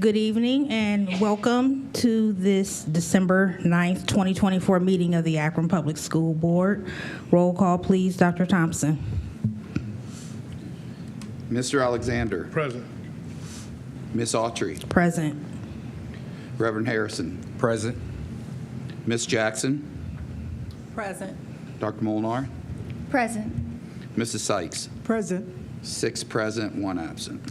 Good evening and welcome to this December 9th, 2024 meeting of the Akron Public School Board. Roll call, please, Dr. Thompson. Mr. Alexander. Present. Miss Autry. Present. Reverend Harrison. Present. Miss Jackson. Present. Dr. Molnar. Present. Mrs. Sykes. Present. 6 present, 1 absent.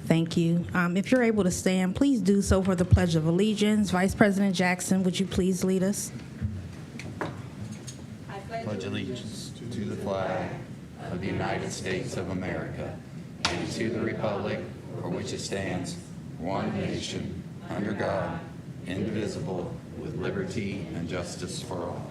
Thank you. If you're able to stand, please do so for the Pledge of Allegiance. Vice President Jackson, would you please lead us? I pledge allegiance to the flag of the United States of America and to the republic for which it stands, one nation, under God, indivisible, with liberty and justice for all.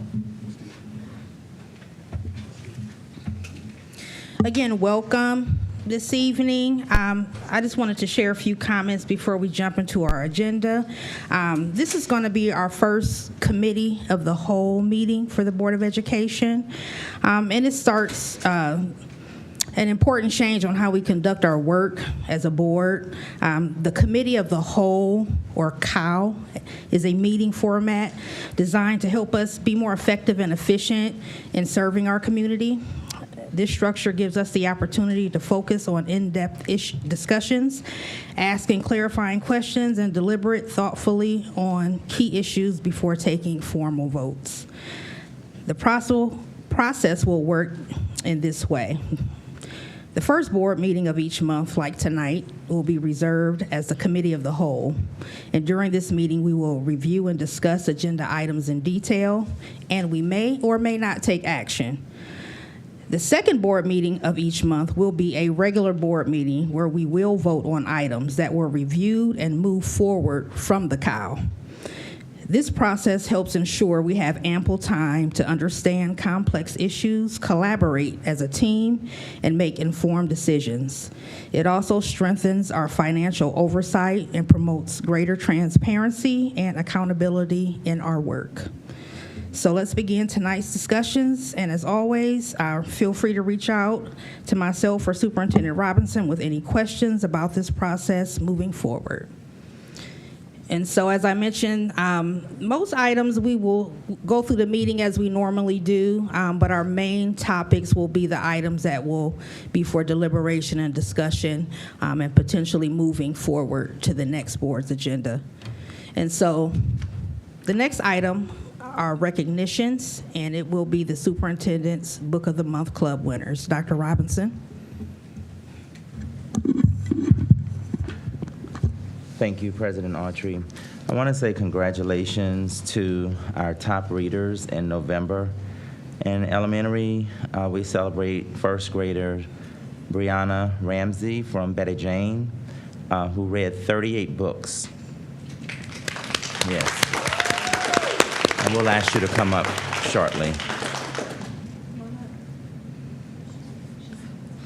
Again, welcome this evening. I just wanted to share a few comments before we jump into our agenda. This is going to be our first committee of the whole meeting for the Board of Education. And it starts an important change on how we conduct our work as a board. The Committee of the Whole, or COW, is a meeting format designed to help us be more effective and efficient in serving our community. This structure gives us the opportunity to focus on in-depth discussions, asking clarifying questions, and deliberate thoughtfully on key issues before taking formal votes. The process will work in this way. The first board meeting of each month, like tonight, will be reserved as the Committee of the Whole. And during this meeting, we will review and discuss agenda items in detail, and we may or may not take action. The second board meeting of each month will be a regular board meeting where we will vote on items that were reviewed and move forward from the COW. This process helps ensure we have ample time to understand complex issues, collaborate as a team, and make informed decisions. It also strengthens our financial oversight and promotes greater transparency and accountability in our work. So let's begin tonight's discussions, and as always, feel free to reach out to myself or Superintendent Robinson with any questions about this process moving forward. And so, as I mentioned, most items we will go through the meeting as we normally do, but our main topics will be the items that will be for deliberation and discussion, and potentially moving forward to the next board's agenda. And so, the next item are recognitions, and it will be the Superintendent's Book of the Month Club winners. Dr. Robinson. Thank you, President Autry. I want to say congratulations to our top readers in November. In elementary, we celebrate first grader Brianna Ramsey from Betty Jane, who read 38 books. Yes. And we'll ask you to come up shortly.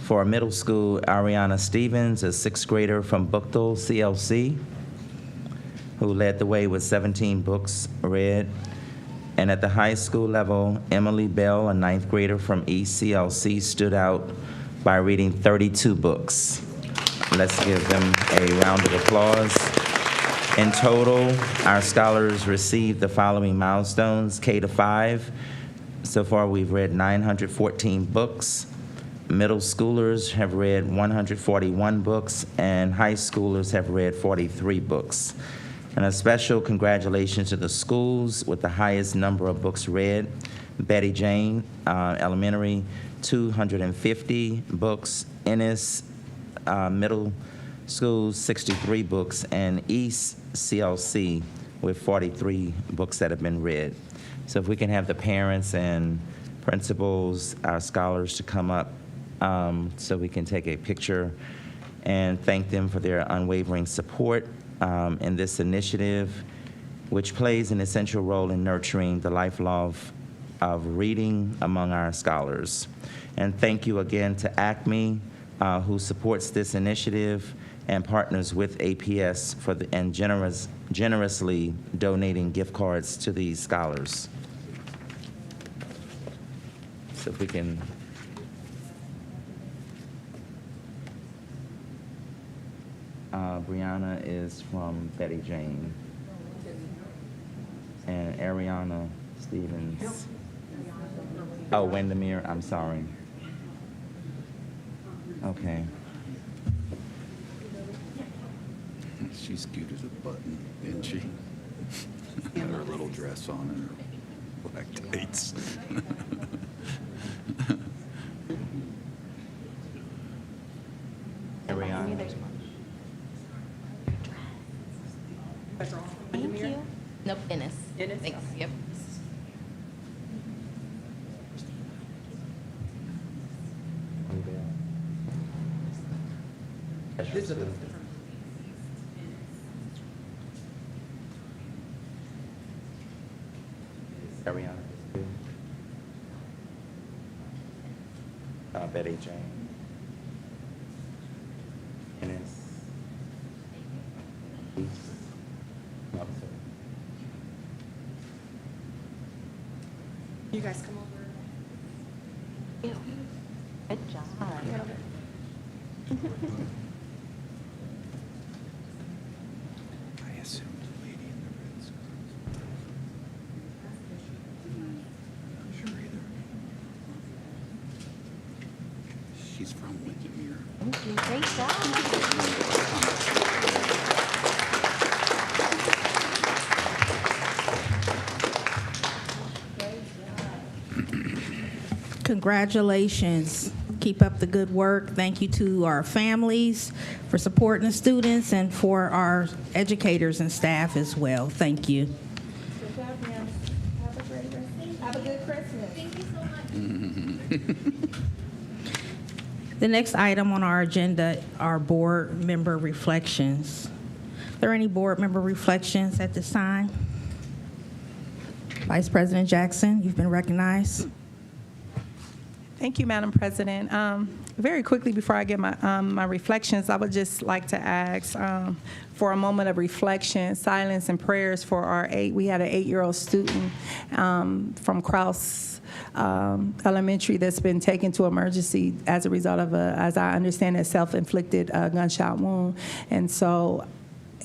For middle school, Ariana Stevens, a sixth grader from Buchtel CLC, who led the way with 17 books read. And at the high school level, Emily Bell, a ninth grader from East CLC, stood out by reading 32 books. Let's give them a round of applause. In total, our scholars received the following milestones. K to 5, so far we've read 914 books. Middle schoolers have read 141 books, and high schoolers have read 43 books. And a special congratulations to the schools with the highest number of books read. Betty Jane Elementary, 250 books. Ennis Middle School, 63 books, and East CLC with 43 books that have been read. So if we can have the parents and principals, our scholars, to come up so we can take a picture and thank them for their unwavering support in this initiative, which plays an essential role in nurturing the lifelong of reading among our scholars. And thank you again to ACME, who supports this initiative and partners with APS and generously donating gift cards to these scholars. So if we can. Brianna is from Betty Jane. And Ariana Stevens. Oh, Windermere, I'm sorry. Okay. She scooted a button, didn't she? Had her little dress on and her black tights. Ariana. Thank you. Nope, Ennis. Thanks, yep. Ariana. Betty Jane. Ennis. No, sorry. You guys come over. Ew. Good job. I assumed the lady in the red skirt. Not sure either. She's from Windermere. Thank you. Great job. Congratulations. Keep up the good work. Thank you to our families for supporting the students and for our educators and staff as well. Thank you. Good job, Brianna. Have a great rest. Have a good Christmas. Thank you so much. The next item on our agenda are board member reflections. Are there any board member reflections at this time? Vice President Jackson, you've been recognized. Thank you, Madam President. Very quickly, before I get my reflections, I would just like to ask for a moment of reflection, silence, and prayers for we had an 8-year-old student from Krause Elementary that's been taken to emergency as a result of as I understand it, self-inflicted gunshot wound. And so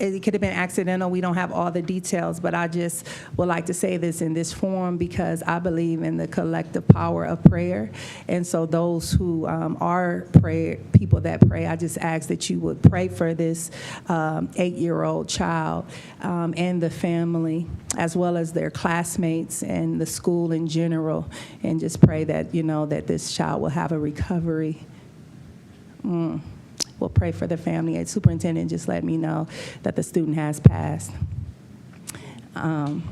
it could have been accidental. We don't have all the details, but I just would like to say this in this forum because I believe in the collective power of prayer. And so those who are people that pray, I just ask that you would pray for this 8-year-old child and the family, as well as their classmates and the school in general, and just pray that, that this child will have a recovery. We'll pray for the family. And Superintendent just let me know that the student has passed. 8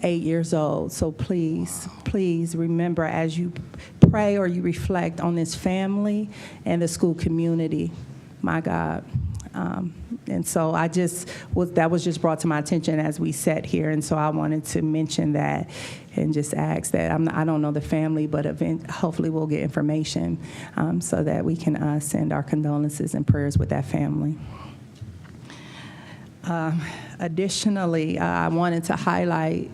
years old. So please, please remember as you pray or you reflect on this family and the school community. My God. And so that was just brought to my attention as we sat here. And so I wanted to mention that and just ask that. I don't know the family, but hopefully we'll get information so that we can send our condolences and prayers with that family. Additionally, I wanted to highlight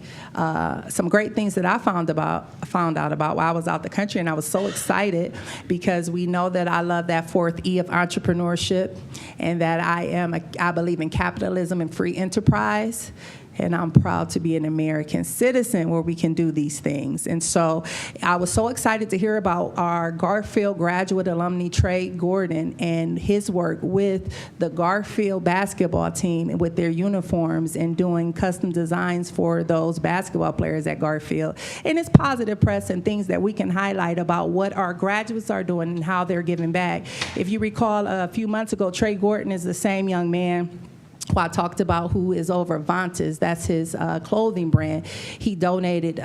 some great things that I found out about while I was out the country, and I was so excited because we know that I love that 4th E of entrepreneurship, and that I believe in capitalism and free enterprise. And I'm proud to be an American citizen where we can do these things. And so I was so excited to hear about our Garfield graduate alumni, Trey Gordon, and his work with the Garfield basketball team and with their uniforms and doing custom designs for those basketball players at Garfield. And it's positive press and things that we can highlight about what our graduates are doing and how they're giving back. If you recall, a few months ago, Trey Gordon is the same young man who I talked about, who is over Vantas. That's his clothing brand. He donated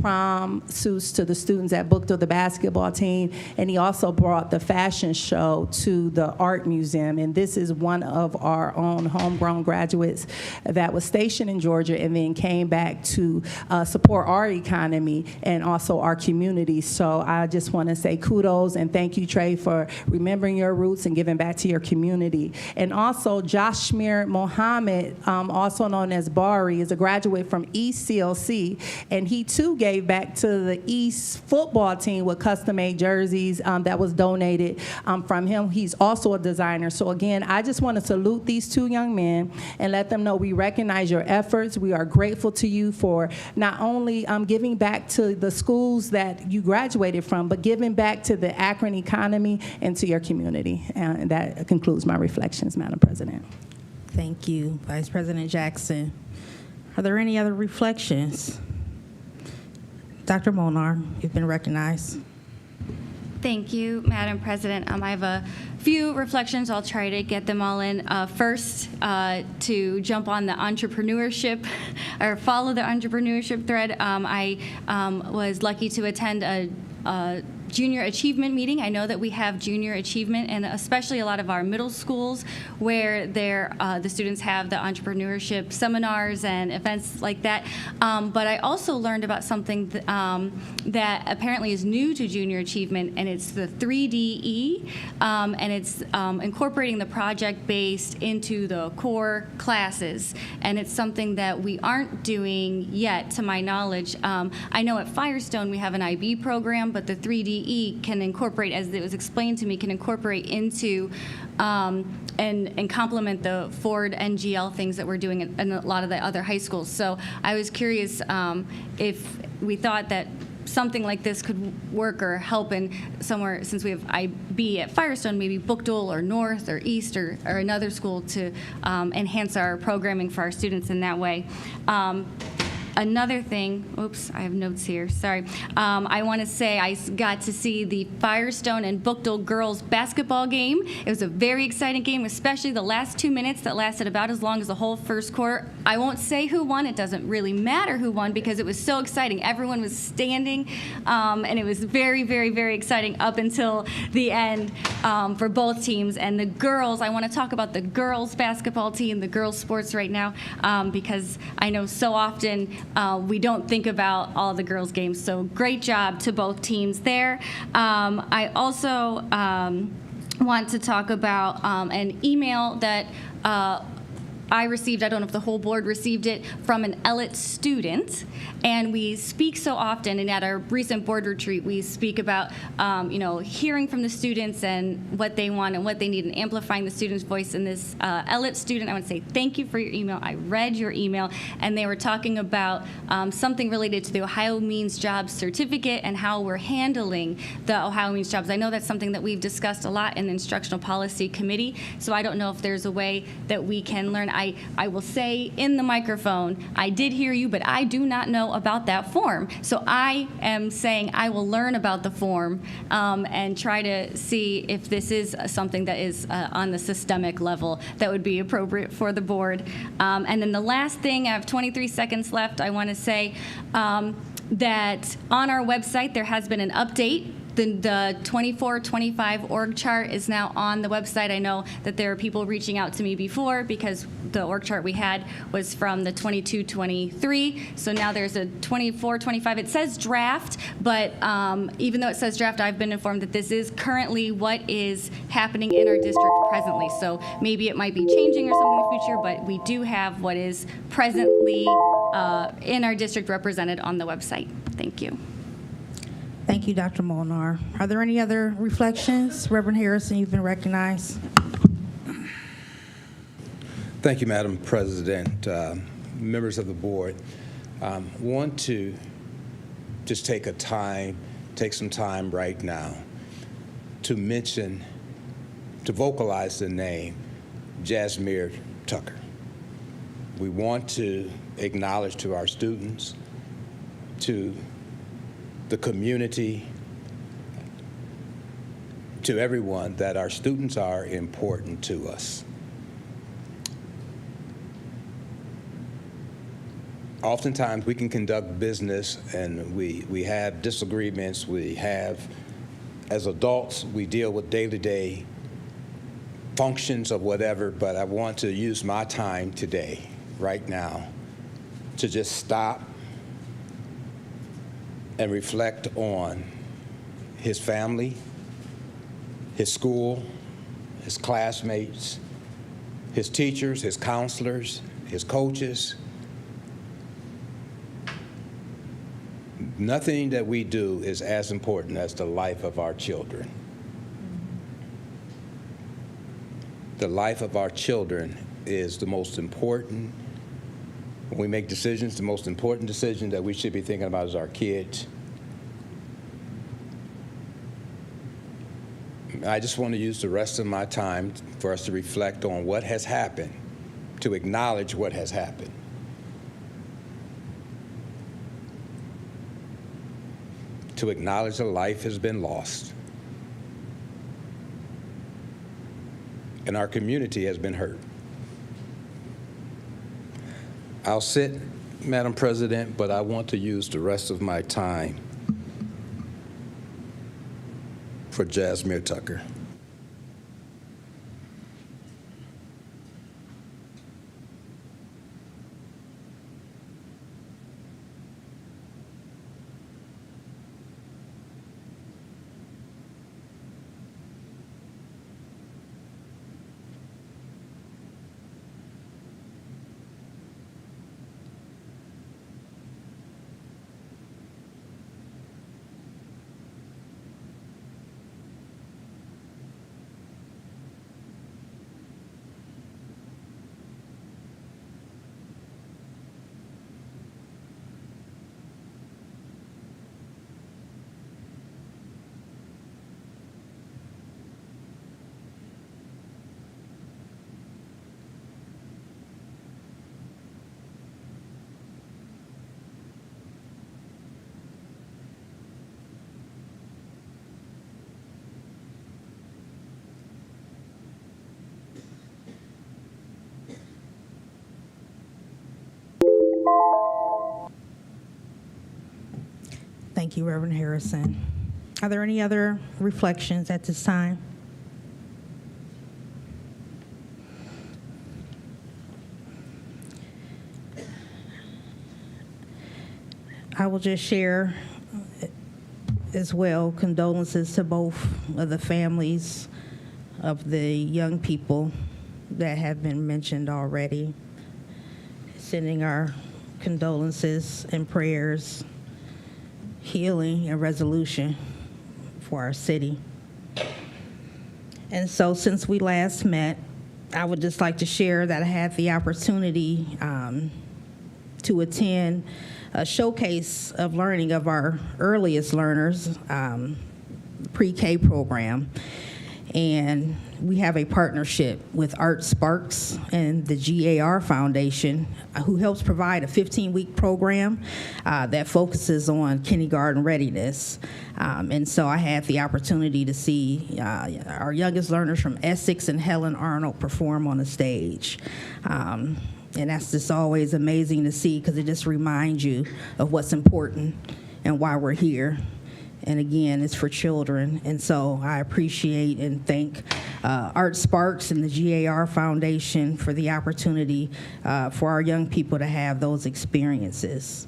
prom suits to the students at Booked, the basketball team, and he also brought the fashion show to the art museum. And this is one of our own homegrown graduates that was stationed in Georgia and then came back to support our economy and also our community. So I just want to say kudos and thank you, Trey, for remembering your roots and giving back to your community. And also Josh Mohammed Mohammed, also known as Bari, is a graduate from East CLC, and he too gave back to the East football team with custom-made jerseys that was donated from him. He's also a designer. So again, I just want to salute these two young men and let them know we recognize your efforts. We are grateful to you for not only giving back to the schools that you graduated from, but giving back to the Akron economy and to your community. And that concludes my reflections, Madam President. Thank you, Vice President Jackson. Are there any other reflections? Dr. Molnar, you've been recognized. Thank you, Madam President. I have a few reflections. I'll try to get them all in. First, to jump on the entrepreneurship or follow the entrepreneurship thread, I was lucky to attend a junior achievement meeting. I know that we have junior achievement, and especially a lot of our middle schools where the students have the entrepreneurship seminars and events like that. But I also learned about something that apparently is new to junior achievement, and it's the 3DE, and it's incorporating the project-based into the core classes. And it's something that we aren't doing yet, to my knowledge. I know at Firestone we have an IB program, but the 3DE can incorporate, as it was explained to me, can incorporate into and complement the Ford NGL things that we're doing in a lot of the other high schools. So I was curious if we thought that something like this could work or help in somewhere, since we have IB at Firestone, maybe Bookdole or North or East or another school to enhance our programming for our students in that way. Another thing, oops, I have notes here, sorry. I want to say I got to see the Firestone and Bookdole girls basketball game. It was a very exciting game, especially the last 2 minutes that lasted about as long as the whole first quarter. I won't say who won. It doesn't really matter who won because it was so exciting. Everyone was standing, and it was very, very, very exciting up until the end for both teams. And the girls, I want to talk about the girls basketball team, the girls sports right now, because I know so often we don't think about all the girls' games. So great job to both teams there. I also want to talk about an email that I received, I don't know if the whole board received it, from an ELIT student. And we speak so often, and at our recent board retreat, we speak about, hearing from the students and what they want and what they need and amplifying the student's voice. And this ELIT student, I want to say thank you for your email. I read your email, and they were talking about something related to the Ohio Means Jobs certificate and how we're handling the Ohio Means Jobs. I know that's something that we've discussed a lot in the Instructional Policy Committee, so I don't know if there's a way that we can learn. I will say in the microphone, I did hear you, but I do not know about that form. So I am saying I will learn about the form and try to see if this is something that is on the systemic level that would be appropriate for the board. And then the last thing, I have 23 seconds left, I want to say that on our website there has been an update. The 24-25 org chart is now on the website. I know that there are people reaching out to me before because the org chart we had was from the 22-23. So now there's a 24-25. It says draft, but even though it says draft, I've been informed that this is currently what is happening in our district presently. So maybe it might be changing or something in the future, but we do have what is presently in our district represented on the website. Thank you. Thank you, Dr. Molnar. Are there any other reflections? Reverend Harrison, you've been recognized. Thank you, Madam President. Members of the board, want to just take some time right now to vocalize the name Jasmine Tucker. We want to acknowledge to our students, to the community, to everyone, that our students are important to us. Oftentimes we can conduct business and we have disagreements, as adults, we deal with day-to-day functions of whatever, but I want to use my time today, right now, to just stop and reflect on his family, his school, his classmates, his teachers, his counselors, his coaches. Nothing that we do is as important as the life of our children. The life of our children is the most important. When we make decisions, the most important decision that we should be thinking about is our kids. I just want to use the rest of my time for us to reflect on what has happened, to acknowledge what has happened. To acknowledge a life has been lost. And our community has been hurt. I'll sit, Madam President, but I want to use the rest of my time for Jasmine Tucker. Thank you, Reverend Harrison. Are there any other reflections at this time? I will just share as well condolences to both of the families of the young people that have been mentioned already. Sending our condolences and prayers, healing and resolution for our city. And so since we last met, I would just like to share that I had the opportunity to attend a showcase of learning of our earliest learners, pre-K program. And we have a partnership with Art Sparks and the GAR Foundation, who helps provide a 15-week program that focuses on kindergarten readiness. And so I had the opportunity to see our youngest learners from Essex and Helen Arnold perform on the stage. And that's just always amazing to see, because it just reminds you of what's important and why we're here. And again, it's for children. And so I appreciate and thank Art Sparks and the GAR Foundation for the opportunity for our young people to have those experiences.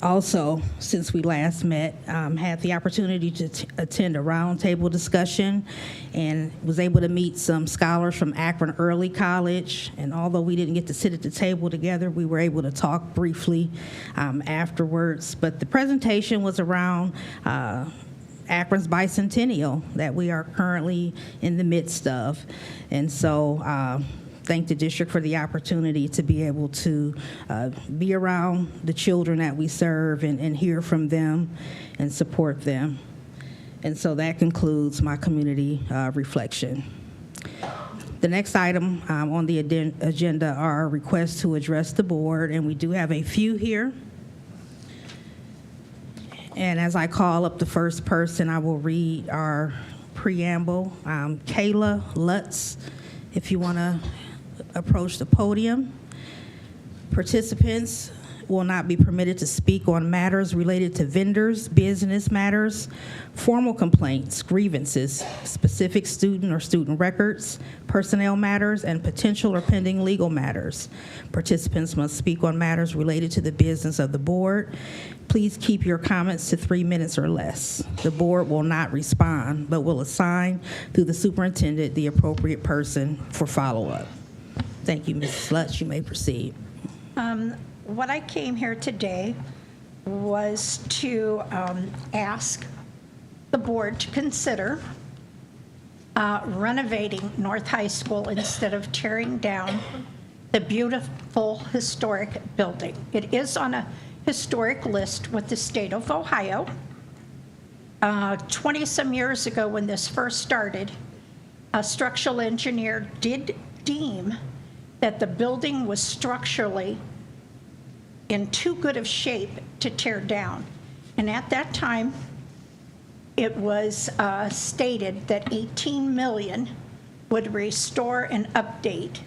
Also, since we last met, had the opportunity to attend a roundtable discussion and was able to meet some scholars from Akron Early College. And although we didn't get to sit at the table together, we were able to talk briefly afterwards. But the presentation was around Akron's bicentennial that we are currently in the midst of. And so thank the district for the opportunity to be able to be around the children that we serve and hear from them and support them. And so that concludes my community reflection. The next item on the agenda are requests to address the board, and we do have a few here. And as I call up the first person, I will read our preamble. Kayla Lutz, if you want to approach the podium. Participants, will not be permitted to speak on matters related to vendors, business matters, formal complaints, grievances, specific student or student records, personnel matters, and potential or pending legal matters. Participants must speak on matters related to the business of the board. Please keep your comments to 3 minutes or less. The board will not respond, but will assign through the superintendent the appropriate person for follow-up. Thank you, Mrs. Lutz. You may proceed. What I came here today was to ask the board to consider renovating North High School instead of tearing down the beautiful historic building. It is on a historic list with the state of Ohio. 20-some years ago when this first started, a structural engineer did deem that the building was structurally in too good of shape to tear down. And at that time, it was stated that $18 million would restore and update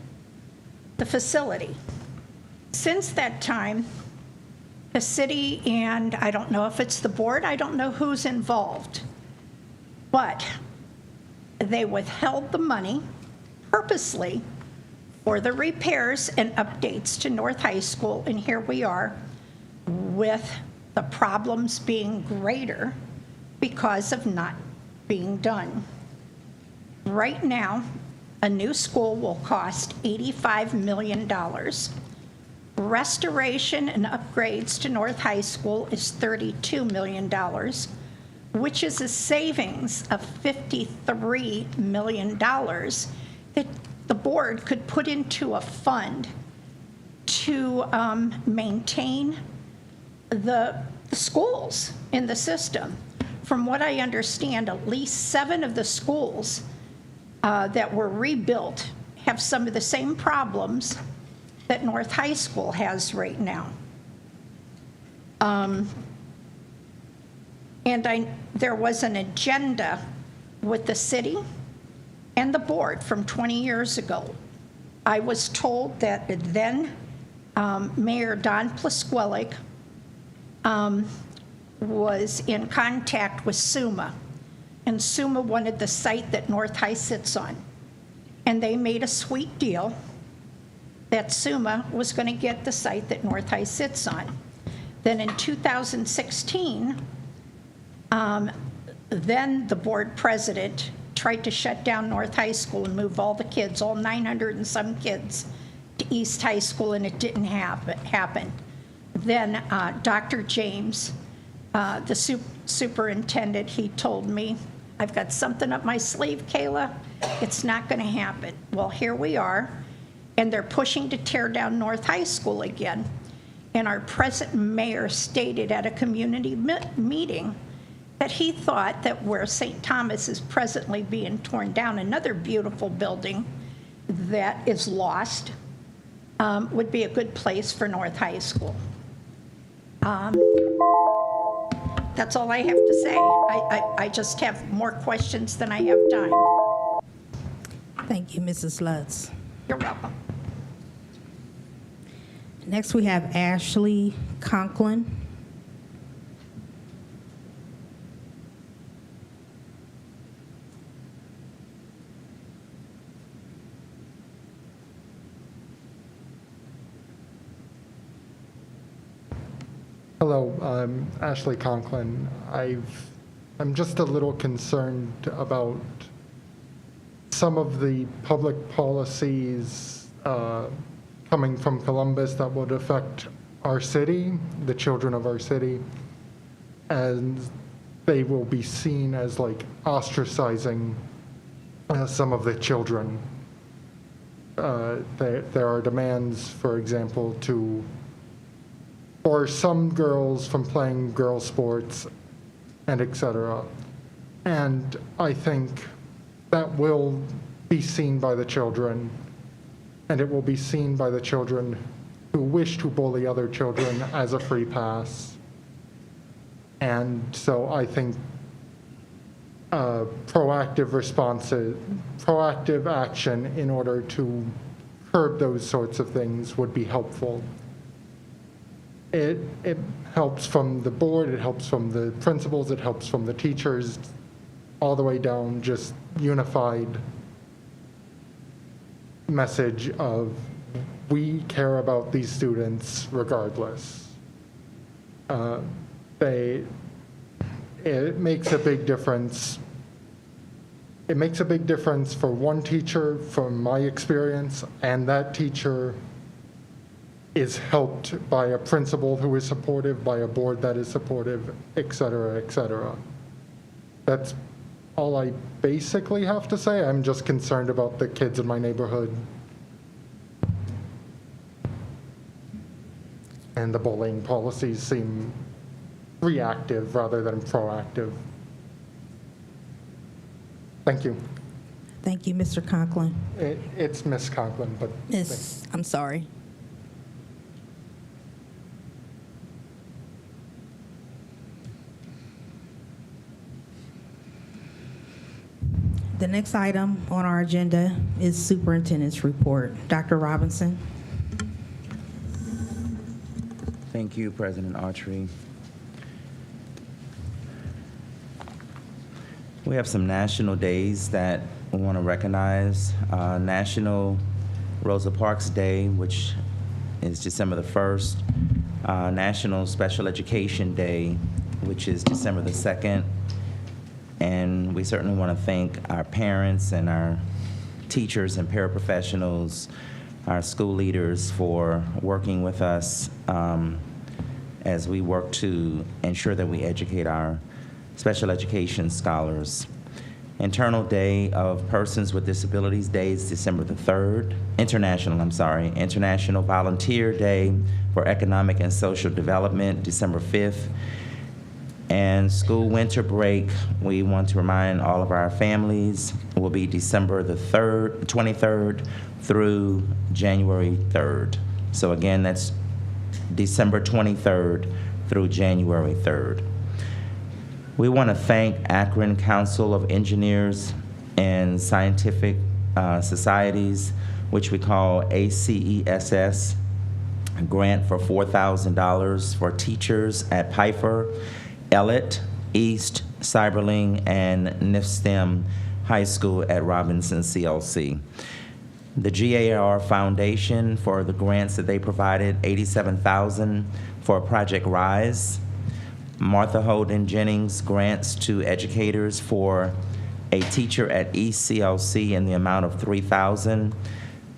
the facility. Since that time, the city, and I don't know if it's the board, I don't know who's involved, but they withheld the money purposely for the repairs and updates to North High School, and here we are with the problems being greater because of not being done. Right now, a new school will cost $85 million. Restoration and upgrades to North High School is $32 million, which is a savings of $53 million that the board could put into a fund to maintain the schools in the system. From what I understand, at least 7 of the schools that were rebuilt have some of the same problems that North High School has right now. There was an agenda with the city and the board from 20 years ago. I was told that then Mayor Don Plisquelic was in contact with SUMA, and SUMA wanted the site that North High sits on. And they made a sweet deal that SUMA was going to get the site that North High sits on. Then in 2016, then the board president tried to shut down North High School and move all the kids, all 900 and some kids, to East High School, and it didn't happen. Then Dr. James, the superintendent, he told me, I've got something up my sleeve, Kayla. It's not going to happen. Well, here we are, and they're pushing to tear down North High School again. And our present mayor stated at a community meeting that he thought that where St. Thomas is presently being torn down, another beautiful building that is lost, would be a good place for North High School. That's all I have to say. I just have more questions than I have time. Thank you, Mrs. Lutz. You're welcome. Next, we have Ashley Conklin. Hello, I'm Ashley Conklin. I'm just a little concerned about some of the public policies coming from Columbus that would affect our city, the children of our city, and they will be seen as like ostracizing some of the children. There are demands, for example, for some girls from playing girl sports and etc. And I think that will be seen by the children, and it will be seen by the children who wish to bully other children as a free pass. And so I think proactive action in order to curb those sorts of things would be helpful. it helps from the board, it helps from the principals, it helps from the teachers, all the way down, just unified message of we care about these students regardless. It makes a big difference. It makes a big difference for one teacher, from my experience, and that teacher is helped by a principal who is supportive, by a board that is supportive, et cetera, et cetera. That's all I basically have to say. I'm just concerned about the kids in my neighborhood and the bullying policies seem reactive rather than proactive. Thank you. Thank you, Mr. Conklin. It's Miss Conklin, but I'm sorry. The next item on our agenda is Superintendent's report. Dr. Robinson. Thank you, President Autry. We have some national days that we want to recognize. National Rosa Parks Day, which is December the 1st. National Special Education Day, which is December the 2nd. And we certainly want to thank our parents and our teachers and paraprofessionals, our school leaders for working with us as we work to ensure that we educate our special education scholars. International Day of Persons with Disabilities Day is December the 3rd. International Volunteer Day for Economic and Social Development, December 5th. And school winter break, we want to remind all of our families, will be December the 23rd through January 3rd. So again, that's December 23rd through January 3rd. We want to thank Akron Council of Engineers and Scientific Societies, which we call ACESS, a grant for $4,000 for teachers at Pfeiffer, Elliott, East, Cyberling, and NIFSTEM High School at Robinson CLC. The GAR Foundation for the grants that they provided, $87,000 for Project Rise. Martha Holden Jennings grants to educators for a teacher at East CLC in the amount of $3,000.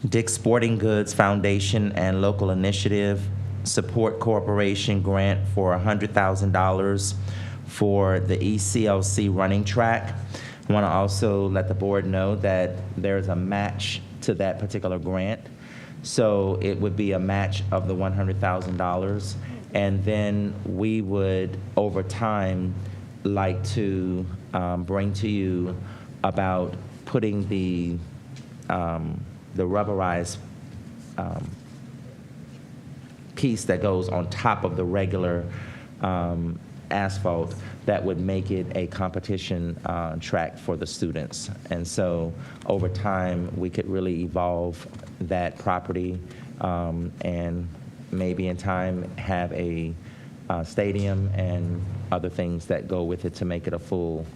Dick's Sporting Goods Foundation and Local Initiative Support Corporation grant for $100,000 for the ECLC running track. I want to also let the board know that there's a match to that particular grant. So it would be a match of the $100,000. And then we would, over time, like to bring to you about putting the rubberized piece that goes on top of the regular asphalt that would make it a competition track for the students. And so over time, we could really evolve that property and maybe in time have a stadium and other things that go with it to make it a full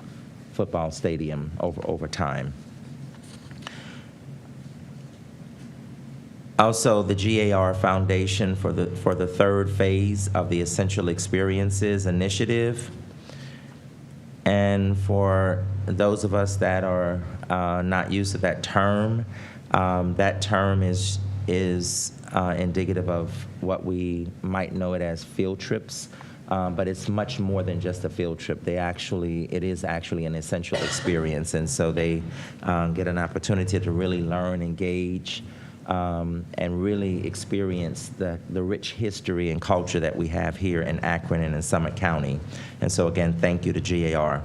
football stadium over time. Also, the GAR Foundation for the third phase of the Essential Experiences Initiative. And for those of us that are not used to that term is indicative of what we might know it as field trips, but it's much more than just a field trip. It is actually an essential experience, and so they get an opportunity to really learn, engage, and really experience the rich history and culture that we have here in Akron and in Summit County. And so again, thank you to GAR.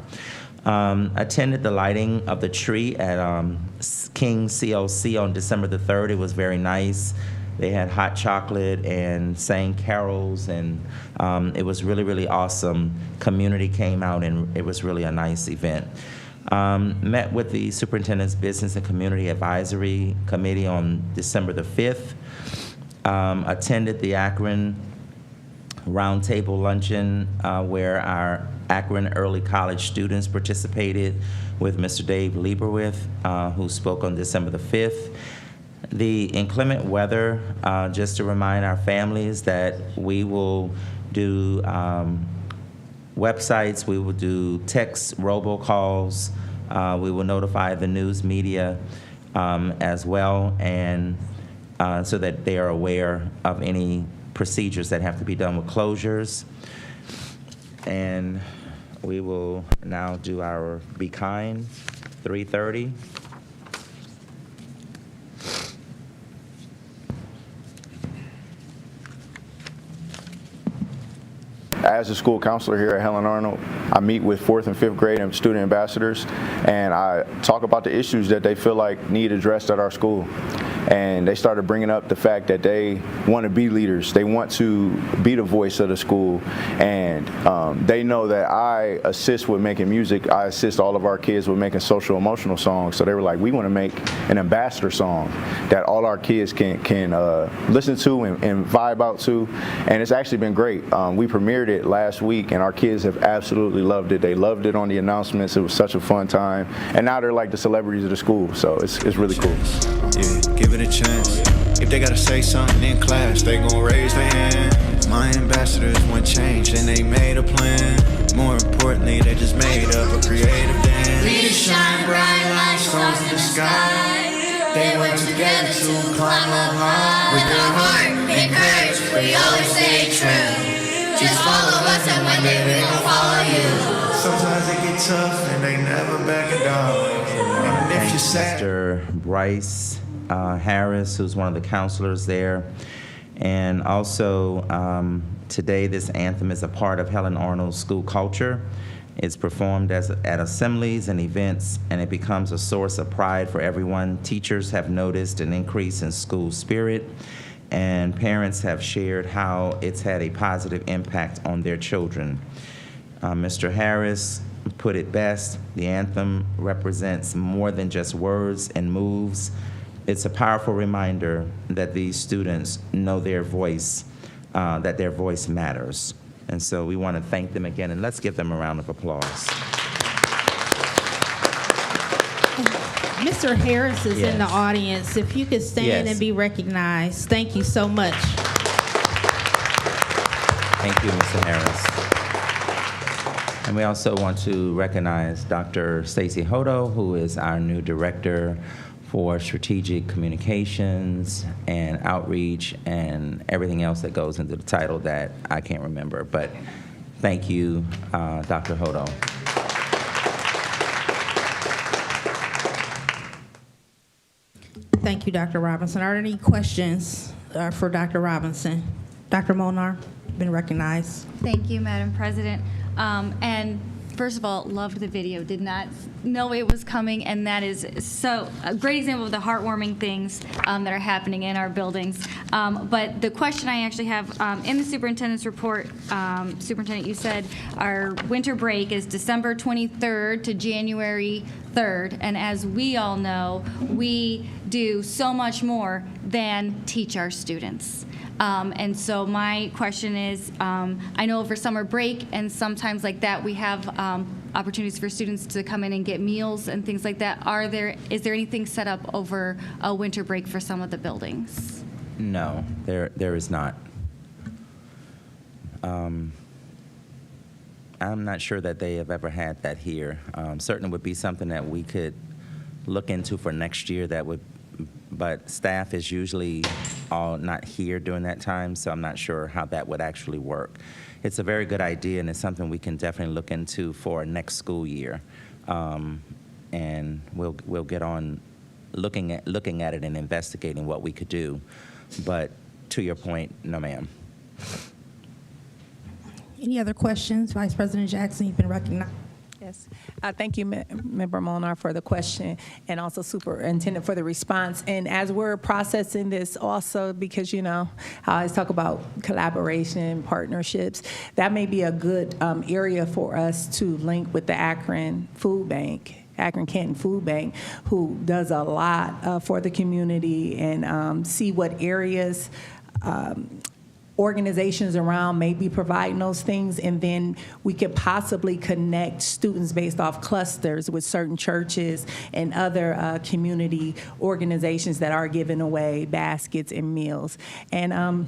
Attended the lighting of the tree at King CLC on December the 3rd. It was very nice. They had hot chocolate and sang carols, and it was really, really awesome. Community came out, and it was really a nice event. Met with the Superintendent's Business and Community Advisory Committee on December the 5th. Attended the Akron roundtable luncheon where our Akron early college students participated with Mr. Dave Lieberwith, who spoke on December the 5th. The inclement weather, just to remind our families that we will do websites, we will do text robocalls, we will notify the news media as well, and so that they are aware of any procedures that have to be done with closures. And we will now do our Be Kind, 3:30. As a school counselor here at Helen Arnold, I meet with 4th and 5th grade and student ambassadors, and I talk about the issues that they feel like need addressed at our school. And they started bringing up the fact that they want to be leaders. They want to be the voice of the school. And they know that I assist with making music. I assist all of our kids with making social emotional songs. So they were like, we want to make an ambassador song that all our kids can listen to and vibe out to. And it's actually been great. We premiered it last week, and our kids have absolutely loved it. They loved it on the announcements. It was such a fun time. And now they're like the celebrities of the school. So it's really cool. Yeah, give it a chance. If they gotta say something in class, they gon' raise their hand. My ambassadors want change, and they made a plan. More importantly, they just made up a creative dance. Leaders shine bright like stars in the sky. They work together to climb up high. With their heart and courage, we always stay true. Just follow us, and one day we gon' follow you. Sometimes it get tough, and they never back down. And if you're sad, Mr. Bryce Harris, who's one of the counselors there. And also, today this anthem is a part of Helen Arnold's school culture. It's performed at assemblies and events, and it becomes a source of pride for everyone. Teachers have noticed an increase in school spirit, and parents have shared how it's had a positive impact on their children. Mr. Harris put it best: the anthem represents more than just words and moves. It's a powerful reminder that these students know their voice, that their voice matters. And so we want to thank them again, and let's give them a round of applause. Mr. Harris is in the Yes. audience. If you could stand Yes. and be recognized. Thank you so much. Thank you, Mr. Harris. And we also want to recognize Dr. Stacy Hodo, who is our new director for strategic communications and outreach and everything else that goes into the title that I can't remember. But thank you, Dr. Hodo. Thank you, Dr. Robinson. Are there any questions for Dr. Robinson? Dr. Molnar, been recognized. Thank you, Madam President. And first of all, loved the video. Did not know it was coming, and that is so a great example of the heartwarming things that are happening in our buildings. But the question I actually have in the superintendent's report, Superintendent, you said our winter break is December 23rd to January 3rd, and as we all know, we do so much more than teach our students. And so my question is, I know for summer break and sometimes like that, we have opportunities for students to come in and get meals and things like that. Is there anything set up over a winter break for some of the buildings? No, there is not. I'm not sure that they have ever had that here. Certainly would be something that we could look into for next year. But staff is usually all not here during that time, so I'm not sure how that would actually work. It's a very good idea, and it's something we can definitely look into for next school year. And we'll get on looking at it and investigating what we could do. But to your point, no, ma'am. Any other questions? Vice President Jackson, you've been recognized. Yes. Thank you, Member Molnar, for the question, and also Superintendent for the response. And as we're processing this also, because, you know, I always talk about collaboration, partnerships, that may be a good area for us to link with the Akron Food Bank, Akron Canton Food Bank, who does a lot for the community, and see what areas organizations around may be providing those things, and then we could possibly connect students based off clusters with certain churches and other community organizations that are giving away baskets and meals. And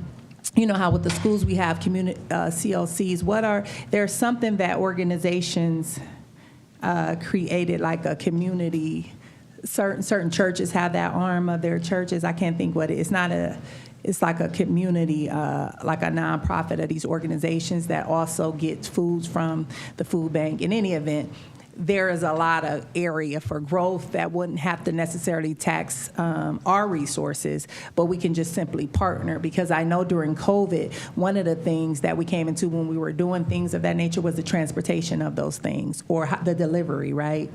you know how with the schools we have community CLCs. There's something that organizations created, like a community. Certain churches have that arm of their churches. I can't think what it is. It's like a community, like a nonprofit of these organizations that also gets foods from the food bank. In any event, there is a lot of area for growth that wouldn't have to necessarily tax our resources, but we can just simply partner. Because I know during COVID, one of the things that we came into when we were doing things of that nature was the transportation of those things, or the delivery, right?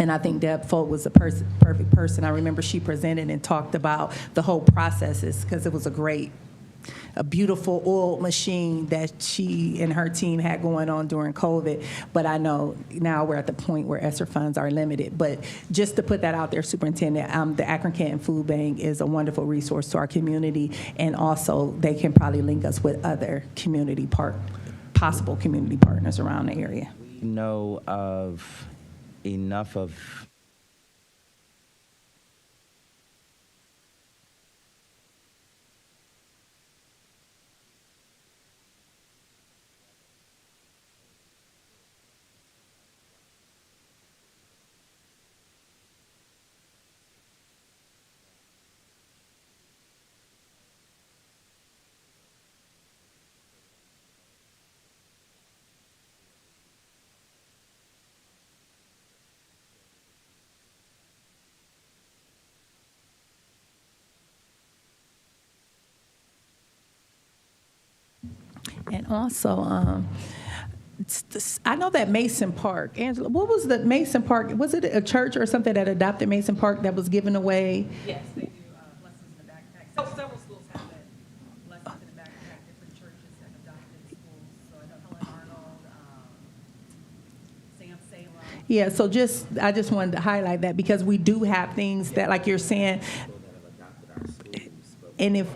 And I think Deb Folk was the perfect person. I remember she presented and talked about the whole processes, because it was a beautiful oiled machine that she and her team had going on during COVID. But I know now we're at the point where ESSER funds are limited. But just to put that out there, Superintendent, the Akron Canton Food Bank is a wonderful resource to our community, and also they can probably link us with other possible community partners around the area. We know of enough of And also, I know that Mason Park, Angela, what was the Mason Park? Was it a church or something that adopted Mason Park that was given away? Yes, they do lessons in the backpack. So several schools have it, lessons in the backpack. Different churches have adopted schools. So I know Helen Arnold, Sam Salem. Yeah, so I just wanted to highlight that, because we do have things that, like you're saying, and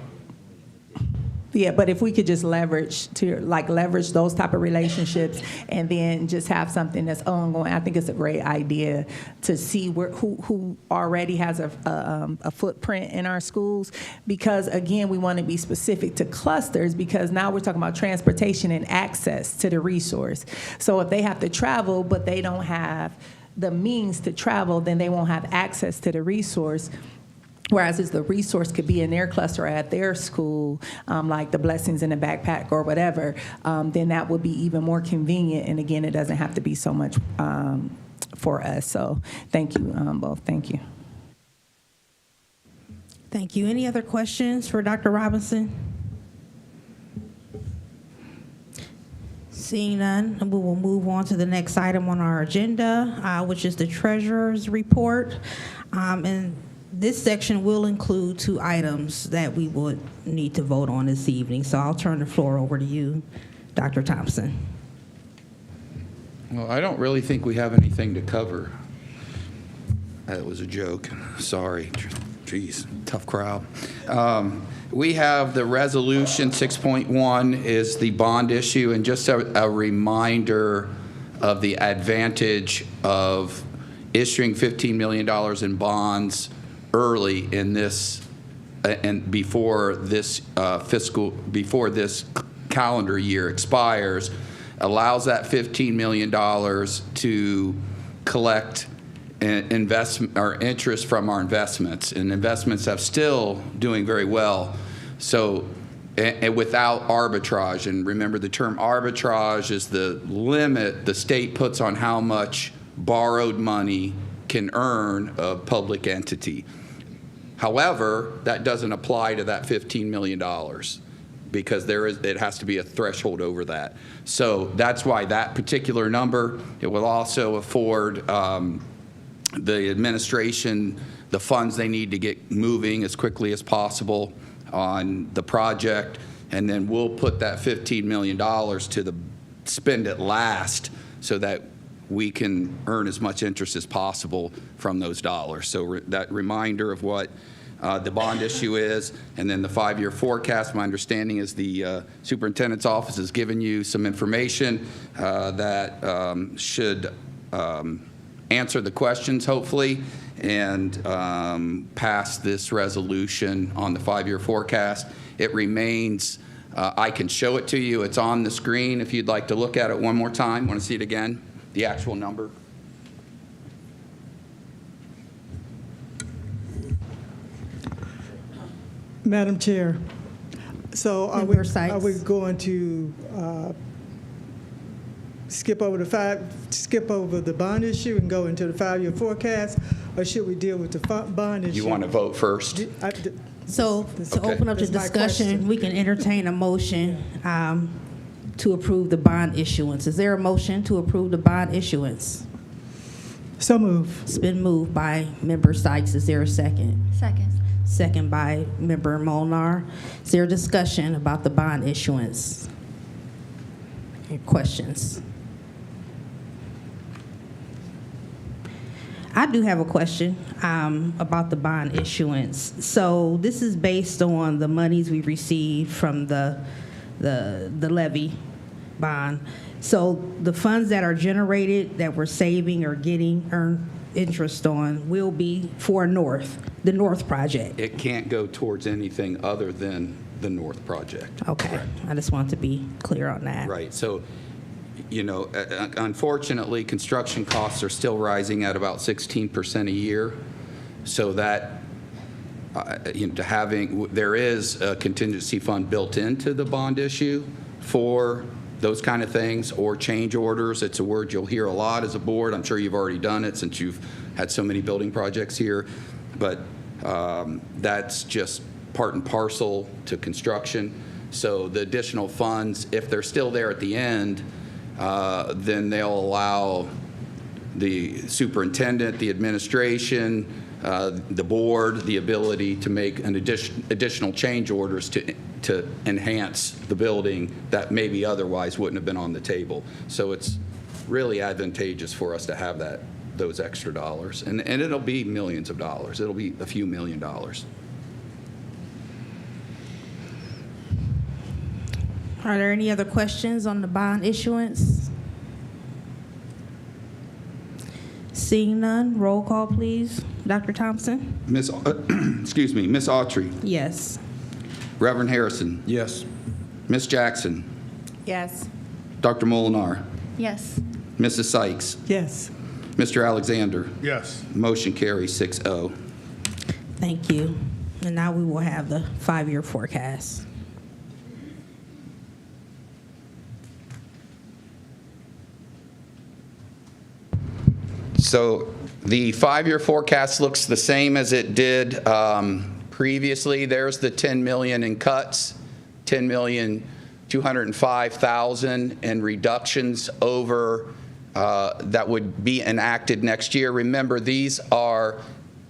but if we could just leverage those type of relationships, and then just have something that's ongoing, I think it's a great idea to see who already has a footprint in our schools. Because again, we want to be specific to clusters, because now we're talking about transportation and access to the resource. So if they have to travel, but they don't have the means to travel, then they won't have access to the resource. Whereas if the resource could be in their cluster or at their school, like the blessings in the backpack or whatever, then that would be even more convenient. And again, it doesn't have to be so much for us. So thank you both. Thank you. Thank you. Any other questions for Dr. Robinson? Seeing none, we will move on to the next item on our agenda, which is the treasurer's report. And this section will include 2 items that we would need to vote on this evening. So I'll turn the floor over to you, Dr. Thompson. Well, I don't really think we have anything to cover. That was a joke. Sorry. Jeez, tough crowd. We have the resolution 6.1 is the bond issue, and just a reminder of the advantage of issuing $15 million in bonds early in this and before this before this calendar year expires, allows that $15 million to collect investment or interest from our investments, and investments have still doing very well. So, and without arbitrage, and remember the term arbitrage is the limit the state puts on how much borrowed money can earn a public entity. However, that doesn't apply to that $15 million because it has to be a threshold over that. So that's why that particular number, it will also afford the administration the funds they need to get moving as quickly as possible on the project, and then we'll put that $15 million to spend it last so that we can earn as much interest as possible from those dollars. So that reminder of what the bond issue is, and then the 5-year forecast. My understanding is the superintendent's office has given you some information that should answer the questions, hopefully, and pass this resolution on the 5-year forecast. It remains, I can show it to you. It's on the screen if you'd like to look at it one more time. Want to see it again? The actual number? Madam Chair, so are we going to skip over the bond issue and go into the 5-year forecast, or should we deal with the bond issue? You want to vote first? So to open up the That's my discussion, question. we can entertain a motion to approve the bond issuance. Is there a motion to approve the bond issuance? So move. It's been moved by Member Sykes. Is there a second? Second. Second by Member Molnar. Is there a discussion about the bond issuance? Any questions? I do have a question about the bond issuance. So this is based on the monies we received from the levy bond. So the funds that are generated that we're saving or earn interest on will be for the North project. It can't go towards anything other than the North project. Okay, Correct. I just want to be clear on that. Right. So, you know, unfortunately, construction costs are still rising at about 16% a year. So that, there is a contingency fund built into the bond issue for those kind of things, or change orders. It's a word you'll hear a lot as a board. I'm sure you've already done it since you've had so many building projects here. But that's just part and parcel to construction. So the additional funds, if they're still there at the end, then they'll allow the superintendent, the administration, the board, the ability to make an additional change orders to enhance the building that maybe otherwise wouldn't have been on the table. So it's really advantageous for us to have those extra dollars. And it'll be millions of dollars. It'll be a few $1 million. Are there any other questions on the bond issuance? Seeing none, roll call, please. Dr. Thompson? Miss Autry. Yes. Reverend Harrison. Yes. Miss Jackson. Yes. Dr. Molinar. Yes. Mrs. Sykes. Yes. Mr. Alexander. Yes. Motion carries 6-0. Thank you. And now we will have the 5-year forecast. So the 5-year forecast looks the same as it did previously. There's the 10 million in cuts, 10,205,000 in reductions over that would be enacted next year. Remember, these are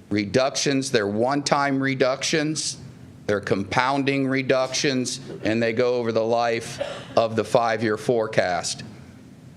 reductions. They're one-time reductions. They're compounding reductions, and they go over the life of the 5-year forecast.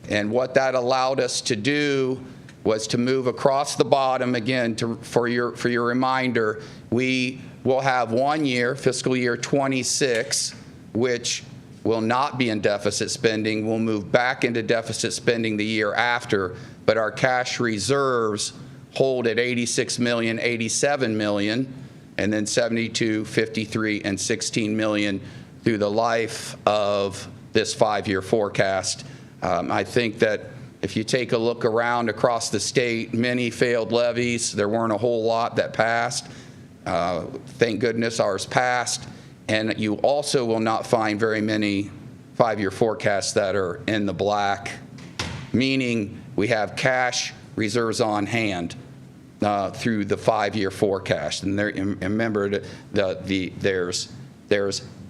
And what that allowed us to do was to move across the bottom again. For your reminder, we will have 1 year, fiscal year 26, which will not be in deficit spending. We'll move back into deficit spending the year after, but our cash reserves hold at 86 million, 87 million, and then 72, 53, and 16 million through the life of this 5-year forecast. I think that if you take a look around across the state, many failed levies. There weren't a whole lot that passed. Thank goodness ours passed. And you also will not find very many 5-year forecasts that are in the black, meaning we have cash reserves on hand through the 5-year forecast. And remember, there's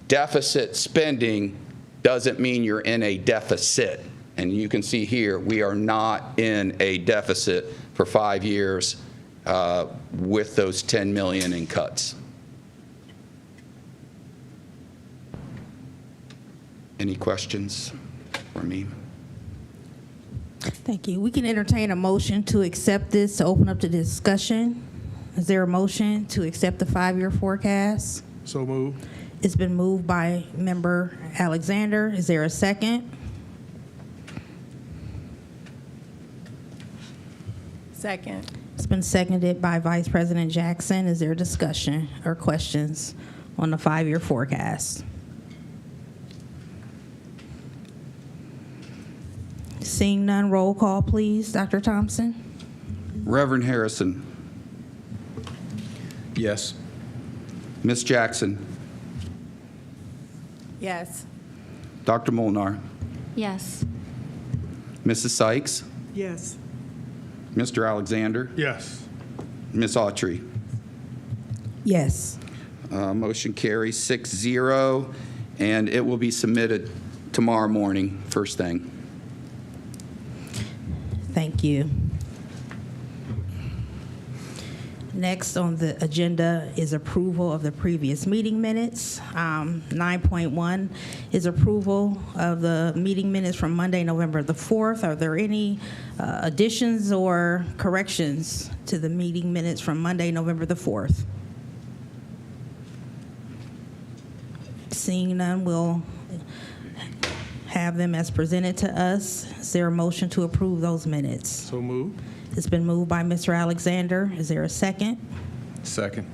deficit spending doesn't mean you're in a deficit. And you can see here, we are not in a deficit for 5 years with those 10 million in cuts. Any questions for me? Thank you. We can entertain a motion to accept this, to open up the discussion. Is there a motion to accept the 5-year forecast? So move. It's been moved by Member Alexander. Is there a second? Second. It's been seconded by Vice President Jackson. Is there discussion or questions on the 5-year forecast? Seeing none, roll call, please. Dr. Thompson? Reverend Harrison. Yes. Ms. Jackson. Yes. Dr. Molnar. Yes. Mrs. Sykes. Yes. Mr. Alexander. Yes. Ms. Autry. Yes. Motion carries 6-0, and it will be submitted tomorrow morning, first thing. Thank you. Next on the agenda is approval of the previous meeting minutes. 9.1 is approval of the meeting minutes from Monday, November the 4th. Are there any additions or corrections to the meeting minutes from Monday, November the 4th? Seeing none, we'll have them as presented to us. Is there a motion to approve those minutes? So move. It's been moved by Mr. Alexander. Is there a second? Second.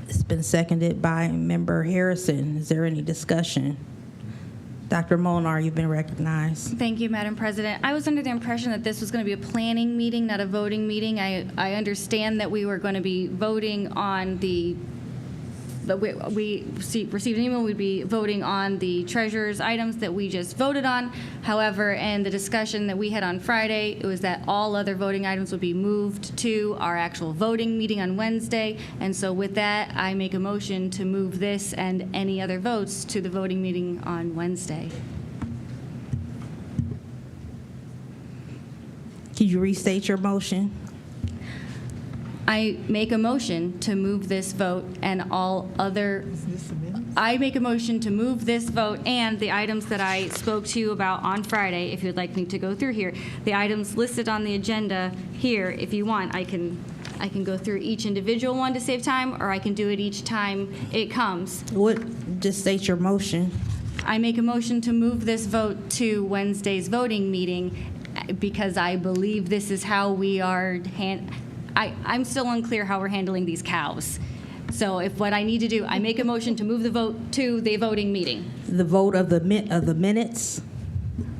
It's been seconded by Member Harrison. Is there any discussion? Dr. Molnar, you've been recognized. Thank you, Madam President. I was under the impression that this was going to be a planning meeting, not a voting meeting. I understand that we were going to be voting on but we received an email, we'd be voting on the treasurer's items that we just voted on. However, in the discussion that we had on Friday, it was that all other voting items would be moved to our actual voting meeting on Wednesday. And so with that, I make a motion to move this and any other votes to the voting meeting on Wednesday. Could you restate your motion? I make a motion to move this vote and all other. I make a motion to move this vote and the items that I spoke to you about on Friday, if you'd like me to go through here. The items listed on the agenda here, if you want, I can go through each individual one to save time, or I can do it each time it comes. Just state your motion. I make a motion to move this vote to Wednesday's voting meeting because I believe this is how we are I'm still unclear how we're handling these cows. So if what I need to do, I make a motion to move the vote to the voting meeting. The vote of the minutes?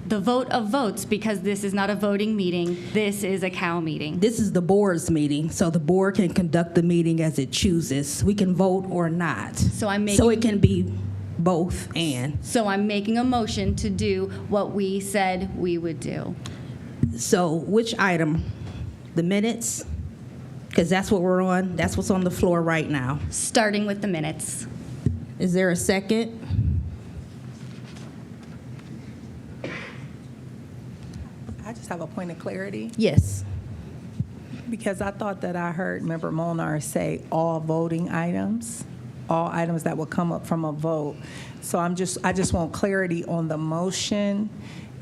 The vote of votes, because this is not a voting meeting. This is a cow meeting. This is the board's meeting, so the board can conduct the meeting as it chooses. We can vote or not. So it can be both and. So I'm making a motion to do what we said we would do. So which item? The minutes? Because that's what we're on. That's what's on the floor right now. Starting with the minutes. Is there a second? I just have a point of clarity. Yes. Because I thought that I heard Member Molnar say all voting items, all items that will come up from a vote. So I just want clarity on the motion.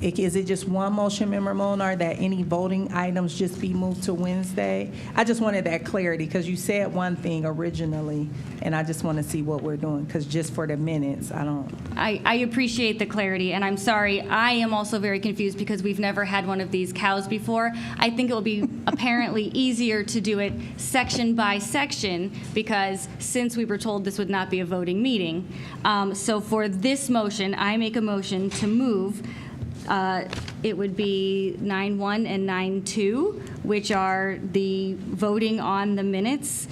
Is it just one motion, Member Molnar, that any voting items just be moved to Wednesday? I just wanted that clarity because you said one thing originally, and I just want to see what we're doing because just for the minutes, I don't. I appreciate the clarity, and I'm sorry. I am also very confused because we've never had one of these cows before. I think it will be apparently easier to do it section by section because since we were told this would not be a voting meeting. So for this motion, I make a motion to move. It would be 9.1 and 9.2, which are the voting on the minutes,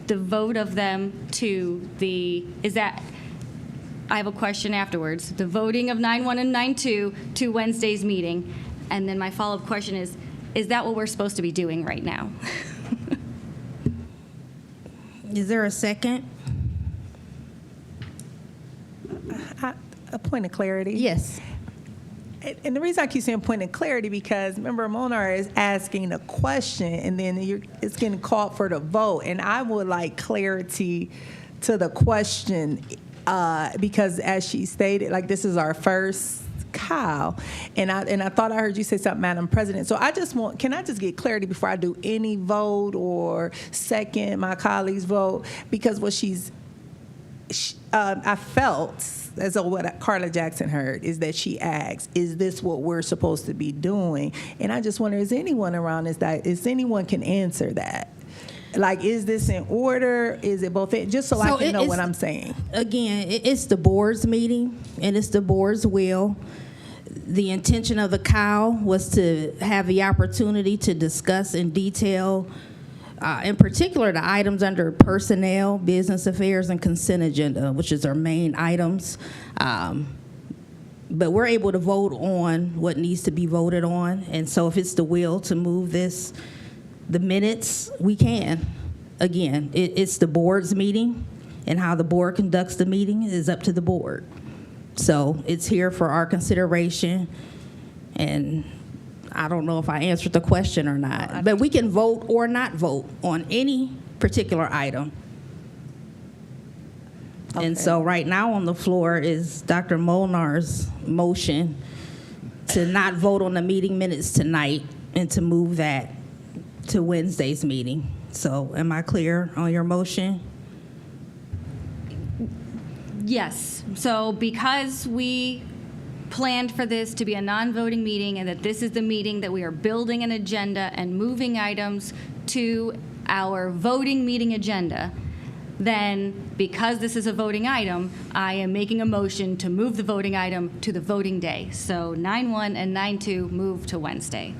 the vote of them to the, I have a question afterwards, the voting of 9.1 and 9.2 to Wednesday's meeting. And then my follow-up question is that what we're supposed to be doing right now? Is there a second? A point of clarity? Yes. And the reason I keep saying point of clarity because Member Molnar is asking a question and then it's getting called for the vote. And I would like clarity to the question because as she stated, like this is our first cow. And I thought I heard you say something, Madam President. So can I just get clarity before I do any vote or second my colleague's vote? Because what I felt, as what Carla Jackson heard, is that she asked, is this what we're supposed to be doing? And I just wonder, is anyone around is anyone can answer that? Like, is this in order? Is it both? Just so I can know what I'm saying. Again, it's the board's meeting, and it's the board's will. The intention of the cow was to have the opportunity to discuss in detail, in particular, the items under personnel, business affairs, and consent agenda, which is our main items. But we're able to vote on what needs to be voted on. And so if it's the will to move the minutes, we can. Again, it's the board's meeting, and how the board conducts the meeting is up to the board. So it's here for our consideration, and I don't know if I answered the question or not, but we can vote or not vote on any particular item. Okay. And so right now on the floor is Dr. Molnar's motion to not vote on the meeting minutes tonight and to move that to Wednesday's meeting. So am I clear on your motion? Yes. So because we planned for this to be a non-voting meeting and that this is the meeting that we are building an agenda and moving items to our voting meeting agenda, then because this is a voting item, I am making a motion to move the voting item to the voting day. So 9-1 and 9-2 move to Wednesday.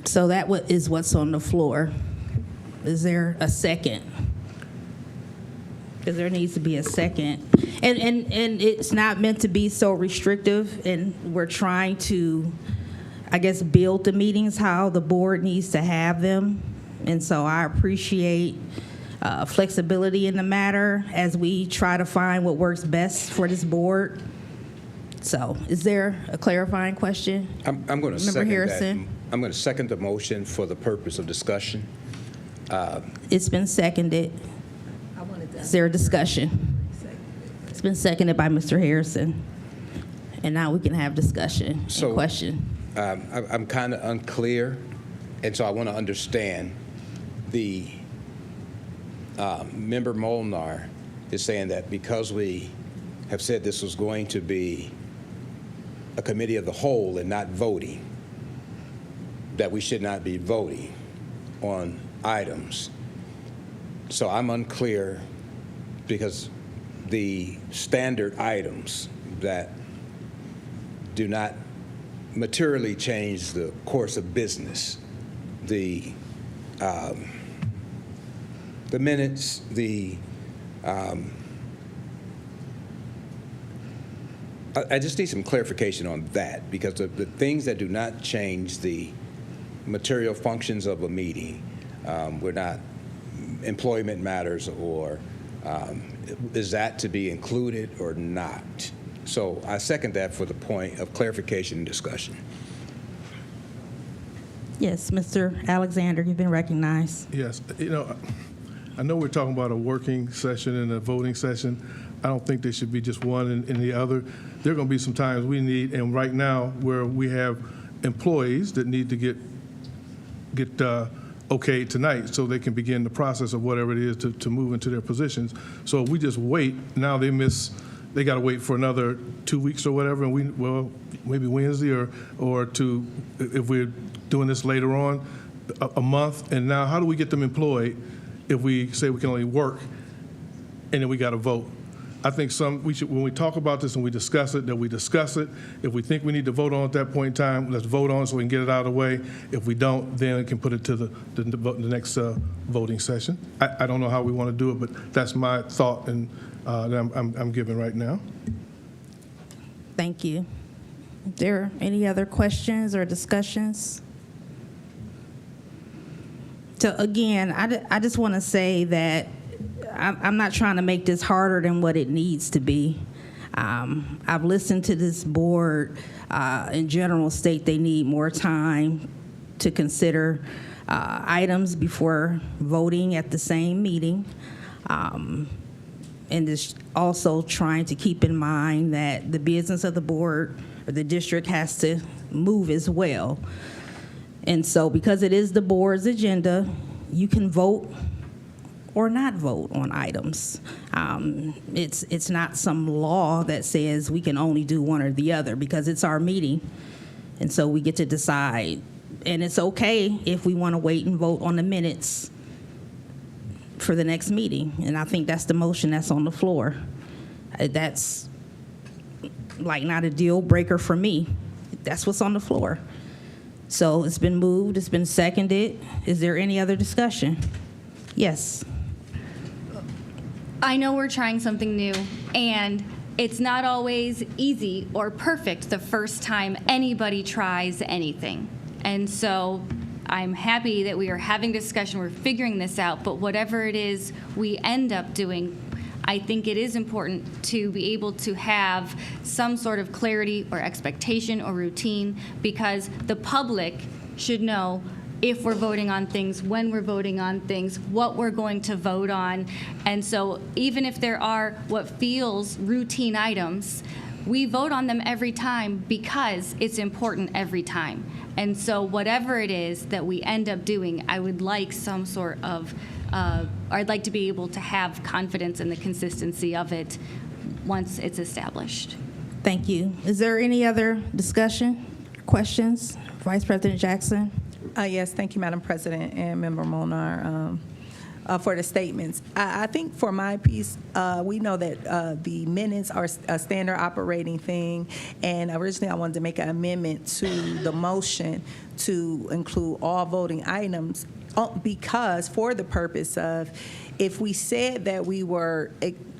So that is what's on the floor. Is there a second? Because there needs to be a second. And it's not meant to be so restrictive, and we're trying to, I guess, build the meetings how the board needs to have them. And so I appreciate flexibility in the matter as we try to find what works best for this board. So is there a clarifying question? I'm going to Member second Harrison? that. I'm going to second the motion for the purpose of discussion. It's been seconded. Is there a discussion? It's been seconded by Mr. Harrison. And now we can have discussion and question. I'm kind of unclear, and so I want to understand. The Member Molnar is saying that because we have said this was going to be a committee of the whole and not voting, that we should not be voting on items. So I'm unclear, because the standard items that do not materially change the course of business, the minutes, I just need some clarification on that, because the things that do not change the material functions of a meeting, we're not employment matters, or is that to be included or not? So I second that for the point of clarification and discussion. Yes, Mr. Alexander, you've been recognized. Yes, I know we're talking about a working session and a voting session. I don't think they should be just one and the other. There are going to be some times we need, and right now where we have employees that need to get okay tonight so they can begin the process of whatever it is to move into their positions. So if we just wait, now they got to wait for another 2 weeks or whatever, and maybe Wednesday or if we're doing this later on, a month. And now how do we get them employed if we say we can only work and then we got to vote? I think when we talk about this and we discuss it, that we discuss it. If we think we need to vote on at that point in time, let's vote on it so we can get it out of the way. If we don't, then we can put it to the next voting session. I don't know how we want to do it, but that's my thought and that I'm giving right now. Thank you. Are there any other questions or discussions? So again, I just want to say that I'm not trying to make this harder than what it needs to be. I've listened to this board in general state they need more time to consider items before voting at the same meeting. and this also trying to keep in mind that the business of the board or the district has to move as well. And so because it is the board's agenda, you can vote or not vote on items. It's not some law that says we can only do one or the other, because it's our meeting, and so we get to decide. And it's okay if we want to wait and vote on the minutes for the next meeting, and I think that's the motion that's on the floor. That's like not a deal breaker for me. That's what's on the floor. So it's been moved, it's been seconded. Is there any other discussion? Yes. I know we're trying something new, and it's not always easy or perfect the first time anybody tries anything. And so I'm happy that we are having discussion, we're figuring this out, but whatever it is we end up doing, I think it is important to be able to have some sort of clarity or expectation or routine, because the public should know if we're voting on things, when we're voting on things, what we're going to vote on. And so even if there are what feels routine items, we vote on them every time because it's important every time. And so whatever it is that we end up doing, I would like some sort of, I'd like to be able to have confidence in the consistency of it once it's established. Thank you. Is there any other discussion, questions? Vice President Jackson? Yes, thank you, Madam President and Member Molnar, for the statements. I think for my piece, we know that the minutes are a standard operating thing, and originally I wanted to make an amendment to the motion to include all voting items, because for the purpose of, if we said that we were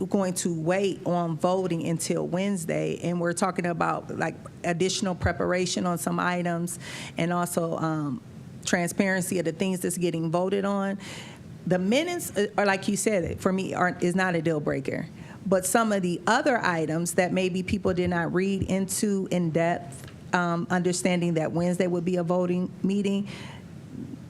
going to wait on voting until Wednesday, and we're talking about like additional preparation on some items, and also transparency of the things that's getting voted on, the minutes are, like you said, for me is not a deal breaker. But some of the other items that maybe people did not read into in depth, understanding that Wednesday would be a voting meeting,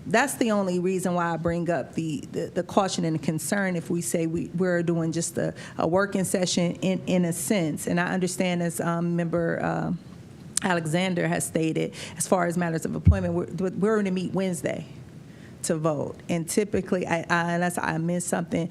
that's the only reason why I bring up the caution and the concern if we say we're doing just a working session in a sense. And I understand, as Member Alexander has stated, as far as matters of appointment, we're going to meet Wednesday to vote. And typically, unless I miss something,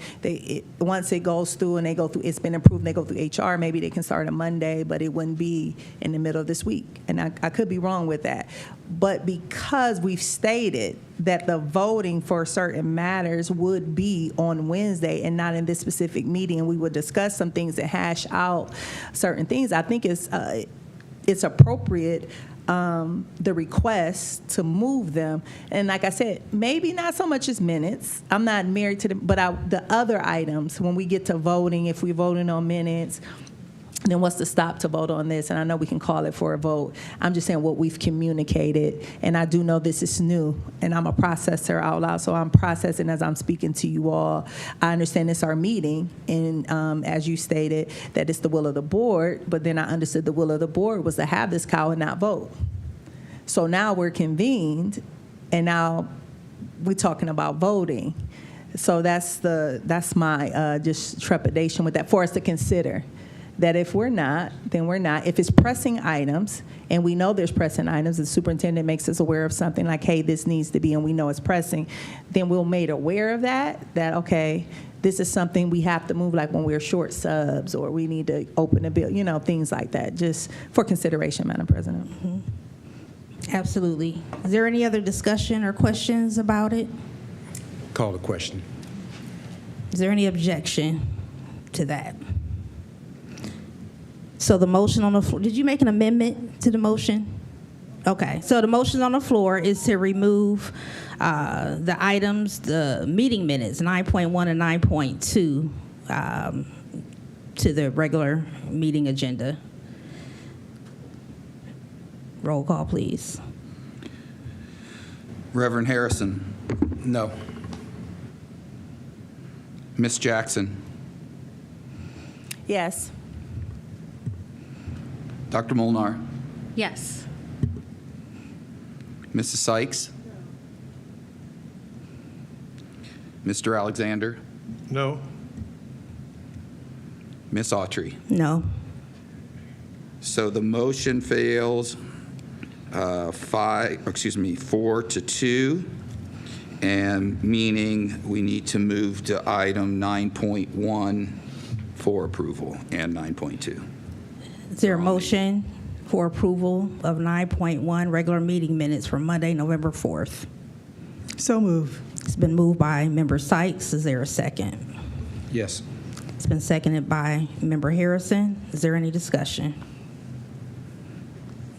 once it goes through and they go through, it's been approved and they go through HR, maybe they can start on Monday, but it wouldn't be in the middle of this week. And I could be wrong with that. But because we've stated that the voting for certain matters would be on Wednesday and not in this specific meeting, and we would discuss some things and hash out certain things, I think it's appropriate, the request to move them. And like I said, maybe not so much as minutes. I'm not married to them, but the other items, when we get to voting, if we're voting on minutes, then what's the stop to vote on this? And I know we can call it for a vote. I'm just saying what we've communicated. And I do know this is new, and I'm a processor out loud, so I'm processing as I'm speaking to you all. I understand it's our meeting, and as you stated, that it's the will of the board, but then I understood the will of the board was to have this cow and not vote. So now we're convened, and now we're talking about voting. So that's my just trepidation with that, for us to consider. That if we're not, then we're not. If it's pressing items, and we know there's pressing items, the superintendent makes us aware of something like, hey, this needs to be, and we know it's pressing, then we'll made aware of that, okay, this is something we have to move, like when we're short subs, or we need to open a bill, things like that, just for consideration, Madam President. Mm-hmm. Absolutely. Is there any other discussion or questions about it? Call the question. Is there any objection to that? So the motion on the floor, did you make an amendment to the motion? Okay, so the motion on the floor is to remove the items, the meeting minutes, 9.1 and 9.2, to the regular meeting agenda. Roll call, please. Reverend Harrison? No. Ms. Jackson? Yes. Dr. Molnar? Yes. Mrs. Sykes? Mr. Alexander? No. Ms. Autry. No. So the motion fails 4-2, and meaning we need to move to item 9.1 for approval and 9.2. Is there a motion for approval of 9.1 regular meeting minutes for Monday, November 4th? So move. It's been moved by Member Sykes. Is there a second? Yes. It's been seconded by Member Harrison. Is there any discussion?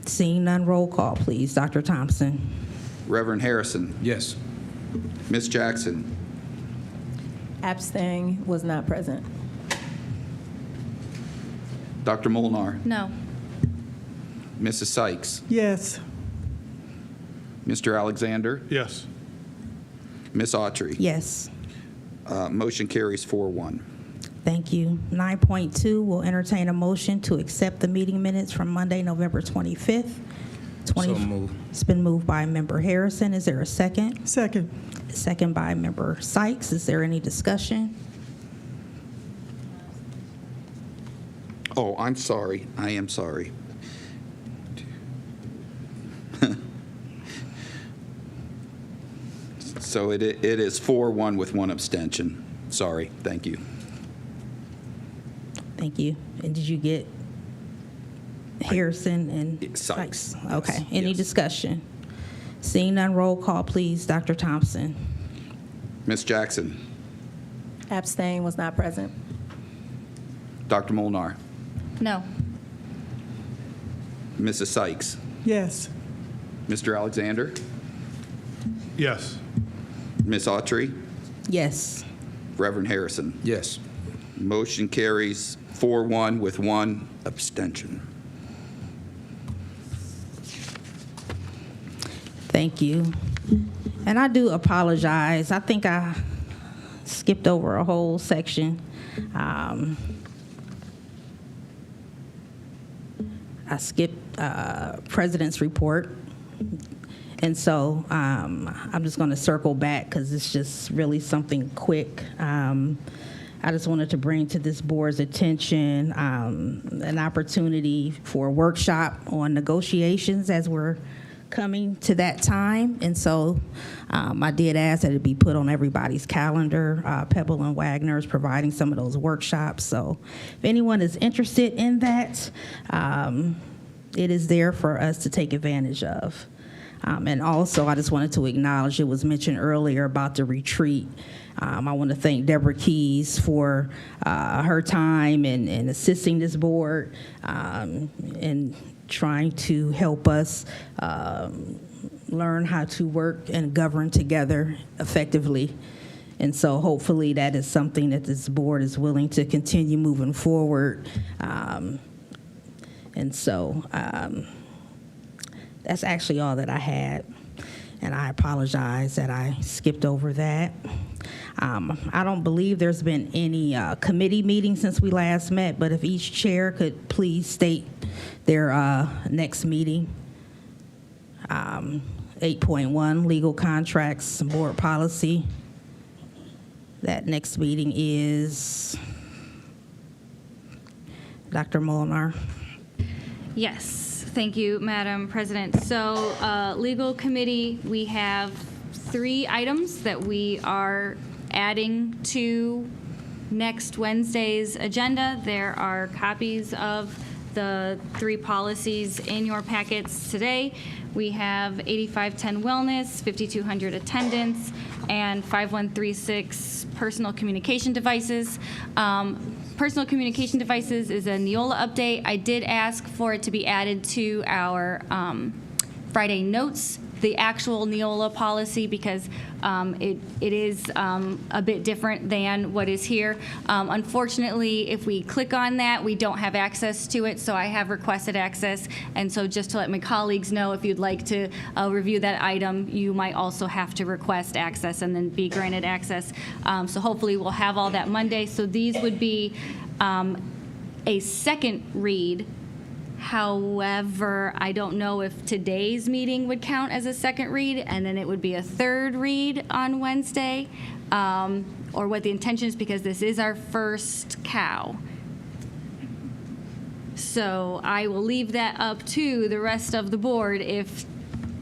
Seeing none, roll call, please. Dr. Thompson. Reverend Harrison. Yes. Ms. Jackson. Abstain, was not present. Dr. Molnar. No. Mrs. Sykes. Yes. Mr. Alexander. Yes. Ms. Autry. Yes. Motion carries 4-1. Thank you. 9.2, we'll entertain a motion to accept the meeting minutes from Monday, November 25th. So moved. It's been moved by Member Harrison. Is there a second? Second. Second by Member Sykes. Is there any discussion? Oh, I'm sorry. I am sorry. So it is 4-1 with one abstention. Sorry. Thank you. Thank you. And did you get Harrison and Sykes. Okay. Yes, Any yes. discussion? Seeing none, roll call, please. Dr. Thompson. Ms. Jackson. Abstain, was not present. Dr. Molnar. No. Mrs. Sykes. Yes. Mr. Alexander. Yes. Ms. Autry. Yes. Reverend Harrison. Yes. Motion carries 4-1 with one abstention. Thank you. And I do apologize. I think I skipped over a whole section. I skipped President's report. And so I'm just going to circle back because it's just really something quick. I just wanted to bring to this board's attention an opportunity for a workshop on negotiations as we're coming to that time. And so I did ask that it be put on everybody's calendar. Pebble and Wagner is providing some of those workshops. So if anyone is interested in that, it is there for us to take advantage of. And also, I just wanted to acknowledge, it was mentioned earlier about the retreat. I want to thank Deborah Keys for her time in assisting this board and trying to help us learn how to work and govern together effectively. And so hopefully that is something that this board is willing to continue moving forward. And so that's actually all that I had. And I apologize that I skipped over that. I don't believe there's been any committee meetings since we last met, but if each chair could please state their next meeting. 8.1, legal contracts, board policy. That next meeting is Dr. Molnar. Yes. Thank you, Madam President. So, legal committee, we have 3 items that we are adding to next Wednesday's agenda. There are copies of the 3 policies in your packets today. We have 8510 wellness, 5200 attendance, and 5136 personal communication devices. Personal communication devices is a Neola update. I did ask for it to be added to our Friday notes, the actual Neola policy, because it is a bit different than what is here. Unfortunately, if we click on that, we don't have access to it, so I have requested access. And so just to let my colleagues know, if you'd like to review that item, you might also have to request access and then be granted access. So hopefully we'll have all that Monday. So these would be a second read. However, I don't know if today's meeting would count as a second read, and then it would be a third read on Wednesday, or what the intention is, because this is our first cow. So I will leave that up to the rest of the board if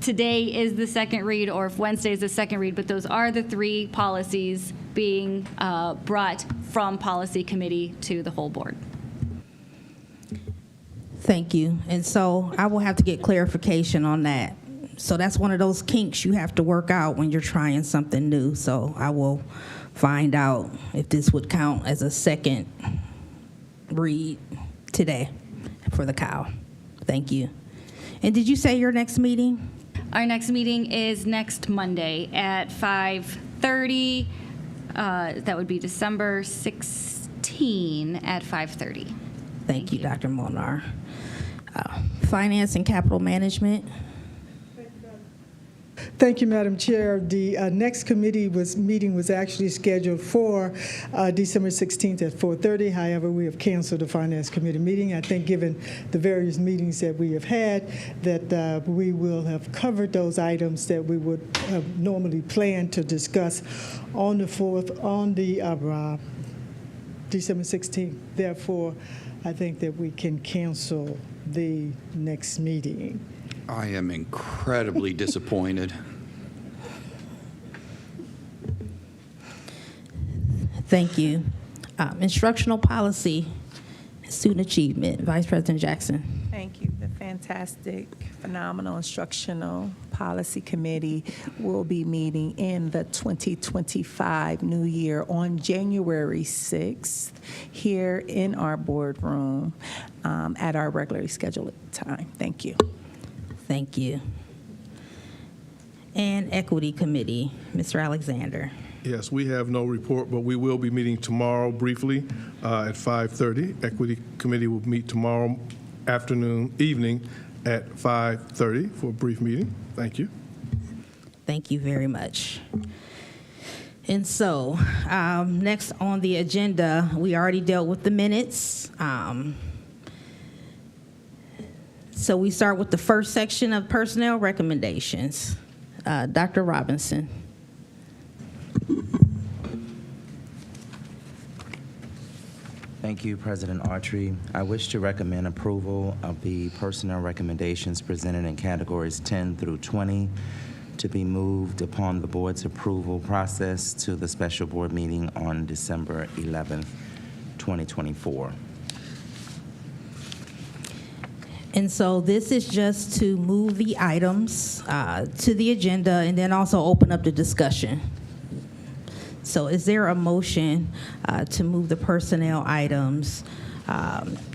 today is the second read or if Wednesday is the second read, but those are the 3 policies being brought from policy committee to the whole board. Thank you. And so I will have to get clarification on that. So that's one of those kinks you have to work out when you're trying something new. So I will find out if this would count as a second read today for the cow. Thank you. And did you say your next meeting? Our next meeting is next Monday at 5:30. That would be December 16 at 5:30. Thank you, Dr. Molnar. Finance and Capital Management. Thank you, Madam Chair. The next committee meeting was actually scheduled for December 16th at 4:30. However, we have canceled the Finance Committee meeting. I think given the various meetings that we have had, that we will have covered those items that we would have normally planned to discuss on the 4th, on the December 16th. Therefore, I think that we can cancel the next meeting. I am incredibly disappointed. Thank you. Instructional policy, student achievement. Vice President Jackson. Thank you. The fantastic, phenomenal Instructional Policy Committee will be meeting in the 2025 new year on January 6th here in our boardroom at our regularly scheduled time. Thank you. Thank you. And Equity Committee, Mr. Alexander. Yes, we have no report, but we will be meeting tomorrow briefly at 5:30. Equity Committee will meet tomorrow evening at 5:30 for a brief meeting. Thank you. Thank you very much. And so, next on the agenda, we already dealt with the minutes. So we start with the first section of personnel recommendations. Dr. Robinson. Thank you, President Archery. I wish to recommend approval of the personnel recommendations presented in categories 10 through 20 to be moved upon the board's approval process to the special board meeting on December 11th, 2024. And so this is just to move the items to the agenda and then also open up the discussion. So is there a motion to move the personnel items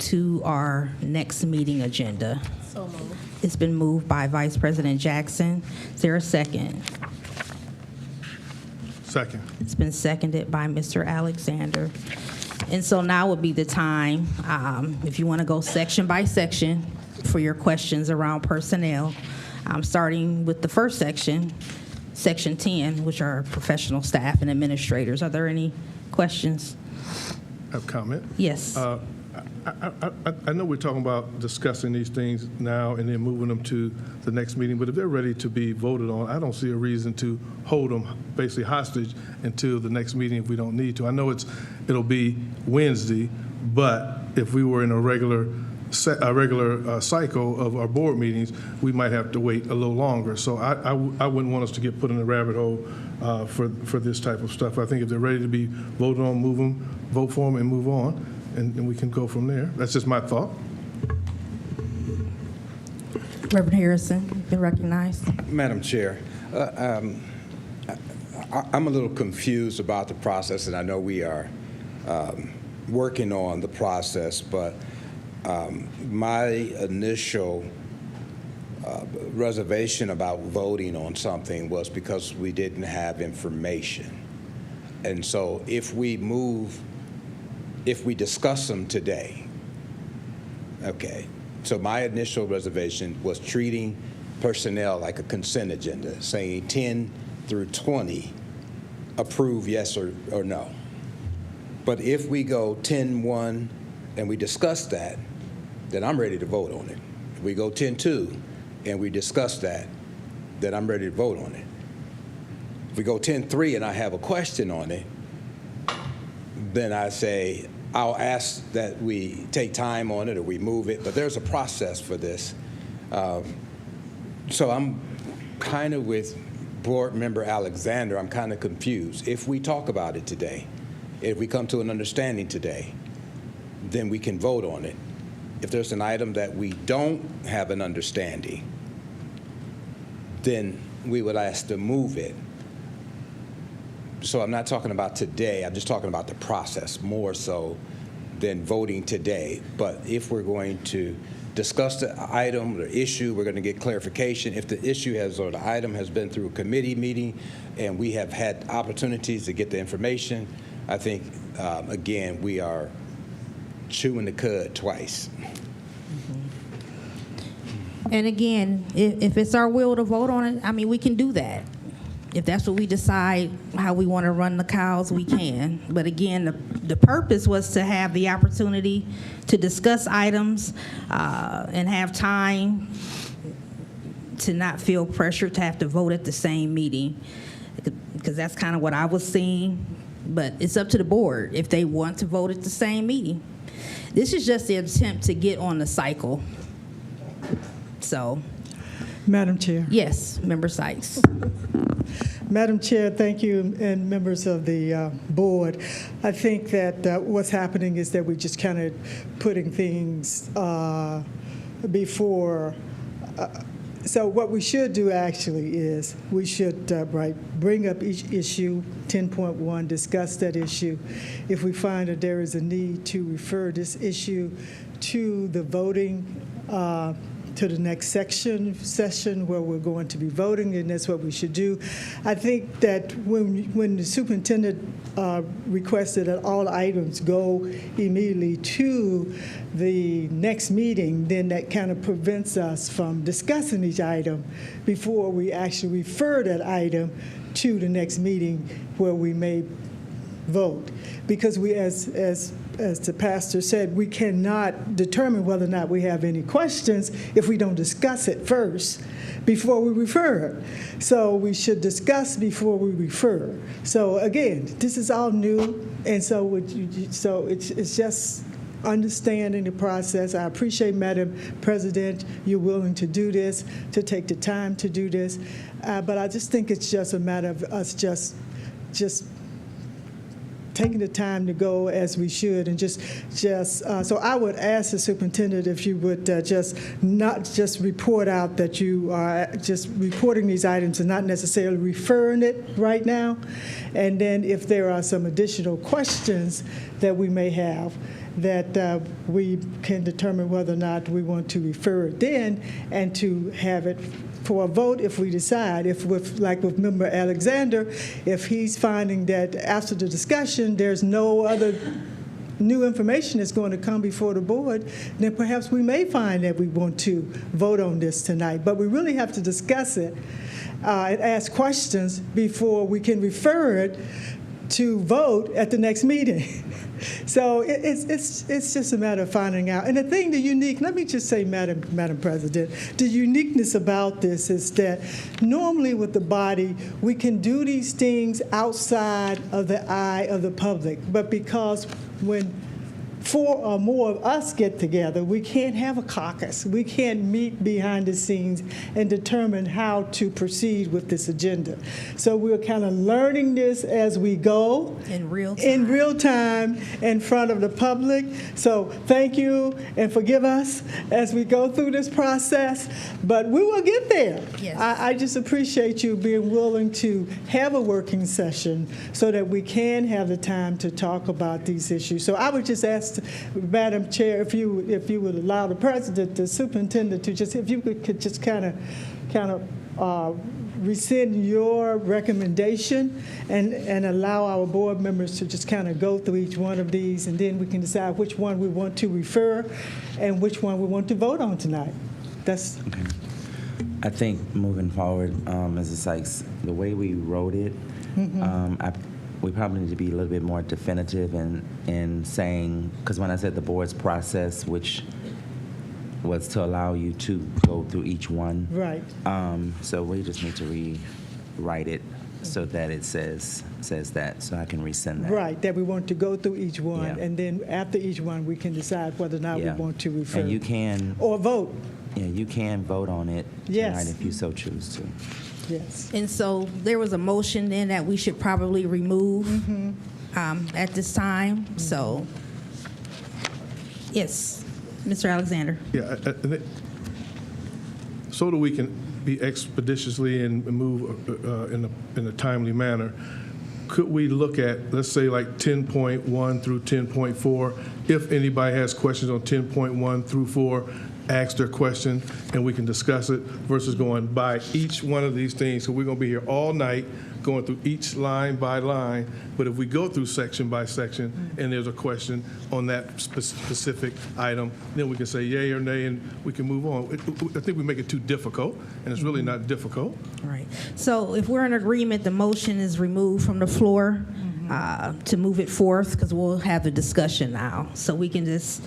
to our next meeting agenda? So moved. It's been moved by Vice President Jackson. Is there a second? Second. It's been seconded by Mr. Alexander. And so now would be the time, if you want to go section by section for your questions around personnel, starting with the first section, Section 10, which are professional staff and administrators. Are there any questions? I have a comment. Yes. I know we're talking about discussing these things now and then moving them to the next meeting, but if they're ready to be voted on, I don't see a reason to hold them basically hostage until the next meeting if we don't need to. I know it'll be Wednesday, but if we were in a regular cycle of our board meetings, we might have to wait a little longer. So I wouldn't want us to get put in a rabbit hole for this type of stuff. I think if they're ready to be voted on, move them, vote for them, and move on, and we can go from there. That's just my thought. Reverend Harrison, you've been recognized. Madam Chair, I'm a little confused about the process, and I know we are working on the process, but my initial reservation about voting on something was because we didn't have information. And so if we discuss them today, okay, so my initial reservation was treating personnel like a consent agenda, saying 10 through 20, approve yes or no. But if we go 10-1 and we discuss that, then I'm ready to vote on it. If we go 10-2 and we discuss that, then I'm ready to vote on it. If we go 10-3 and I have a question on it, then I say, I'll ask that we take time on it or we move it, but there's a process for this. So I'm kind of with Board Member Alexander, I'm kind of confused. If we talk about it today, if we come to an understanding today, then we can vote on it. If there's an item that we don't have an understanding, then we would ask to move it. So I'm not talking about today, I'm just talking about the process more so than voting today. But if we're going to discuss the item or issue, we're going to get clarification. If the issue has or the item has been through a committee meeting and we have had opportunities to get the information, I think, again, we are chewing the cud twice. And again, if it's our will to vote on it, I mean, we can do that. If that's what we decide, how we want to run the cows, we can. But again, the purpose was to have the opportunity to discuss items and have time to not feel pressure to have to vote at the same meeting, because that's kind of what I was seeing. But it's up to the board if they want to vote at the same meeting. This is just the attempt to get on the cycle. So, Madam Chair. yes, Member Sykes. Madam Chair, thank you, and members of the board. I think that what's happening is that we're just kind of putting things before. So what we should do actually is we should bring up each issue, 10.1, discuss that issue. If we find that there is a need to refer this issue to the voting to the next session where we're going to be voting, and that's what we should do. I think that when the superintendent requested that all items go immediately to the next meeting, then that kind of prevents us from discussing each item before we actually refer that item to the next meeting where we may vote. Because we, as the pastor said, we cannot determine whether or not we have any questions if we don't discuss it first before we refer it. So we should discuss before we refer. So again, this is all new, and so it's just understanding the process. I appreciate, Madam President, you're willing to do this, to take the time to do this, but I just think it's just a matter of us just taking the time to go as we should, and so I would ask the superintendent if you would not just report out that you are just reporting these items and not necessarily referring it right now, and then if there are some additional questions that we may have, that we can determine whether or not we want to refer it then and to have it for a vote if we decide. If like with Member Alexander, if he's finding that after the discussion there's no other new information that's going to come before the board, then perhaps we may find that we want to vote on this tonight. But we really have to discuss it and ask questions before we can refer it to vote at the next meeting. So it's just a matter of finding out. And let me just say, Madam President, the uniqueness about this is that normally with the body, we can do these things outside of the eye of the public. But because when 4 or more of us get together, we can't have a caucus. We can't meet behind the scenes and determine how to proceed with this agenda. So we're kind of learning this as we go. In real time in front of the public. So thank you and forgive us as we go through this process, but we will get there. Yes. I just appreciate you being willing to have a working session so that we can have the time to talk about these issues. So I would just ask Madam Chair, if you would allow the superintendent to just, if you could just kind of rescind your recommendation and allow our board members to just kind of go through each one of these, and then we can decide which one we want to refer and which one we want to vote on tonight. That's okay. I think moving forward, Mrs. Sykes, the way we wrote it, we probably need to be a little bit more definitive in saying, because when I said the board's process, which was to allow you to go through each one. right. So we just need to rewrite it so that it says that, so I can resend that. Right, that we want to go through each one, Yeah. and then after each one, we can decide whether or not we Yeah. want to refer. And you can, Or vote, yeah, you can vote on it Yes. tonight if you so choose to. yes. And so there was a motion then that we should probably remove at this time. So, yes, Mr. Alexander. Yeah, so that we can be expeditiously and move in a timely manner, could we look at, let's say, like 10.1 through 10.4? If anybody has questions on 10.1 through 4, ask their question, and we can discuss it, versus going by each one of these things. So we're going to be here all night going through each line by line. But if we go through section by section and there's a question on that specific item, then we can say yay or nay, and we can move on. I think we make it too difficult, and it's really not difficult. Right. So if we're in agreement, the motion is removed from the floor to move it forth, because we'll have the discussion now. So we can just,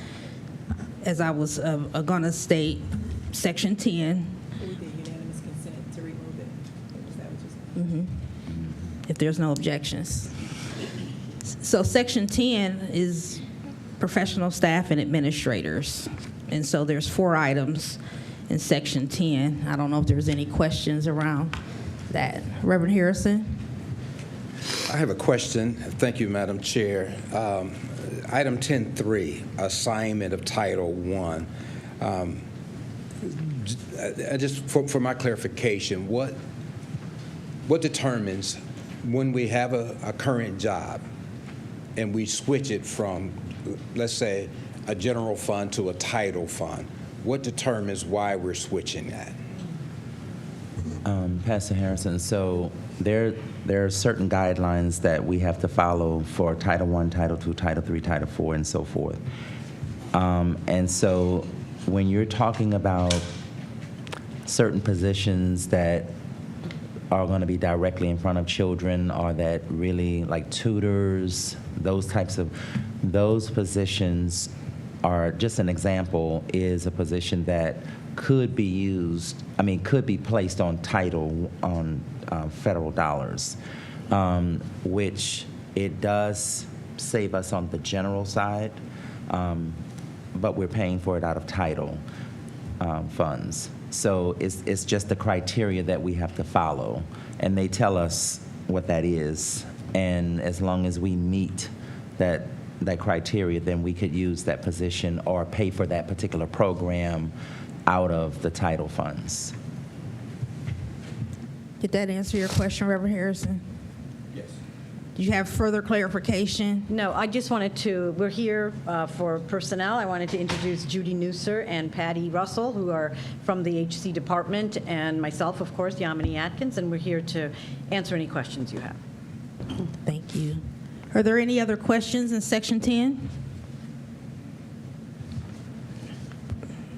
as I was going to state, section 10. With the unanimous consent to remove it. Is that what you're saying? If there's no objections. So section 10 is professional staff and administrators. And so there's 4 items in section 10. I don't know if there's any questions around that. Reverend Harrison? I have a question. Thank you, Madam Chair. Item 10.3, assignment of Title I. Just for my clarification, what determines when we have a current job and we switch it from, let's say, a general fund to a title fund, what determines why we're switching that? Pastor Harrison, so there are certain guidelines that we have to follow for Title I, Title II, Title III, Title IV, and so forth. And so when you're talking about certain positions that are going to be directly in front of children, or that really, like tutors, those positions are, just an example, is a position that could be placed on title, on federal dollars, which it does save us on the general side, but we're paying for it out of title funds. So it's just the criteria that we have to follow, and they tell us what that is. And as long as we meet that criteria, then we could use that position or pay for that particular program out of the title funds. Did that answer your question, Reverend Harrison? Yes. Do you have further clarification? No, I just wanted to, we're here for personnel. I wanted to introduce Judy Newser and Patty Russell, who are from the HC department, and myself, of course, Yamini Atkins, and we're here to answer any questions you have. Thank you. Are there any other questions in section 10?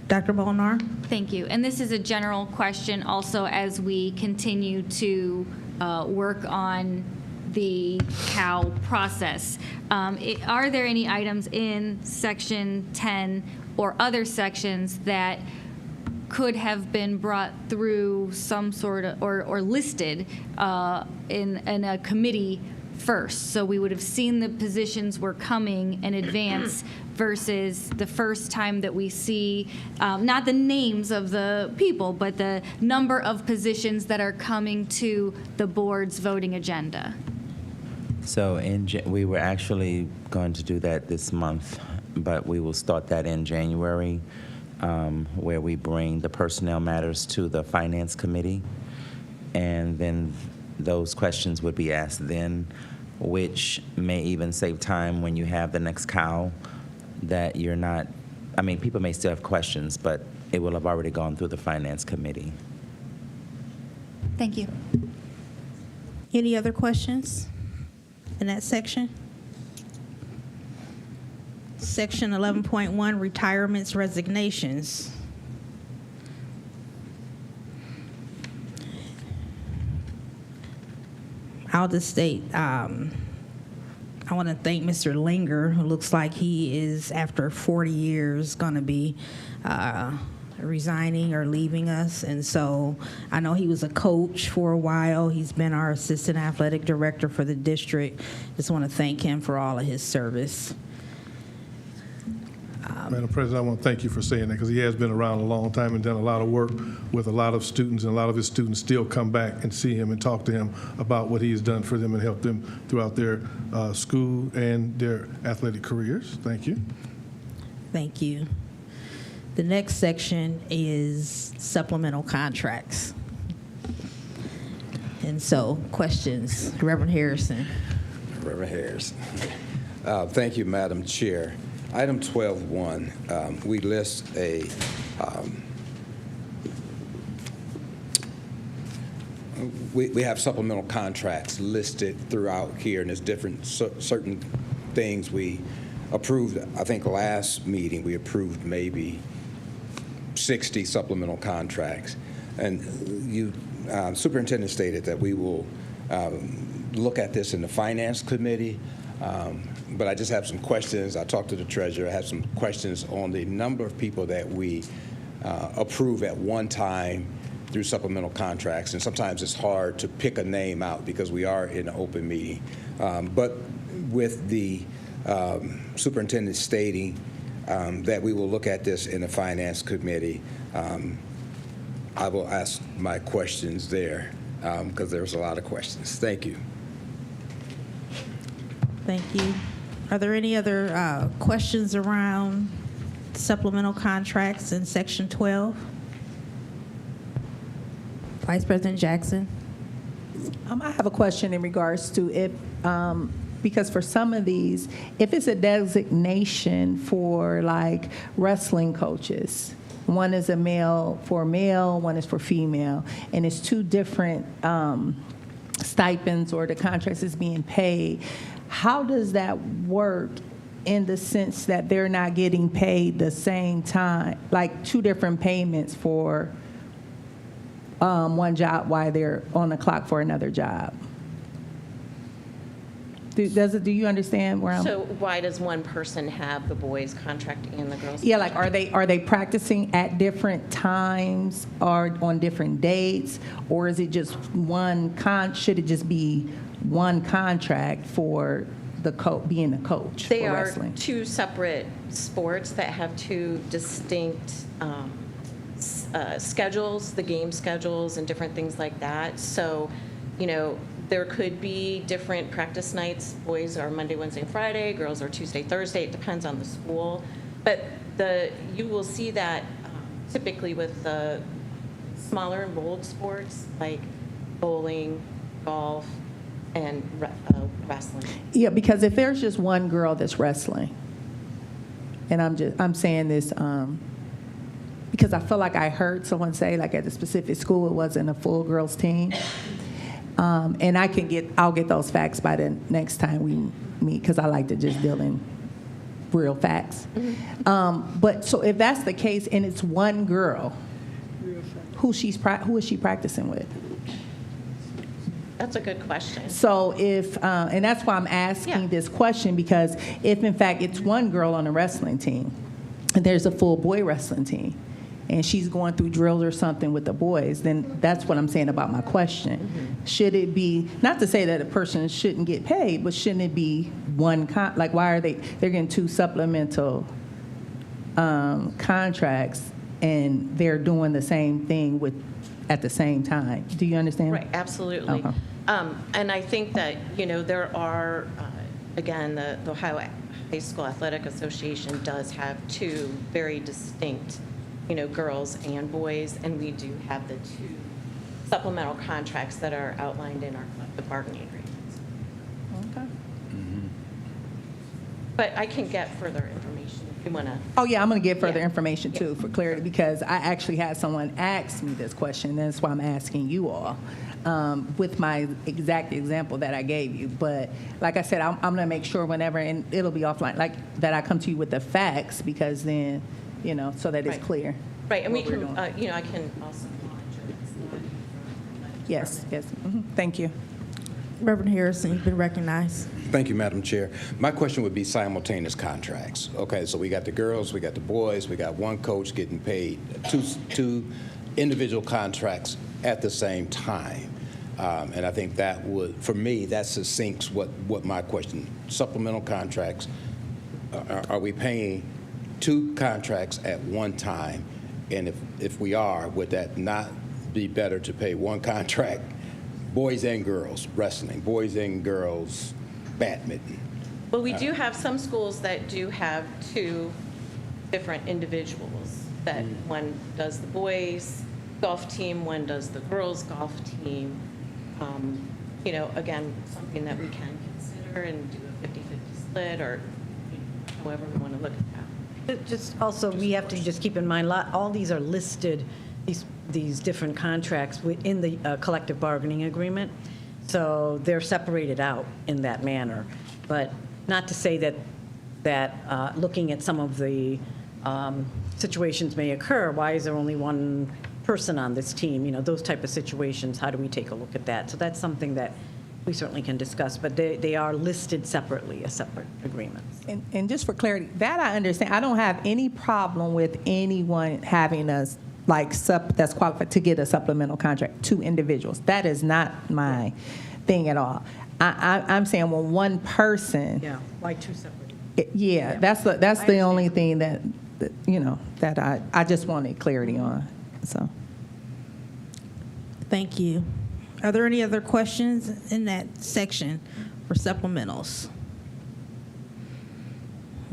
Dr. Molnar? Thank you. And this is a general question also as we continue to work on the COW process. Are there any items in section 10 or other sections that could have been brought through some sort of, or listed in a committee first? So we would have seen the positions were coming in advance versus the first time that we see, not the names of the people, but the number of positions that are coming to the board's voting agenda. So we were actually going to do that this month, but we will start that in January, where we bring the personnel matters to the Finance Committee, and then those questions would be asked then, which may even save time when you have the next COW, that you're not, people may still have questions, but it will have already gone through the Finance Committee. Thank you. Any other questions in that section? Section 11.1, retirements, resignations. I'll just state, I want to thank Mr. Linger, who looks like he is, after 40 years, going to be resigning or leaving us. And so I know he was a coach for a while. He's been our assistant athletic director for the district. Just want to thank him for all of his service. Madam President, I want to thank you for saying that, because he has been around a long time and done a lot of work with a lot of students, and a lot of his students still come back and see him and talk to him about what he has done for them and helped them throughout their school and their athletic careers. Thank you. Thank you. The next section is supplemental contracts. And so, questions, Reverend Harrison. Reverend Harris. Thank you, Madam Chair. Item 12.1, we list we have supplemental contracts listed throughout here, and there's different certain things we approved. I think last meeting we approved maybe 60 supplemental contracts, and you Superintendent stated that we will look at this in the Finance Committee. But I just have some questions. I talked to the treasurer. I have some questions on the number of people that we approve at one time through supplemental contracts. And sometimes it's hard to pick a name out because we are in an open meeting. But with the superintendent stating that we will look at this in the Finance Committee, I will ask my questions there because there's a lot of questions. Thank you. Thank you. Are there any other questions around supplemental contracts in Section 12? Vice President Jackson. I have a question in regards to if, because for some of these, if it's a designation for like wrestling coaches, one is a male for male, one is for female, and it's two different stipends or the contracts is being paid. How does that work in the sense that they're not getting paid the same time, like two different payments for one job while they're on the clock for another job? Do you understand where I'm? So why does one person have the boys' contract and the girls' Yeah, like are they practicing at different times or on different dates, or is it just one should it just be one contract for the being the coach They for are wrestling? two separate sports that have two distinct schedules, the game schedules and different things like that. So, there could be different practice nights. Boys are Monday, Wednesday, and Friday. Girls are Tuesday, Thursday. It depends on the school. But you will see that typically with the smaller enrolled sports like bowling, golf, and wrestling. Yeah, because if there's just one girl that's wrestling, and I'm saying this because I feel like I heard someone say like at a specific school it wasn't a full girls team. And I'll get those facts by the next time we meet because I like to just deal in real facts. Mm-hmm. But so if that's the case and it's one girl, who is she practicing with? That's a good question. So if, and that's why I'm asking this question, because if in fact it's one girl on a wrestling team and there's a full boy wrestling team, and she's going through drills or something with the boys, then that's what I'm saying about my question. Mm-hmm. Should it be, not to say that a person shouldn't get paid, but shouldn't it be one, like why are they're getting two supplemental contracts and they're doing the same thing at the same time? Do you understand? Right, absolutely. Okay. And I think that, there are, again, the Ohio High School Athletic Association does have two very distinct girls and boys, and we do have the two supplemental contracts that are outlined in our collective bargaining agreements. Okay. Mm-hmm. But I can get further information if you want to. Oh, yeah, I'm going to get further information, too, for clarity, because I actually had someone ask me this question, and that's why I'm asking you all, with my exact example that I gave you. But like I said, I'm going to make sure whenever, and it'll be offline, like that I come to you with the facts, because then, so that it's clear. Right, and we can, I can also monitor this. Yes. Mm-hmm. Thank you. Reverend Harrison, you've been recognized. Thank you, Madam Chair. My question would be simultaneous contracts. Okay, so we got the girls, we got the boys, we got one coach getting paid two individual contracts at the same time. And I think that would, for me, that succincts what my question, supplemental contracts, are we paying two contracts at one time? And if we are, would that not be better to pay one contract, boys and girls wrestling, boys and girls badminton? Well, we do have some schools that do have two different individuals, that one does the boys golf team, one does the girls golf team. You know, again, something that we can consider and do a 50-50 split, or however we want to look at that. Just also, we have to just keep in mind, all these are listed, these different contracts in the collective bargaining agreement. So they're separated out in that manner. But not to say that looking at some of the situations may occur, why is there only one person on this team? You know, those type of situations, how do we take a look at that? So that's something that we certainly can discuss, but they are listed separately as separate agreements. And just for clarity, that I understand. I don't have any problem with anyone having us that's qualified to get a supplemental contract, two individuals. That is not my thing at all. I'm saying when one person. Yeah, why two separate? Yeah, that's the only thing that you know, that I just wanted clarity on. So. Thank you. Are there any other questions in that section for supplementals?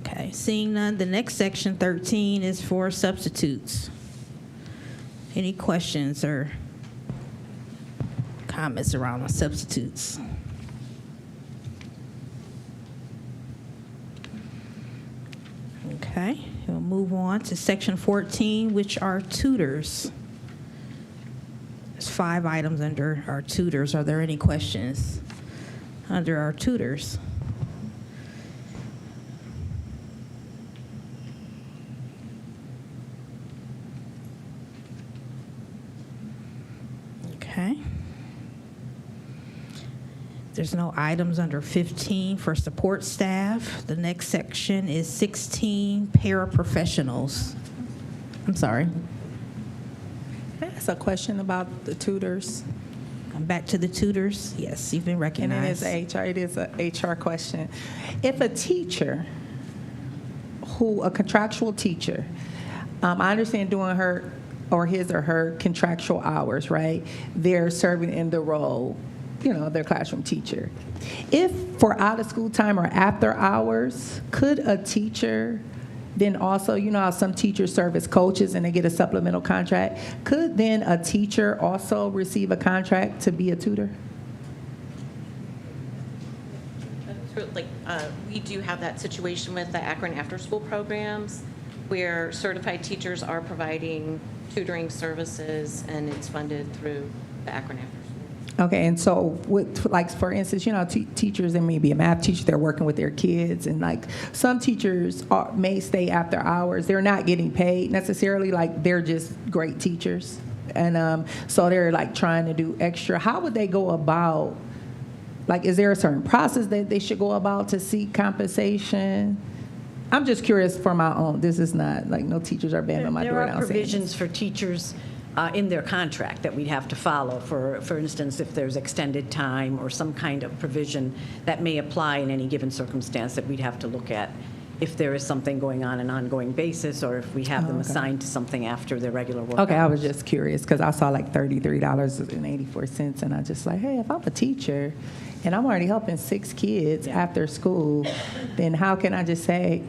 Okay, seeing none, the next section, 13, is for substitutes. Any questions or comments around the substitutes? Okay, we'll move on to section 14, which are tutors. There's 5 items under our tutors. Are there any questions under our tutors? Okay. There's no items under 15 for support staff. The next section is 16 paraprofessionals. I'm sorry. That's a question about the tutors. I'm back to the tutors. Yes, you've been recognized. And it is a HR question. If a teacher, a contractual teacher, I understand doing her or his or her contractual hours, right? They're serving in the role, you know, their classroom teacher. If for out of school time or after hours, could a teacher then also, you know how some teachers serve as coaches and they get a supplemental contract, could then a teacher also receive a contract to be a tutor? We do have that situation with the Akron after-school programs, where certified teachers are providing tutoring services, and it's funded through the Akron after-school. Okay, and so with, like, for instance, you know, teachers, they may be a math teacher, they're working with their kids, and like some teachers may stay after hours. They're not getting paid necessarily, like they're just great teachers. And so they're like trying to do extra. How would they go about, like, is there a certain process that they should go about to seek compensation? I'm just curious for my own. This is not, like, no teachers are banging on my door. There are provisions for teachers in their contract that we'd have to follow. For instance, if there's extended time or some kind of provision that may apply in any given circumstance that we'd have to look at if there is something going on an ongoing basis, or if we have them assigned to something after their regular work Okay, hours. I was just curious because I saw like $33.84, and I just like, hey, if I'm a teacher and I'm already helping 6 kids after school, then how can I just say,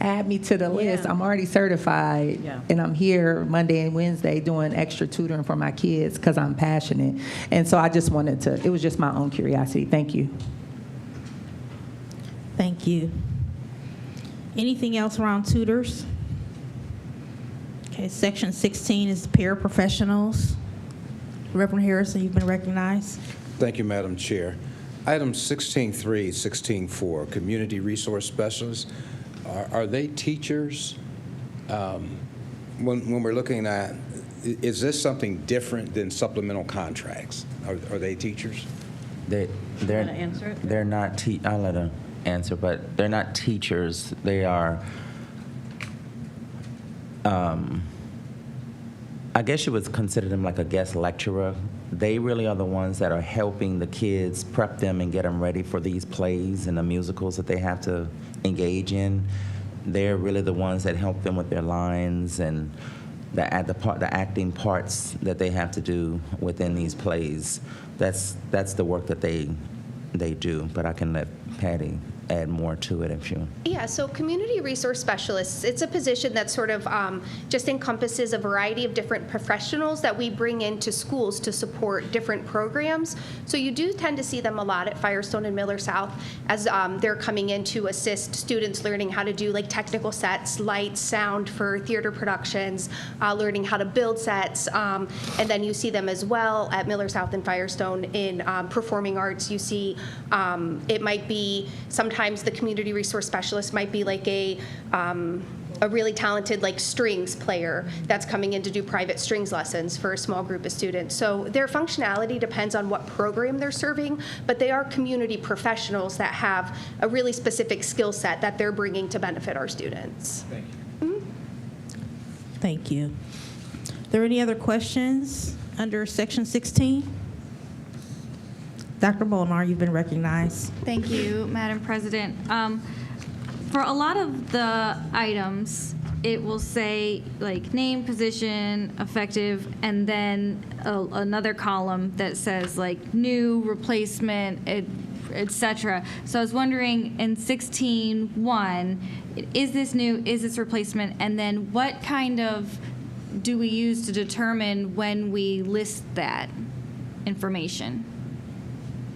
add me to the list? I'm already certified, and I'm here Monday and Wednesday doing extra tutoring for my kids because I'm passionate. And so I just wanted to, it was just my own curiosity. Thank you. Thank you. Anything else around tutors? Okay, section 16 is paraprofessionals. Reverend Harrison, you've been recognized. Thank you, Madam Chair. Items 16.3, 16.4, community resource specialists. Are they teachers? When we're looking at, is this something different than supplemental contracts? Are they teachers? They're wanna answer it? they're not. I'll let her answer, but they're not teachers. They are. I guess you would consider them like a guest lecturer. They really are the ones that are helping the kids prep them and get them ready for these plays and the musicals that they have to engage in. They're really the ones that help them with their lines and the acting parts that they have to do within these plays. That's the work that they do. But I can let Patty add more to it if you. Yeah, so community resource specialists, it's a position that sort of just encompasses a variety of different professionals that we bring into schools to support different programs. So you do tend to see them a lot at Firestone and Miller South as they're coming in to assist students learning how to do like technical sets, lights, sound for theater productions, learning how to build sets. And then you see them as well at Miller South and Firestone in performing arts. You see it might be sometimes the community resource specialist might be like a really talented like strings player that's coming in to do private strings lessons for a small group of students. So their functionality depends on what program they're serving, but they are community professionals that have a really specific skill set that they're bringing to benefit our students. Thank you. Thank you. Are there any other questions under Section 16? Dr. Molnar, you've been recognized. Thank you, Madam President. For a lot of the items, it will say like name, position, effective, and then another column that says like new, replacement, et cetera. So I was wondering in 16.1, is this new, is this replacement, and then what kind of do we use to determine when we list that information?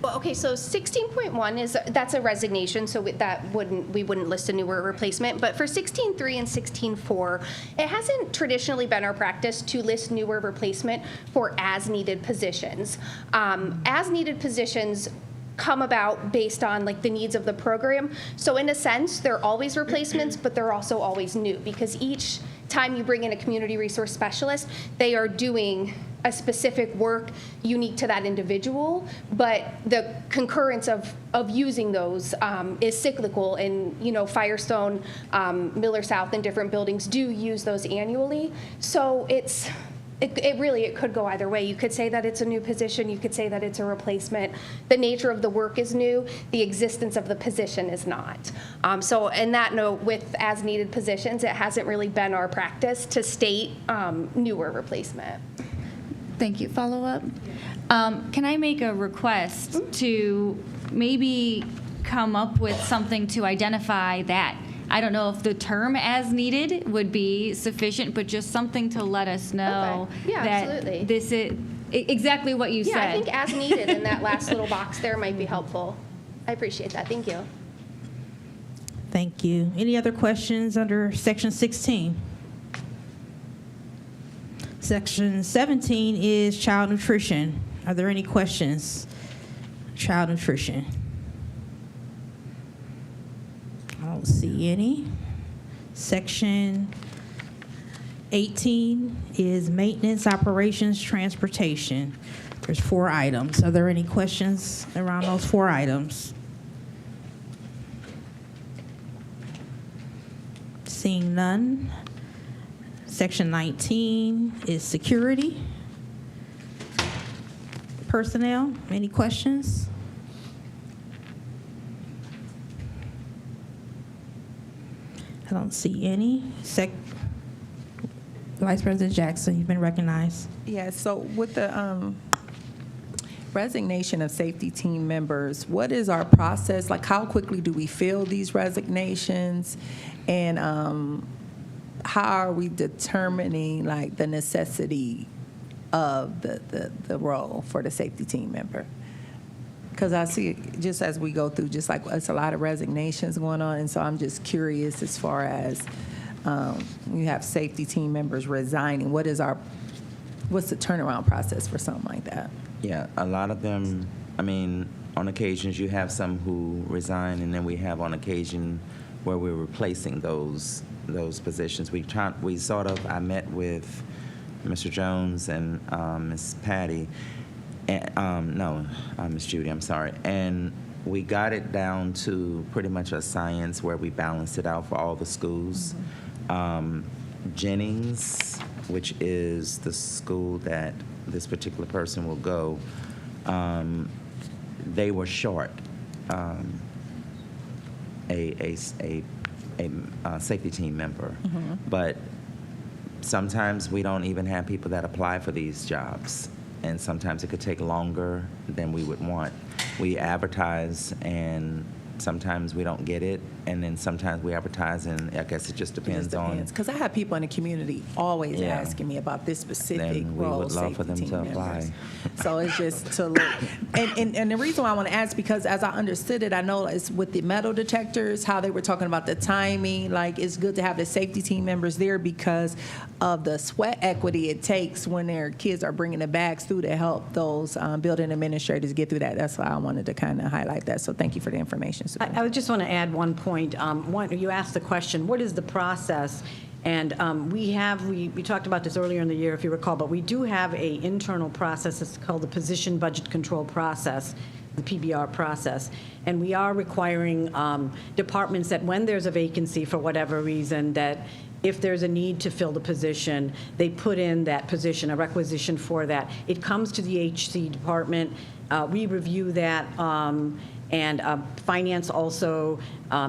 Well, okay, so 16.1 that's a resignation, so we wouldn't list a newer replacement. But for 16.3 and 16.4, it hasn't traditionally been our practice to list newer replacement for as-needed positions. As-needed positions come about based on like the needs of the program. So in a sense, they're always replacements, but they're also always new because each time you bring in a community resource specialist, they are doing a specific work unique to that individual, but the concurrence of using those is cyclical. And Firestone, Miller South, and different buildings do use those annually. So it could go either way. You could say that it's a new position. You could say that it's a replacement. The nature of the work is new. The existence of the position is not. So in that note, with as-needed positions, it hasn't really been our practice to state newer replacement. Thank you. Follow up? Can I make a request to maybe come up with something to identify that? I don't know if the term as needed would be sufficient, but just something to let us know Yeah, that absolutely. this is exactly what you said. Yeah, I think as needed in that last little box there might be helpful. I appreciate that. Thank you. Thank you. Any other questions under Section 16? Section 17 is child nutrition. Are there any questions? Child nutrition. I don't see any. Section 18 is maintenance, operations, transportation. There's 4 items. Are there any questions around those 4 items? Seeing none. Section 19 is security. Personnel, any questions? I don't see any. Vice President Jackson, you've been recognized. Yeah, so with the resignation of safety team members, what is our process? Like, how quickly do we fill these resignations? And how are we determining, like, the necessity of the role for the safety team member? Because I see, just as we go through, just like it's a lot of resignations going on, and so I'm just curious as far as you have safety team members resigning. What's the turnaround process for something like that? Yeah, a lot of them, I mean, on occasions you have some who resign, and then we have on occasion where we're replacing those positions. I met with Mr. Jones and Ms. Patty, And, no, Ms. Judy, I'm sorry. And we got it down to pretty much a science where we balanced it out for all the schools. Jennings, which is the school that this particular person will go, they were short a safety team member. But sometimes we don't even have people that apply for these jobs, and sometimes it could take longer than we would want. We advertise, and sometimes we don't get it, and then sometimes we advertise, and I guess it just depends on. Because I have people in the community always asking me about this specific Then we role, would love for them safety to team apply. members. So it's just to look. And the reason why I want to ask, because as I understood it, I know it's with the metal detectors, how they were talking about the timing, like it's good to have the safety team members there because of the sweat equity it takes when their kids are bringing the bags through to help those building administrators get through that. That's why I wanted to kind of highlight that. So thank you for the information. I just want to add one point. You asked the question, what is the process? And we talked about this earlier in the year, if you recall, but we do have an internal process. It's called the Position Budget Control Process, the PBR process. And we are requiring departments that when there's a vacancy for whatever reason, that if there's a need to fill the position, they put in that position, a requisition for that. It comes to the HC department. We review that. And finance also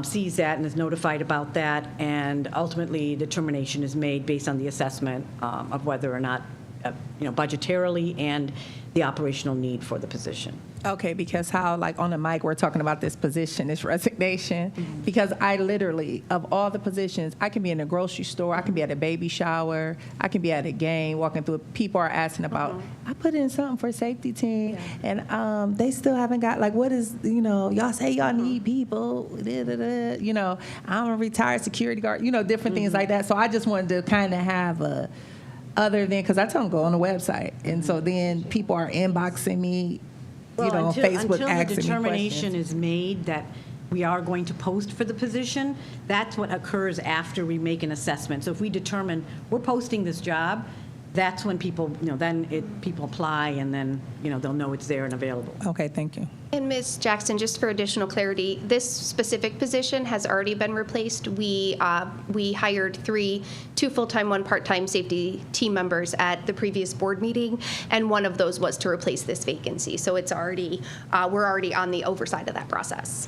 sees that and is notified about that, and ultimately determination is made based on the assessment of whether or not, budgetarily and the operational need for the position. Okay, because how, like on the mic, we're talking about this position, this resignation, because I literally, of all the positions, I can be in a grocery store, I can be at a baby shower, I can be at a game, walking through, people are asking about, I put in something for safety team, and they still haven't got, like, what is, y'all say y'all need people, I'm a retired security guard, different things like that. So I just wanted to kind of have other than, because I tell them go on the website, and so then people are inboxing me, on Facebook until asking the me determination questions. is made that we are going to post for the position, that's what occurs after we make an assessment. So if we determine we're posting this job, that's when people, people apply, and then, they'll know it's there and available. Okay, thank you. And Ms. Jackson, just for additional clarity, this specific position has already been replaced. We hired two full-time, one part-time safety team members at the previous board meeting, and one of those was to replace this vacancy. So it's already, we're already on the oversight of that process.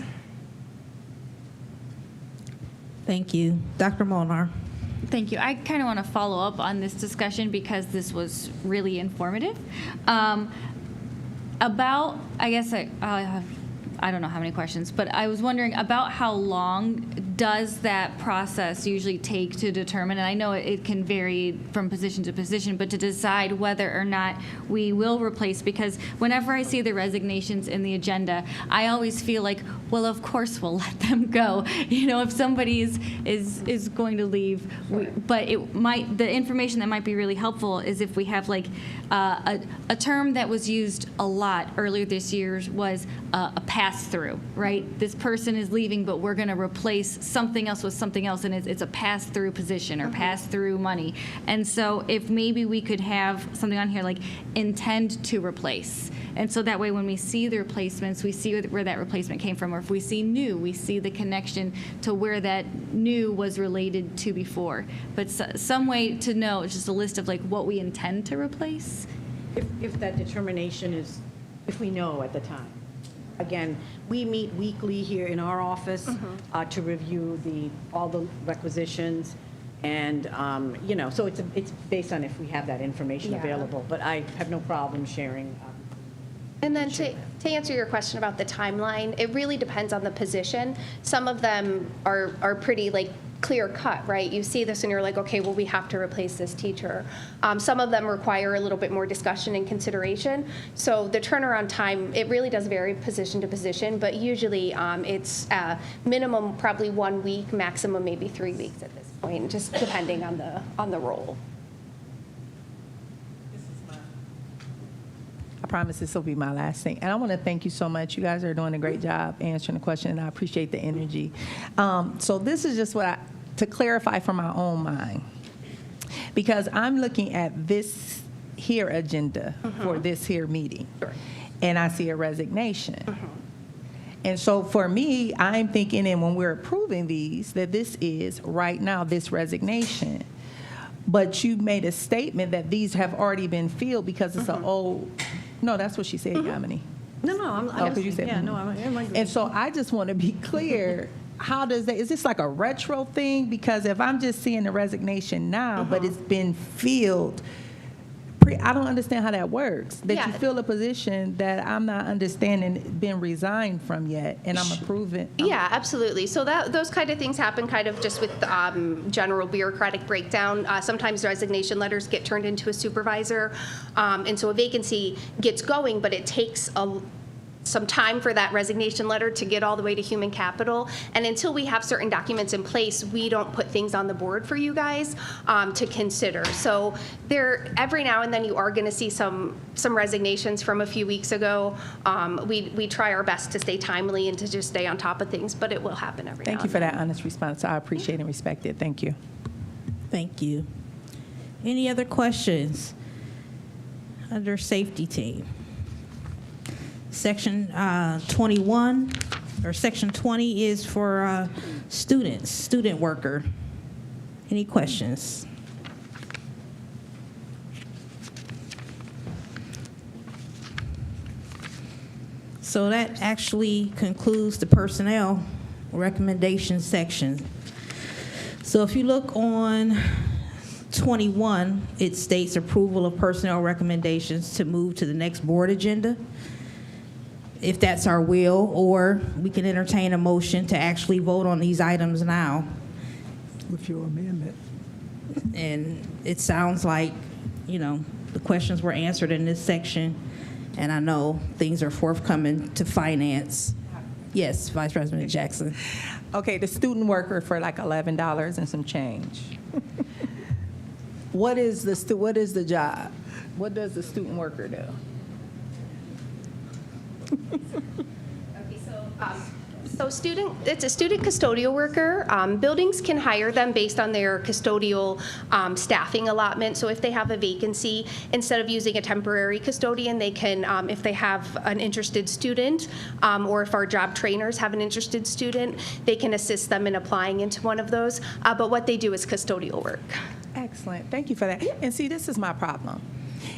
Thank you. Dr. Molnar. Thank you. I kind of want to follow up on this discussion because this was really informative. About, I guess I don't know how many questions, but I was wondering about how long does that process usually take to determine, and I know it can vary from position to position, but to decide whether or not we will replace, because whenever I see the resignations in the agenda, I always feel like, well, of course we'll let them go. If somebody is going to leave, but the information that might be really helpful is if we have like a term that was used a lot earlier this year was a pass-through, right? This person is leaving, but we're going to replace something else with something else, and it's a pass-through position or pass-through money. And so if maybe we could have something on here like intend to replace. And so that way when we see the replacements, we see where that replacement came from, or if we see new, we see the connection to where that new was related to before. But some way to know, just a list of like what we intend to replace. If that determination is, if we know at the time. Again, we meet weekly here in our office to review all the requisitions, and so it's based on if we have that information available. But I have no problem sharing. And then to answer your question about the timeline, it really depends on the position. Some of them are pretty clear cut, right? You see this and you're like, okay, well, we have to replace this teacher. Some of them require a little bit more discussion and consideration. So the turnaround time, it really does vary position to position, but usually it's minimum probably 1 week, maximum maybe 3 weeks at this point, just depending on the role. I promise this will be my last thing. And I want to thank you so much. You guys are doing a great job answering the question, and I appreciate the energy. So this is just to clarify from my own mind, because I'm looking at this here agenda for this here meeting. And I see a resignation. And so for me, I'm thinking, and when we're approving these, that this is right now, this resignation. But you made a statement that these have already been filled because it's an old, no, that's what she said, Yamini. No, I'm 'cause you said, yeah, no, I'm agreeing. And so I just want to be clear, how does that, is this like a retro thing? Because if I'm just seeing the resignation now, but it's been filled, I don't understand how that works. That you fill a position that I'm not understanding been resigned from yet, and I'm approving. Yeah, absolutely. So those kind of things happen kind of just with general bureaucratic breakdown. Sometimes resignation letters get turned into a supervisor, and so a vacancy gets going, but it takes some time for that resignation letter to get all the way to human capital. And until we have certain documents in place, we don't put things on the board for you guys to consider. So every now and then you are going to see some resignations from a few weeks ago. We try our best to stay timely and to just stay on top of things, but it will happen every now and then. Thank you for that honest response. I appreciate and respect it. Thank you. Thank you. Any other questions under safety team? Section 21, or Section 20 is for students, student worker. Any questions? So that actually concludes the personnel recommendation section. So if you look on 21, it states approval of personnel recommendations to move to the next board agenda, if that's our will, or we can entertain a motion to actually vote on these items now. With your amendment. And it sounds like, the questions were answered in this section, and I know things are forthcoming to finance. Yes, Vice President Jackson. Okay, the student worker for like $11 and some change. What is the job? What does the student worker do? It's a student custodial worker. Buildings can hire them based on their custodial staffing allotment. So if they have a vacancy, instead of using a temporary custodian, they can, if they have an interested student, or if our job trainers have an interested student, they can assist them in applying into one of those. But what they do is custodial work. Excellent. Thank you for that. And see, this is my problem.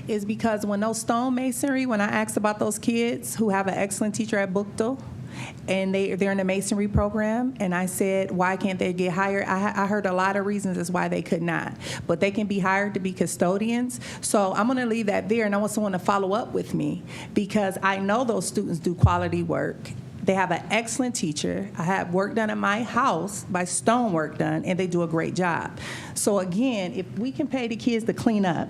Is because when those stonemasonry, when I asked about those kids who have an excellent teacher at Bookdale, and they're in the masonry program, and I said, why can't they get hired? I heard a lot of reasons as why they could not, but they can be hired to be custodians. So I'm going to leave that there, and I want someone to follow up with me, because I know those students do quality work. They have an excellent teacher. I have work done at my house by stonework done, and they do a great job. So again, if we can pay the kids to clean up,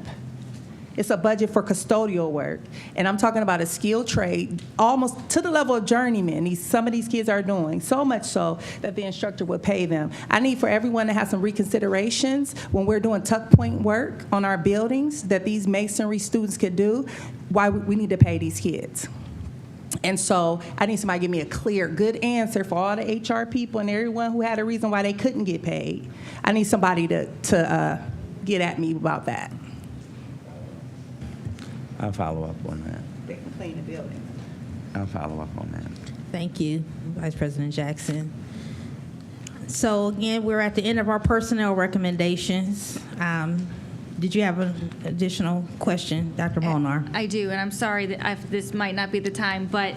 it's a budget for custodial work. And I'm talking about a skilled trade, almost to the level of journeyman. Some of these kids are doing, so much so that the instructor would pay them. I need for everyone to have some reconsiderations when we're doing tuck point work on our buildings that these masonry students could do, why we need to pay these kids. And so I need somebody to give me a clear, good answer for all the HR people and everyone who had a reason why they couldn't get paid. I need somebody to get at me about that. I'll follow up on that. They can clean the building. I'll follow up on that. Thank you, Vice President Jackson. So again, we're at the end of our personnel recommendations. Did you have an additional question, Dr. Molnar? I do, and I'm sorry that this might not be the time, but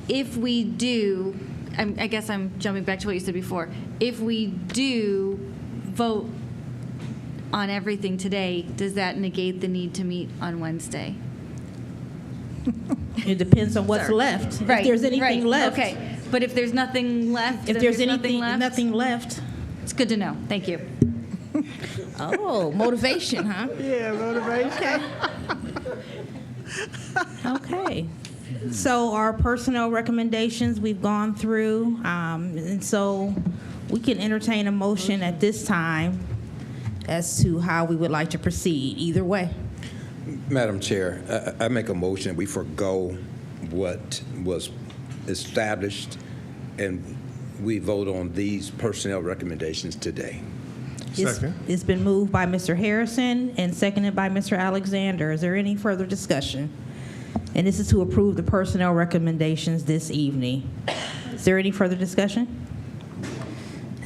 if we do, I guess I'm jumping back to what you said before, if we do vote on everything today, does that negate the need to meet on Wednesday? It depends on what's left. Right. If there's anything left. Okay, but if there's nothing left, If then there's nothing nothing left. It's good to know. Thank you. Oh, motivation, huh? Yeah, motivation. Okay. So our personnel recommendations we've gone through, and so we can entertain a motion at this time as to how we would like to proceed, either way. Madam Chair, I make a motion we forego what was established and we vote on these personnel recommendations today. Second. It's been moved by Mr. Harrison and seconded by Mr. Alexander. Is there any further discussion? And this is to approve the personnel recommendations this evening. Is there any further discussion?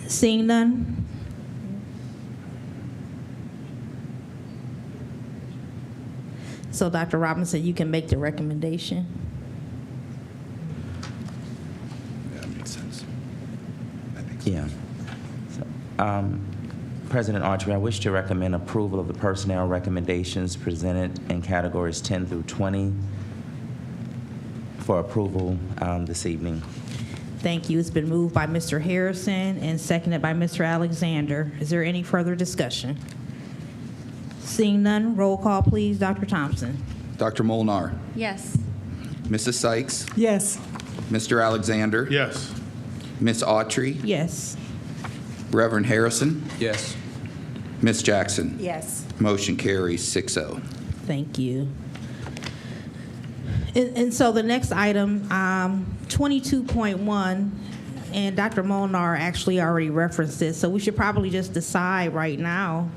Seeing none? So, Dr. Robinson, you can make the recommendation. That makes sense. Yeah. So, President Archery, I wish to recommend approval of the personnel recommendations presented in categories 10 through 20 for approval this evening. Thank you. It's been moved by Mr. Harrison and seconded by Mr. Alexander. Is there any further discussion? Seeing none, roll call, please. Dr. Thompson. Dr. Molnar, Yes. Mrs. Sykes, Yes. Mr. Alexander, Yes. Miss Autry, Yes. Reverend Harrison, Yes. Miss Jackson. Yes. Motion carries 6-0. Thank you. And so the next item, 22.1, and Dr. Molnar actually already referenced this, so we should probably just decide right now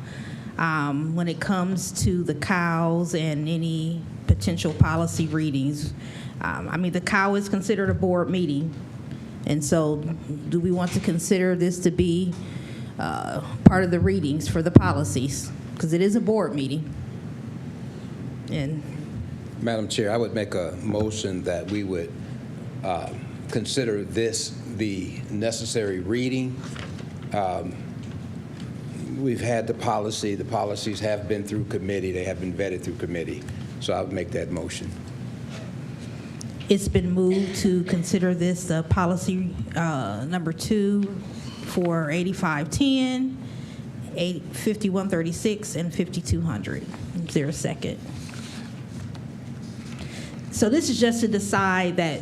when it comes to the cows and any potential policy readings. I mean, the cow is considered a board meeting, and so do we want to consider this to be part of the readings for the policies? Because it is a board meeting. And Madam Chair, I would make a motion that we would consider this the necessary reading. We've had the policy. The policies have been through committee. They have been vetted through committee. So I would make that motion. it's been moved to consider this policy number 2 for 8510, 5136, and 5200. Is there a second? So this is just to decide that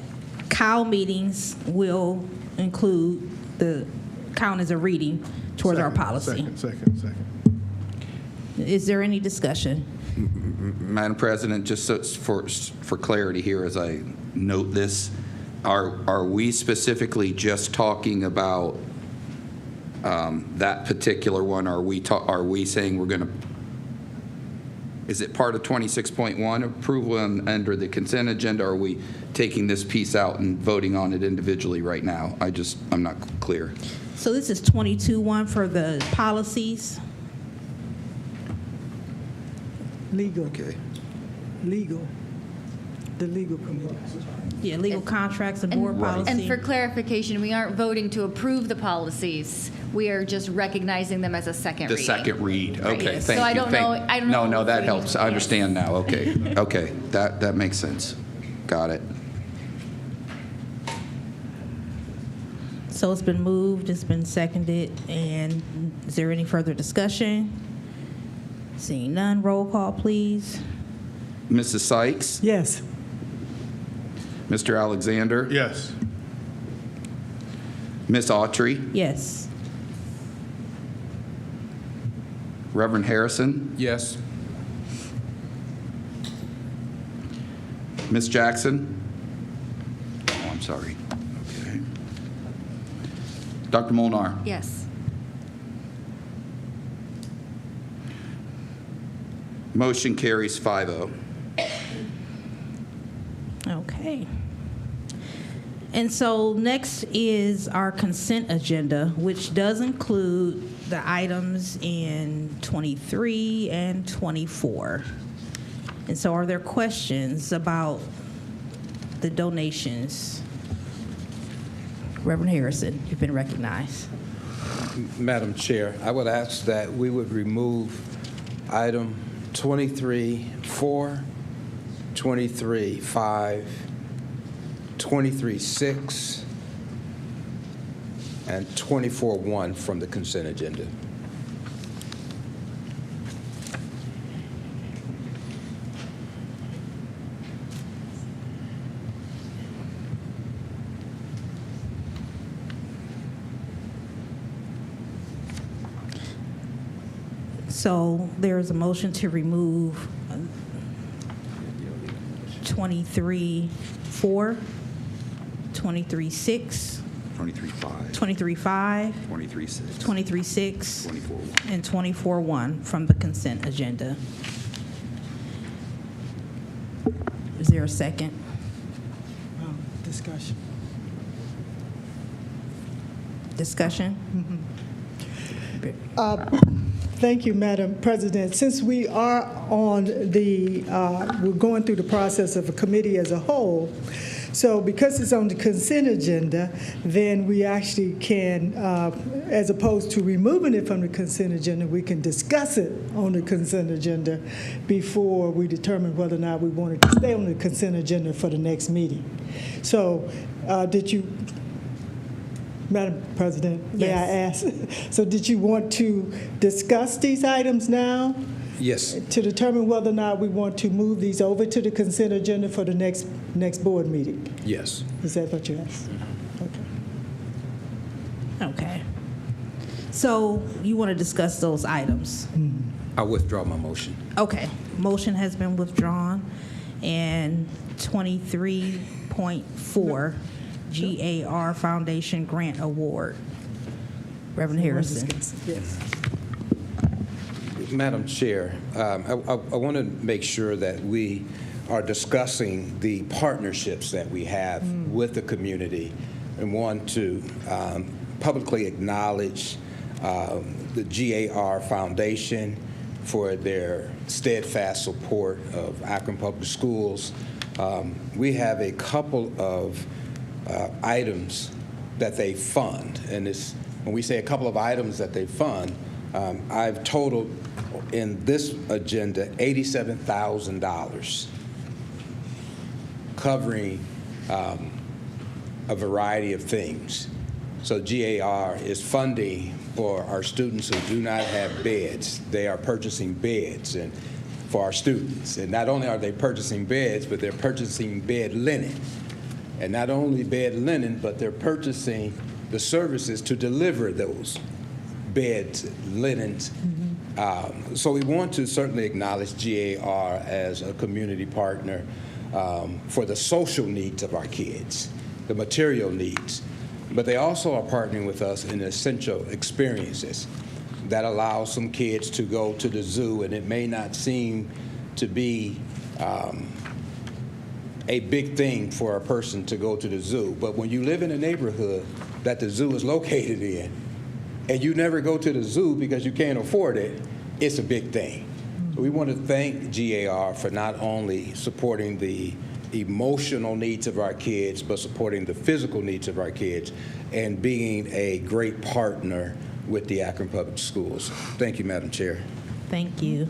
COW meetings will include the count as a reading towards our policy. Second. Is there any discussion? Madam President, just so for clarity here as I note this, are we specifically just talking about that particular one? Are we saying we're going to, is it part of 26.1 approval under the consent agenda? Or are we taking this piece out and voting on it individually right now? I'm not clear. So this is 22.1 for the policies. Legal. Okay. Legal. The legal committee. Yeah, legal contracts and board policy. And for clarification, we aren't voting to approve the policies. We are just recognizing them as a second The reading. second read. Right. Okay, So thank you. I don't know. No, if that we- helps. I understand now. Okay. Okay, that makes sense. Got it. So it's been moved, it's been seconded, and is there any further discussion? Seeing none, roll call, please. Mrs. Sykes? Yes. Mr. Alexander? Yes. Miss Autry? Yes. Reverend Harrison? Yes. Miss Jackson? Oh, I'm sorry. Okay. Dr. Molnar? Yes. Motion carries 5-0. Okay. And so next is our consent agenda, which does include the items in 23 and 24. And so are there questions about the donations? Reverend Harrison, you've been recognized. Madam Chair, I would ask that we would remove item 23.4, 23.5, 23.6, and 24.1 from the consent agenda. So there is a motion to remove 23.4, 23.6, 23.5. 23.5, 23.6. 23.6, 24.1. and 24.1 from the consent agenda. Is there a second? Discussion. Discussion? Thank you, Madam President. Since we are on the, we're going through the process of a committee as a whole, so because it's on the consent agenda, then we actually can, as opposed to removing it from the consent agenda, we can discuss it on the consent agenda before we determine whether or not we want it to stay on the consent agenda for the next meeting. So did you, Madam President, may I ask? So did you want to discuss these items now? Yes. To determine whether or not we want to move these over to the consent agenda for the next board meeting? Yes. Is that what you asked? Okay. Okay. So you want to discuss those items? I withdraw my motion. Okay. Motion has been withdrawn. And 23.4, GAR Foundation Grant Award. Reverend Harrison. Yes. Madam Chair, I want to make sure that we are discussing the partnerships that we have with the community and want to publicly acknowledge the GAR Foundation for their steadfast support of Akron Public Schools. We have a couple of items that they fund, and when we say a couple of items that they fund, I've totaled in this agenda $87,000, covering a variety of things. So GAR is funding for our students who do not have beds. They are purchasing beds and for our students. And not only are they purchasing beds, but they're purchasing bed linen. And not only bed linen, but they're purchasing the services to deliver those beds, linens. So we want to certainly acknowledge GAR as a community partner for the social needs of our kids, the material needs. But they also are partnering with us in essential experiences that allow some kids to go to the zoo, and it may not seem to be a big thing for a person to go to the zoo. But when you live in a neighborhood that the zoo is located in, and you never go to the zoo because you can't afford it, it's a big thing. So we want to thank GAR for not only supporting the emotional needs of our kids, but supporting the physical needs of our kids and being a great partner with the Akron Public Schools. Thank you, Madam Chair. Thank you.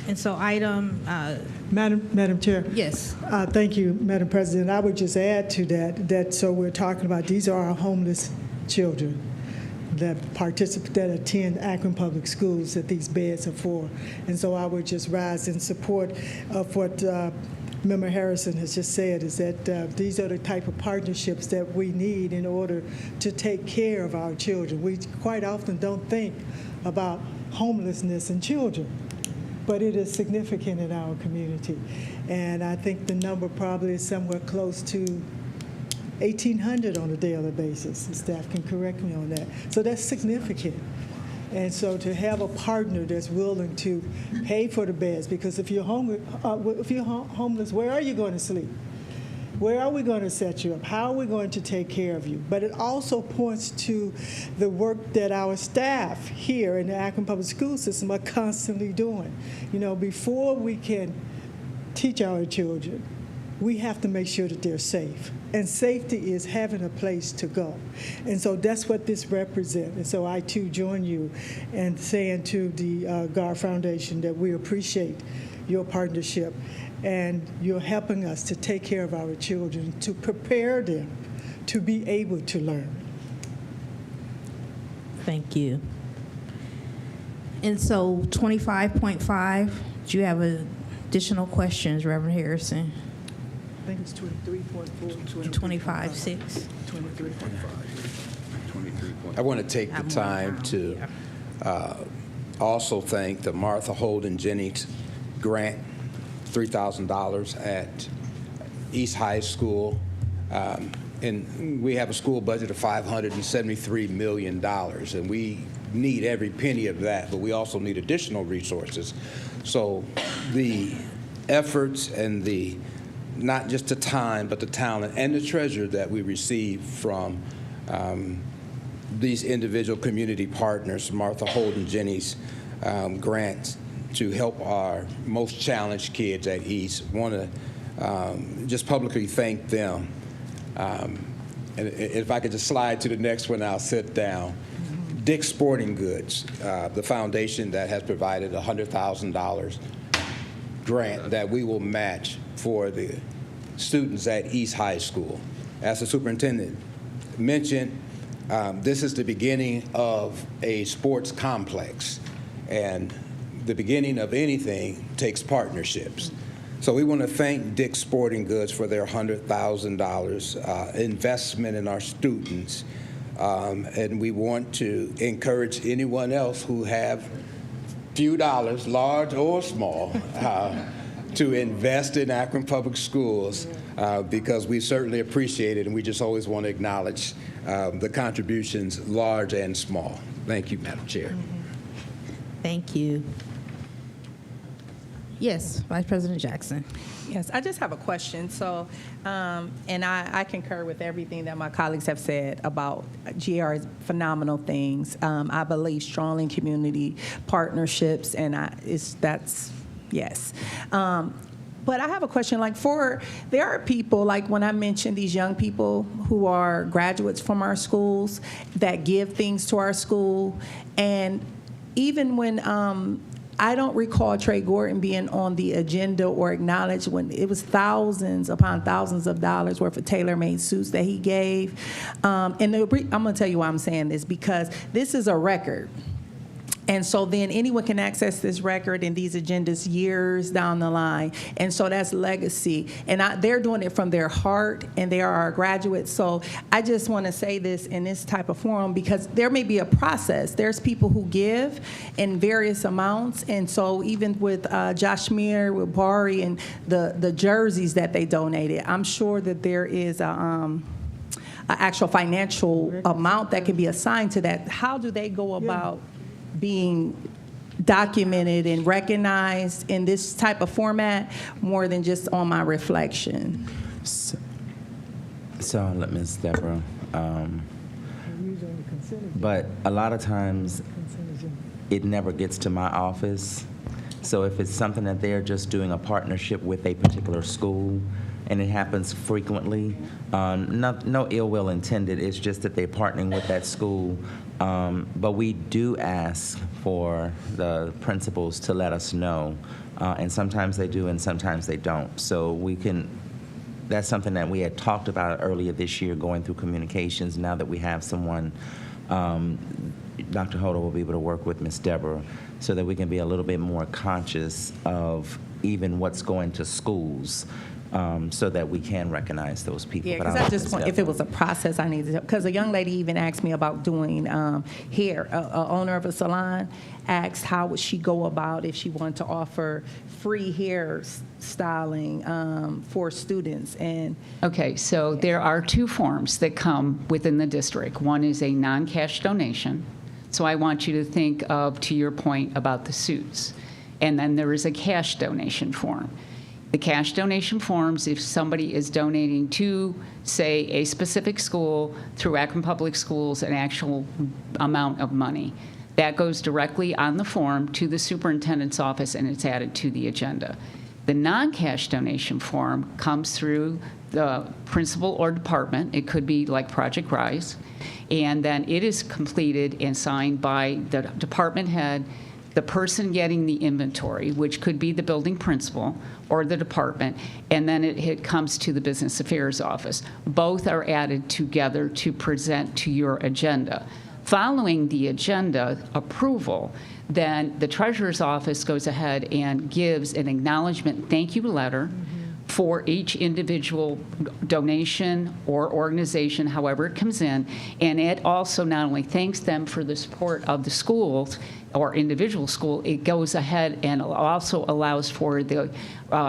And so Madam Chair. Yes. Thank you, Madam President. I would just add to that so we're talking about these are our homeless children that attend Akron Public Schools that these beds are for. And so I would just rise in support of what Member Harrison has just said, is that these are the type of partnerships that we need in order to take care of our children. We quite often don't think about homelessness in children, but it is significant in our community. And I think the number probably is somewhere close to 1,800 on a daily basis. The staff can correct me on that. So that's significant. And so to have a partner that's willing to pay for the beds, because if you're homeless, where are you going to sleep? Where are we going to set you up? How are we going to take care of you? But it also points to the work that our staff here in the Akron Public School System are constantly doing. You know, before we can teach our children, we have to make sure that they're safe. And safety is having a place to go. And so that's what this represents. And so I, too, join you in saying to the GAR Foundation that we appreciate your partnership, and you're helping us to take care of our children, to prepare them to be able to learn. Thank you. And so 25.5, do you have additional questions, Reverend Harrison? I think it's 23.4. 25.6. 23.5. I want to take the time to also thank the Martha Holden Jennings grant, $3,000 at East High School. And we have a school budget of $573 million, and we need every penny of that, but we also need additional resources. So the efforts and the, not just the time, but the talent and the treasure that we receive from these individual community partners, Martha Holden Jenny's grants to help our most challenged kids at East. Want to just publicly thank them. And if I could just slide to the next one, I'll sit down. Dick's Sporting Goods, the foundation that has provided a $100,000 grant that we will match for the students at East High School. As the superintendent mentioned, this is the beginning of a sports complex, and the beginning of anything takes partnerships. So we want to thank Dick's Sporting Goods for their $100,000 investment in our students. And we want to encourage anyone else who have few dollars, large or small, to invest in Akron Public Schools because we certainly appreciate it, and we just always want to acknowledge the contributions, large and small. Thank you, Madam Chair. Thank you. Yes, Vice President Jackson. Yes, I just have a question. So, and I concur with everything that my colleagues have said about GR's phenomenal things. I believe strongly in community partnerships, and that's yes. But I have a question, like there are people, like when I mentioned these young people who are graduates from our schools that give things to our school, and even when I don't recall Trey Gordon being on the agenda or acknowledged when it was thousands upon thousands of dollars worth of tailor-made suits that he gave. And I'm going to tell you why I'm saying this, because this is a record. And so then anyone can access this record and these agendas years down the line. And so that's legacy. And they're doing it from their heart, and they are our graduates. So I just want to say this in this type of forum because there may be a process. There's people who give in various amounts. And so even with Josh Meir, with Bari, and the jerseys that they donated, I'm sure that there is an actual financial amount that can be assigned to that. How do they go about being documented and recognized in this type of format more than just on my reflection? So I'll let Ms. Deborah. But a lot of times it never gets to my office. So if it's something that they're just doing a partnership with a particular school, and it happens frequently, no ill will intended, it's just that they're partnering with that school. But we do ask for the principals to let us know, and sometimes they do and sometimes they don't. So that's something that we had talked about earlier this year going through communications. Now that we have someone, Dr. Holder will be able to work with Ms. Deborah so that we can be a little bit more conscious of even what's going to schools. So that we can recognize those people. Yeah, because I just want, if it was a process I needed to, because a young lady even asked me about doing hair. A owner of a salon asked how would she go about if she wanted to offer free hair styling for students. And okay, so there are two forms that come within the district. One is a non-cash donation. So I want you to think of, to your point about the suits. And then there is a cash donation form. The cash donation forms, if somebody is donating to, say, a specific school through Akron Public Schools, an actual amount of money, that goes directly on the form to the superintendent's office and it's added to the agenda. The non-cash donation form comes through the principal or department. It could be like Project Rise. And then it is completed and signed by the department head, the person getting the inventory, which could be the building principal or the department, and then it comes to the business affairs office. Both are added together to present to your agenda. Following the agenda approval, then the treasurer's office goes ahead and gives an acknowledgement thank you letter for each individual donation or organization, however it comes in, and it also not only thanks them for the support of the schools, or individual school, it goes ahead and also allows for the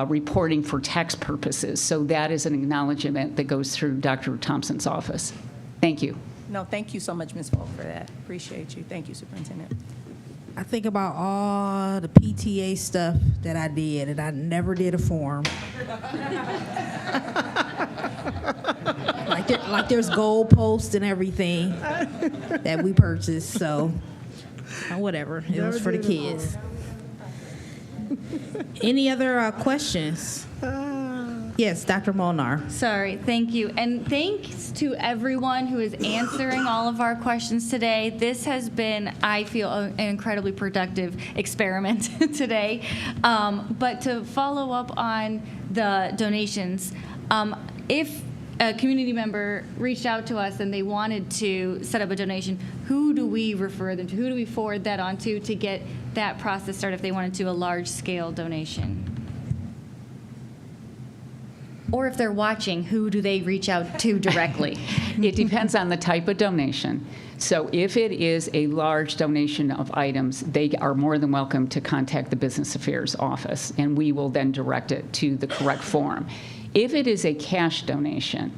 reporting for tax purposes. So that is an acknowledgement that goes through Dr. Thompson's office. Thank you. No, thank you so much, Ms. Polk, for that. Appreciate you. Thank you, Superintendent. I think about all the PTA stuff that I did, and I never did a form. like there's goalposts and everything that we purchased, so whatever. It was for the kids. Any other questions? Yes, Dr. Molnar. Sorry, thank you. And thanks to everyone who is answering all of our questions today. This has been, I feel, an incredibly productive experiment today. But to follow up on the donations, if a community member reached out to us and they wanted to set up a donation, who do we refer them to? Who do we forward that on to get that process started if they wanted to do a large-scale donation? Or if they're watching, who do they reach out to directly? It depends on the type of donation. So if it is a large donation of items, they are more than welcome to contact the Business Affairs office, and we will then direct it to the correct form. If it is a cash donation,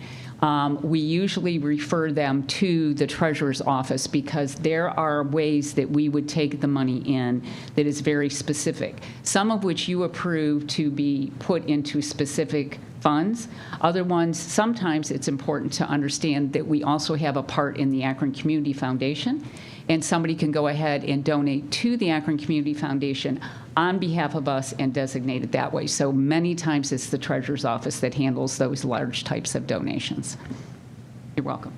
we usually refer them to the treasurer's office because there are ways that we would take the money in that is very specific, some of which you approve to be put into specific funds. Other ones, sometimes it's important to understand that we also have a part in the Akron Community Foundation, and somebody can go ahead and donate to the Akron Community Foundation on behalf of us and designate it that way. So many times it's the treasurer's office that handles those large types of donations. You're welcome.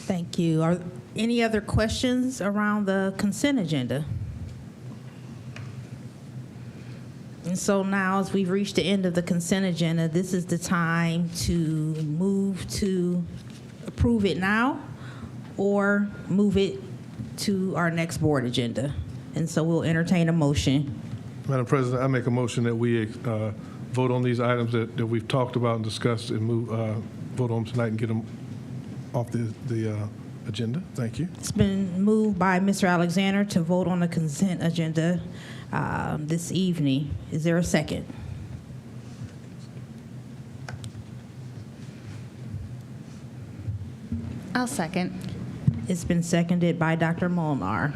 Thank you. Are any other questions around the consent agenda? And so now, as we've reached the end of the consent agenda, this is the time to move to approve it now or move it to our next board agenda. And so we'll entertain a motion. Madam President, I make a motion that we vote on these items that we've talked about and discussed and vote on them tonight and get them off the agenda. Thank you. It's been moved by Mr. Alexander to vote on the consent agenda this evening. Is there a second? I'll second. It's been seconded by Dr. Molnar.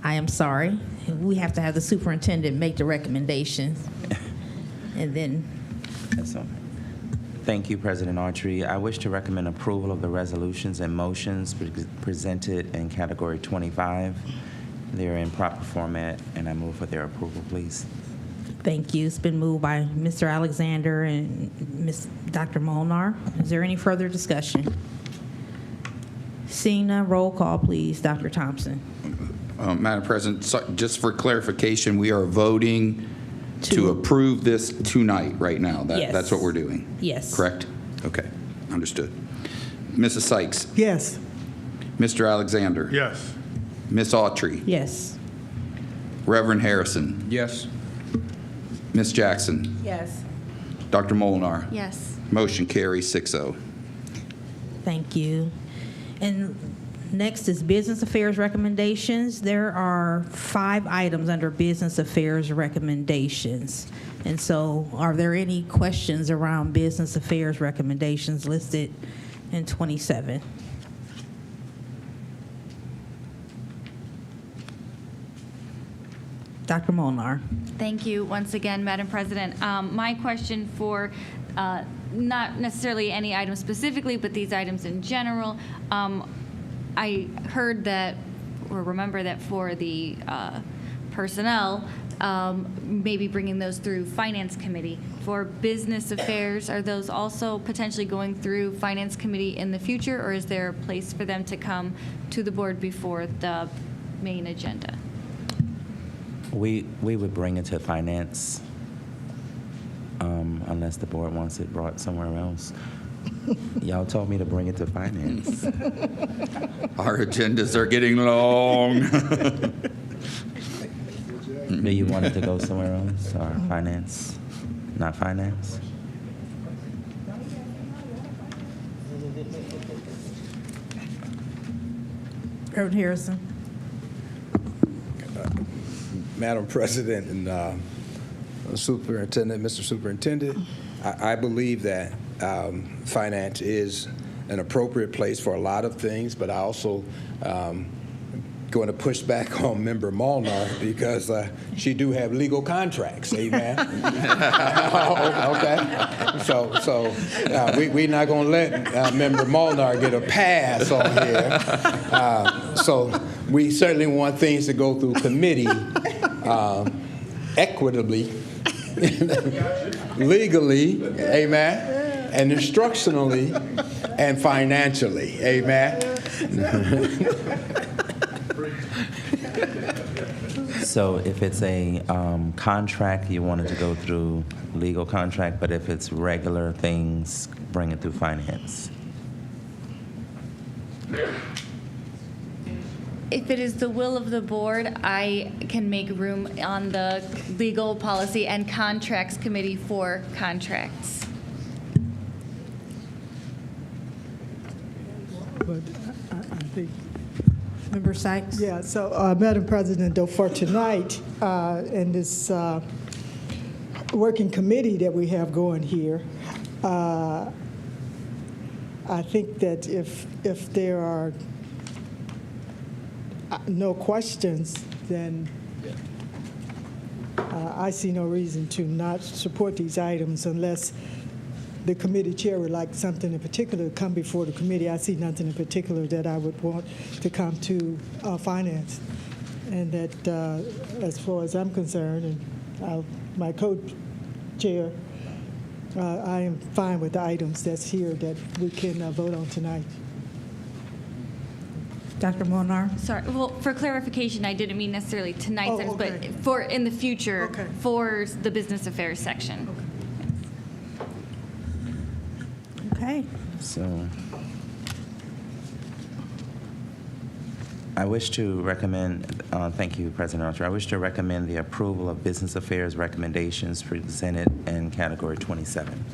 I am sorry. We have to have the superintendent make the recommendations. And then. That's all right. Thank you, President Autry. I wish to recommend approval of the resolutions and motions presented in Category 25. They're in proper format, and I move for their approval, please. Thank you. It's been moved by Mr. Alexander and Dr. Molnar. Is there any further discussion? Seeing none, roll call, please. Dr. Thompson. Madam President, just for clarification, we are voting to approve this tonight, right now. Yes. That's what we're doing? Yes. Correct? Okay, understood. Mrs. Sykes? Yes. Mr. Alexander? Yes. Ms. Autry? Yes. Reverend Harrison? Yes. Ms. Jackson? Yes. Dr. Molnar? Yes. Motion carries 6-0. Thank you. And next is Business Affairs recommendations. There are 5 items under Business Affairs recommendations. And so are there any questions around Business Affairs recommendations listed in 27? Dr. Molnar. Thank you once again, Madam President. My question for not necessarily any item specifically, but these items in general, I heard that, or remember that for the personnel, maybe bringing those through Finance Committee. For Business Affairs, are those also potentially going through Finance Committee in the future, or is there a place for them to come to the board before the main agenda? We would bring it to finance unless the board wants it brought somewhere else. Y'all told me to bring it to finance. Our agendas are getting long. Do you want it to go somewhere else or finance? Not finance? Reverend Harrison. Madam President and Superintendent, Mr. Superintendent, I believe that finance is an appropriate place for a lot of things, but I also going to push back on Member Molnar because she do have legal contracts, amen? Okay? So we're not going to let Member Molnar get a pass on here. So we certainly want things to go through committee equitably, legally, amen, and instructionally and financially, amen. So if it's a contract, you want it to go through legal contract, but if it's regular things, bring it through finance. If it is the will of the board, I can make room on the Legal Policy and Contracts Committee for contracts. But I think, Member Sykes? yeah, so Madam President, though, for tonight, and this working committee that we have going here, I think that if there are no questions, then I see no reason to not support these items unless the committee chair would like something in particular to come before the committee. I see nothing in particular that I would want to come to finance. And that as far as I'm concerned, and my co-chair, I am fine with the items that's here that we can vote on tonight. Dr. Molnar? Sorry, well, for clarification, I didn't mean necessarily tonight's, Oh, okay. but for in the future, Okay. for the business affairs section. Okay. So I wish to recommend, thank you, President Archer. I wish to recommend the approval of business affairs recommendations presented in category 27.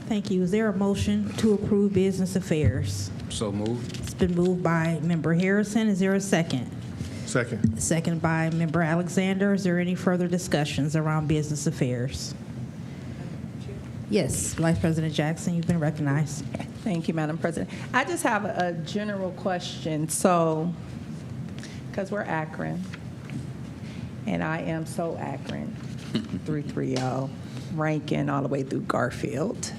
Thank you. Is there a motion to approve business affairs? So moved. It's been moved by Member Harrison. Is there a second? Second. Second by Member Alexander. Is there any further discussions around business affairs? Yes, Vice President Jackson, you've been recognized. Thank you, Madam President. I just have a general question. So, because we're Akron, and I am so Akron, 330, Rankin, all the way through Garfield.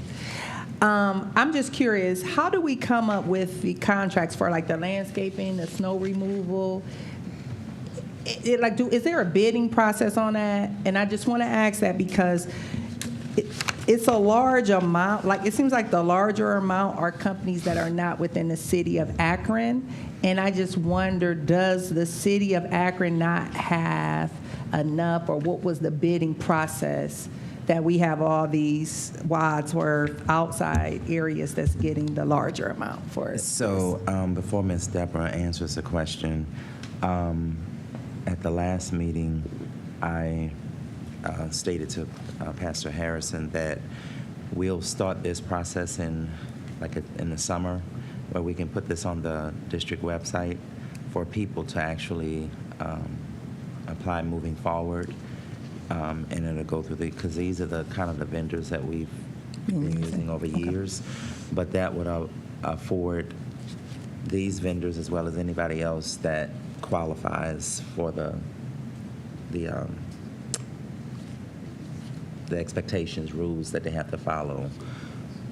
I'm just curious, how do we come up with the contracts for like the landscaping, the snow removal? Is there a bidding process on that? And I just want to ask that because it's a large amount. Like, it seems like the larger amount are companies that are not within the city of Akron. And I just wonder, does the city of Akron not have enough, or what was the bidding process that we have all these Wadsworth outside areas that's getting the larger amount for us? So before Ms. Deborah answers the question, at the last meeting, I stated to Pastor Harrison that we'll start this process in the summer, where we can put this on the district website for people to actually apply moving forward, and it'll go through because these are the kind of the vendors that we've been using over years, but that would afford these vendors as well as anybody else that qualifies for the expectations, rules that they have to follow.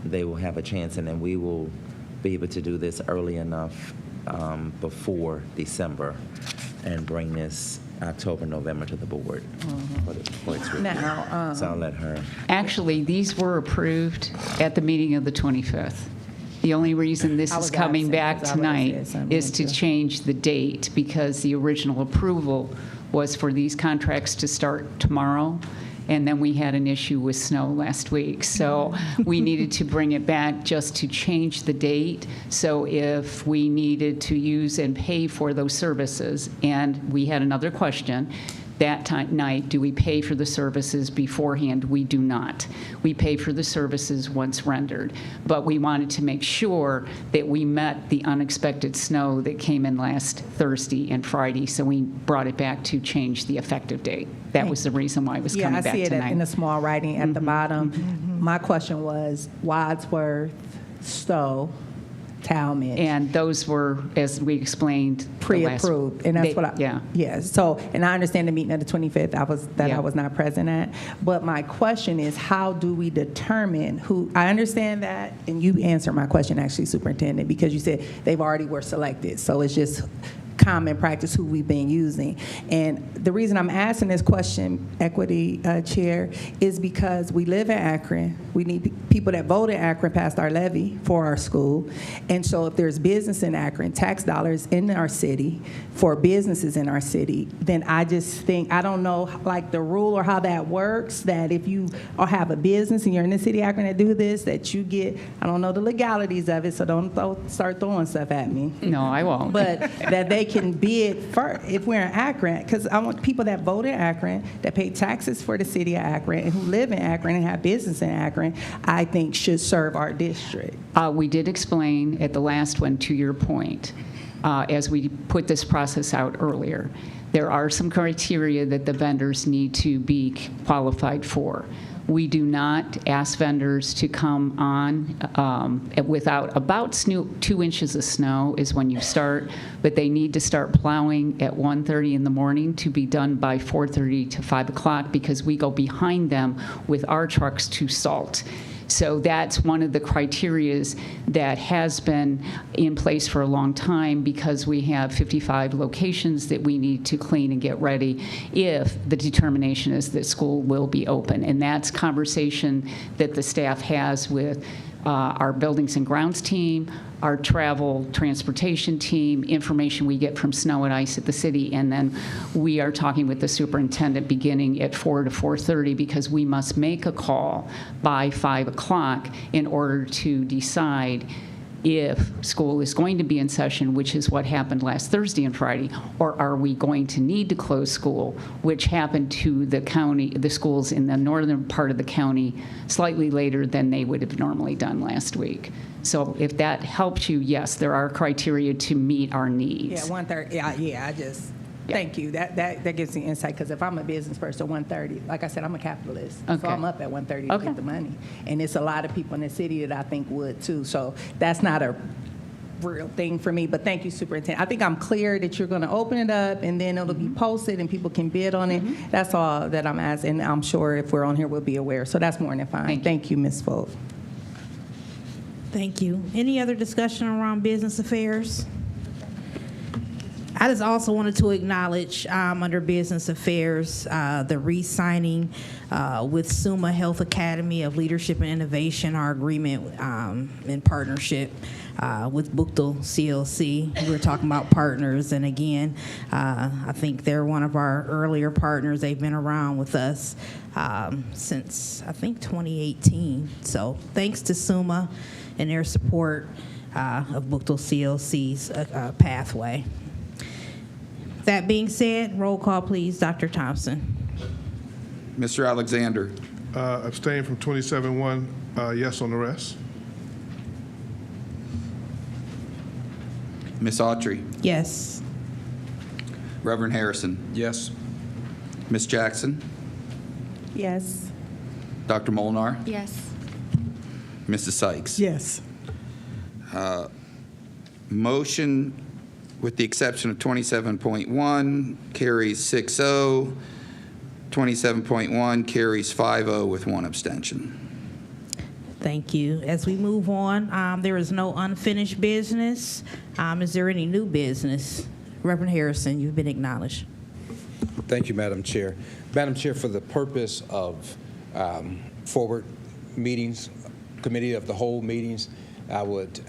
They will have a chance, and then we will be able to do this early enough before December and bring this October, November to the board for its review. Now, so I'll let her. Actually, these were approved at the meeting of the 25th. The only reason this is coming back tonight is to change the date, because the original approval was for these contracts to start tomorrow, and then we had an issue with snow last week. So we needed to bring it back just to change the date. So if we needed to use and pay for those services, and we had another question, that night. Do we pay for the services beforehand? We do not. We pay for the services once rendered. But we wanted to make sure that we met the unexpected snow that came in last Thursday and Friday, so we brought it back to change the effective date. That was the reason why it was coming back tonight. Yeah, I see it in the small writing at the bottom. My question was Wadsworth, Stowe, Talmadge. And those were, as we explained, Pre-approved, and that's what I. Yeah. So, and I understand the meeting of the 25th. I was not present at. But my question is, how do we determine who? I understand that, and you answered my question actually, Superintendent, because you said they've already were selected. So it's just common practice who we've been using. And the reason I'm asking this question, Equity Chair, is because we live in Akron. We need people that vote in Akron passed our levy for our school. And so if there's business in Akron, tax dollars in our city for businesses in our city, then I just think, I don't know like the rule or how that works, that if you have a business and you're in the city of Akron that do this, that you get, I don't know the legalities of it, so don't start throwing stuff at me. No, I won't. But that they can bid for, if we're in Akron, because I want people that vote in Akron, that pay taxes for the city of Akron, and who live in Akron and have business in Akron, I think should serve our district. We did explain at the last one, to your point, as we put this process out earlier, there are some criteria that the vendors need to be qualified for. We do not ask vendors to come on without about 2 inches of snow is when you start, but they need to start plowing at 1:30 in the morning to be done by 4:30 to 5 o'clock, because we go behind them with our trucks to salt. So that's one of the criterias that has been in place for a long time, because we have 55 locations that we need to clean and get ready if the determination is that school will be open. And that's conversation that the staff has with our buildings and grounds team, our travel transportation team, information we get from snow and ice at the city, and then we are talking with the superintendent beginning at 4 to 4:30, because we must make a call by 5 o'clock in order to decide if school is going to be in session, which is what happened last Thursday and Friday, or are we going to need to close school, which happened to the county, the schools in the northern part of the county slightly later than they would have normally done last week. So if that helps you, yes, there are criteria to meet our needs. Yeah, 1:30. Yeah, I just. Thank you. That gives me insight, because if I'm a business person, 1:30, like I said, I'm a capitalist. Okay. So I'm up at 1:30 to get the money. And it's a lot of people in the city that I think would too. So that's not a real thing for me. But thank you, Superintendent. I think I'm clear that you're going to open it up, and then it'll be posted and people can bid on it. That's all that I'm asking. I'm sure if we're on here, we'll be aware. So that's more than fine. Thank you, Ms. Folt. Thank you. Any other discussion around business affairs? I just also wanted to acknowledge under business affairs the re-signing with Summa Health Academy of Leadership and Innovation, our agreement in partnership with Buchtel CLC. We were talking about partners, and again, I think they're one of our earlier partners. They've been around with us since, I think, 2018. So thanks to Summa and their support of Buchtel CLC's pathway. That being said, roll call, please. Dr. Thompson. Mr. Alexander. Abstain from 27-1, yes on the rest. Ms. Autry. Yes. Reverend Harrison. Yes. Ms. Jackson. Yes. Dr. Molnar. Yes. Mrs. Sykes. Yes. Motion, with the exception of 27.1, carries 6-0. 27.1 carries 5-0 with one abstention. Thank you. As we move on, there is no unfinished business. Is there any new business? Reverend Harrison, you've been acknowledged. Thank you, Madam Chair. Madam Chair, for the purpose of forward meetings, committee of the whole meetings, I would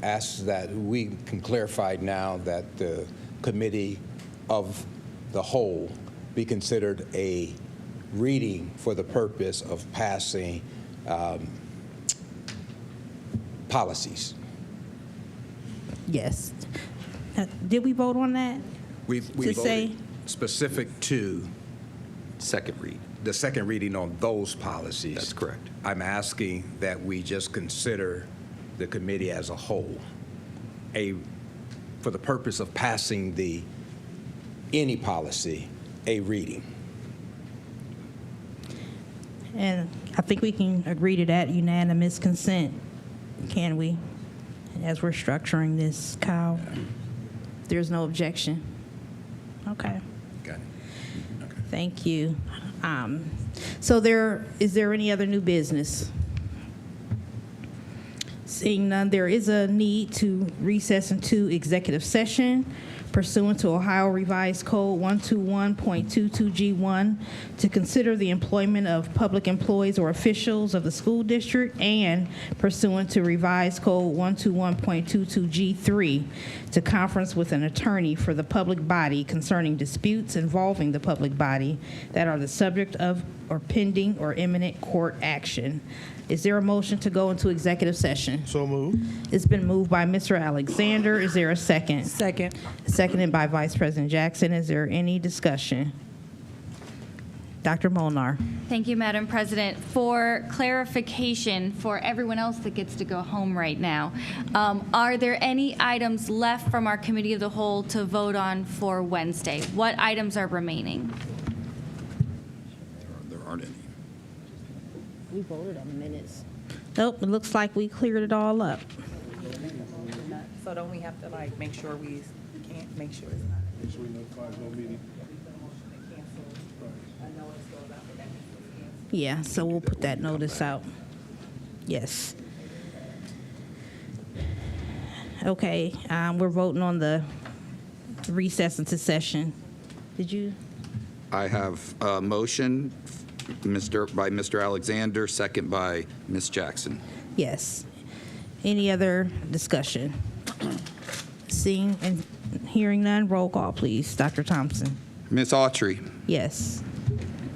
ask that we can clarify now that the committee of the whole be considered a reading for the purpose of passing policies. Yes. Did we vote on that? We To say, specific to Second read. the second reading on those policies. That's correct. I'm asking that we just consider the committee as a whole, for the purpose of passing any policy, a reading. And I think we can agree to that unanimous consent, can we? As we're structuring this, Kyle? There's no objection? Okay. Got it. Thank you. So is there any other new business? Seeing none, there is a need to recess into executive session pursuant to Ohio Revised Code 121.22G1 to consider the employment of public employees or officials of the school district, and pursuant to Revised Code 121.22G3 to conference with an attorney for the public body concerning disputes involving the public body that are the subject of or pending or imminent court action. Is there a motion to go into executive session? So moved. It's been moved by Mr. Alexander. Is there a second? Second. Seconded by Vice President Jackson. Is there any discussion? Dr. Molnar. Thank you, Madam President. For clarification for everyone else that gets to go home right now, are there any items left from our Committee of the Whole to vote on for Wednesday? What items are remaining? There aren't any. We voted on the minutes. Nope, it looks like we cleared it all up. So don't we have to like make sure we can't make sure it's not. Make sure we notify no meeting. Yeah, so we'll put that notice out. Yes. Okay, we're voting on the recess into session. Did you? I have a motion by Mr. Alexander, second by Ms. Jackson. Yes. Any other discussion? Seeing and hearing none, roll call, please. Dr. Thompson? Ms. Autry. Yes.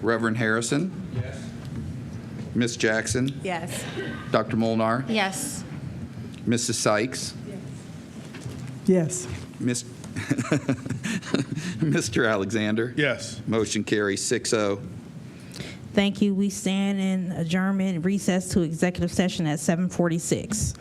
Reverend Harrison. Yes. Ms. Jackson. Yes. Dr. Molnar. Yes. Mrs. Sykes. Yes. Mr. Alexander. Yes. Motion carries 6-0. Thank you. We stand in adjournment, recess to executive session at 7:46.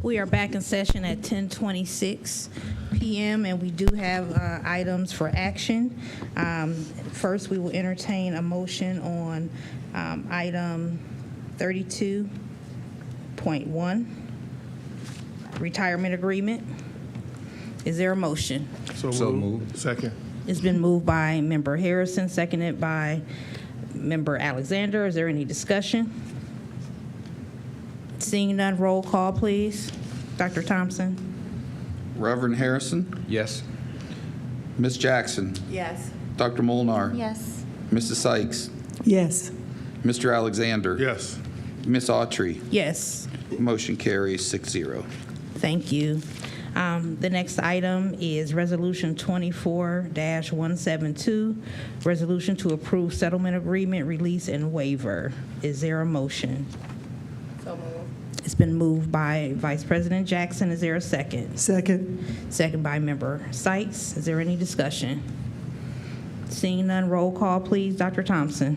We are back in session at 10:26 p.m. and we do have items for action. First, we will entertain a motion on item 32.1, retirement agreement. Is there a motion? So moved. Second. It's been moved by Member Harrison, seconded by Member Alexander. Is there any discussion? Seeing none, roll call, please. Dr. Thompson? Reverend Harrison? Yes. Ms. Jackson? Yes. Dr. Molnar? Yes. Mrs. Sykes? Yes. Mr. Alexander? Yes. Ms. Autry? Yes. Motion carries 6-0. Thank you. The next item is Resolution 24-172, resolution to approve settlement agreement, release, and waiver. Is there a motion? So moved. It's been moved by Vice President Jackson. Is there a second? Second. Second by Member Sykes. Is there any discussion? Seeing none, roll call, please. Dr. Thompson?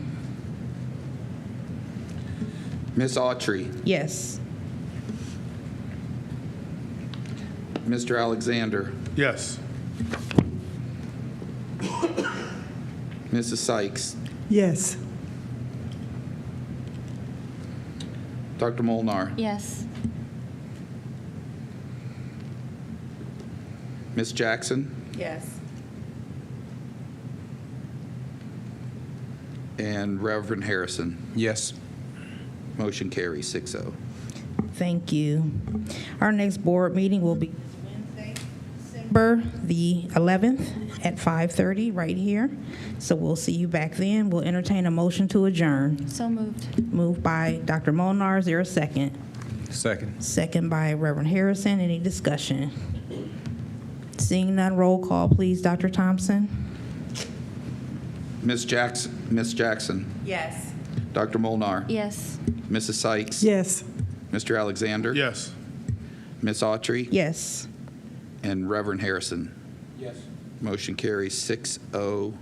Ms. Autry? Yes. Mr. Alexander? Yes. Mrs. Sykes? Yes. Dr. Molnar? Yes. Ms. Jackson? Yes. And Reverend Harrison? Yes. Motion carries 6-0. Thank you. Our next board meeting will be Wednesday, December the 11th at 5:30 right here. So we'll see you back then. We'll entertain a motion to adjourn. So moved. Moved by Dr. Molnar. Is there a second? Second. Second by Reverend Harrison. Any discussion? Seeing none, roll call, please. Dr. Thompson? Ms. Jackson? Yes. Dr. Molnar? Yes. Mrs. Sykes? Yes. Mr. Alexander? Yes. Ms. Autry? Yes. And Reverend Harrison? Yes. Motion carries 6-0.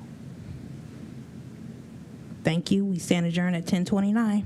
Thank you. We stand adjourned at 10:29.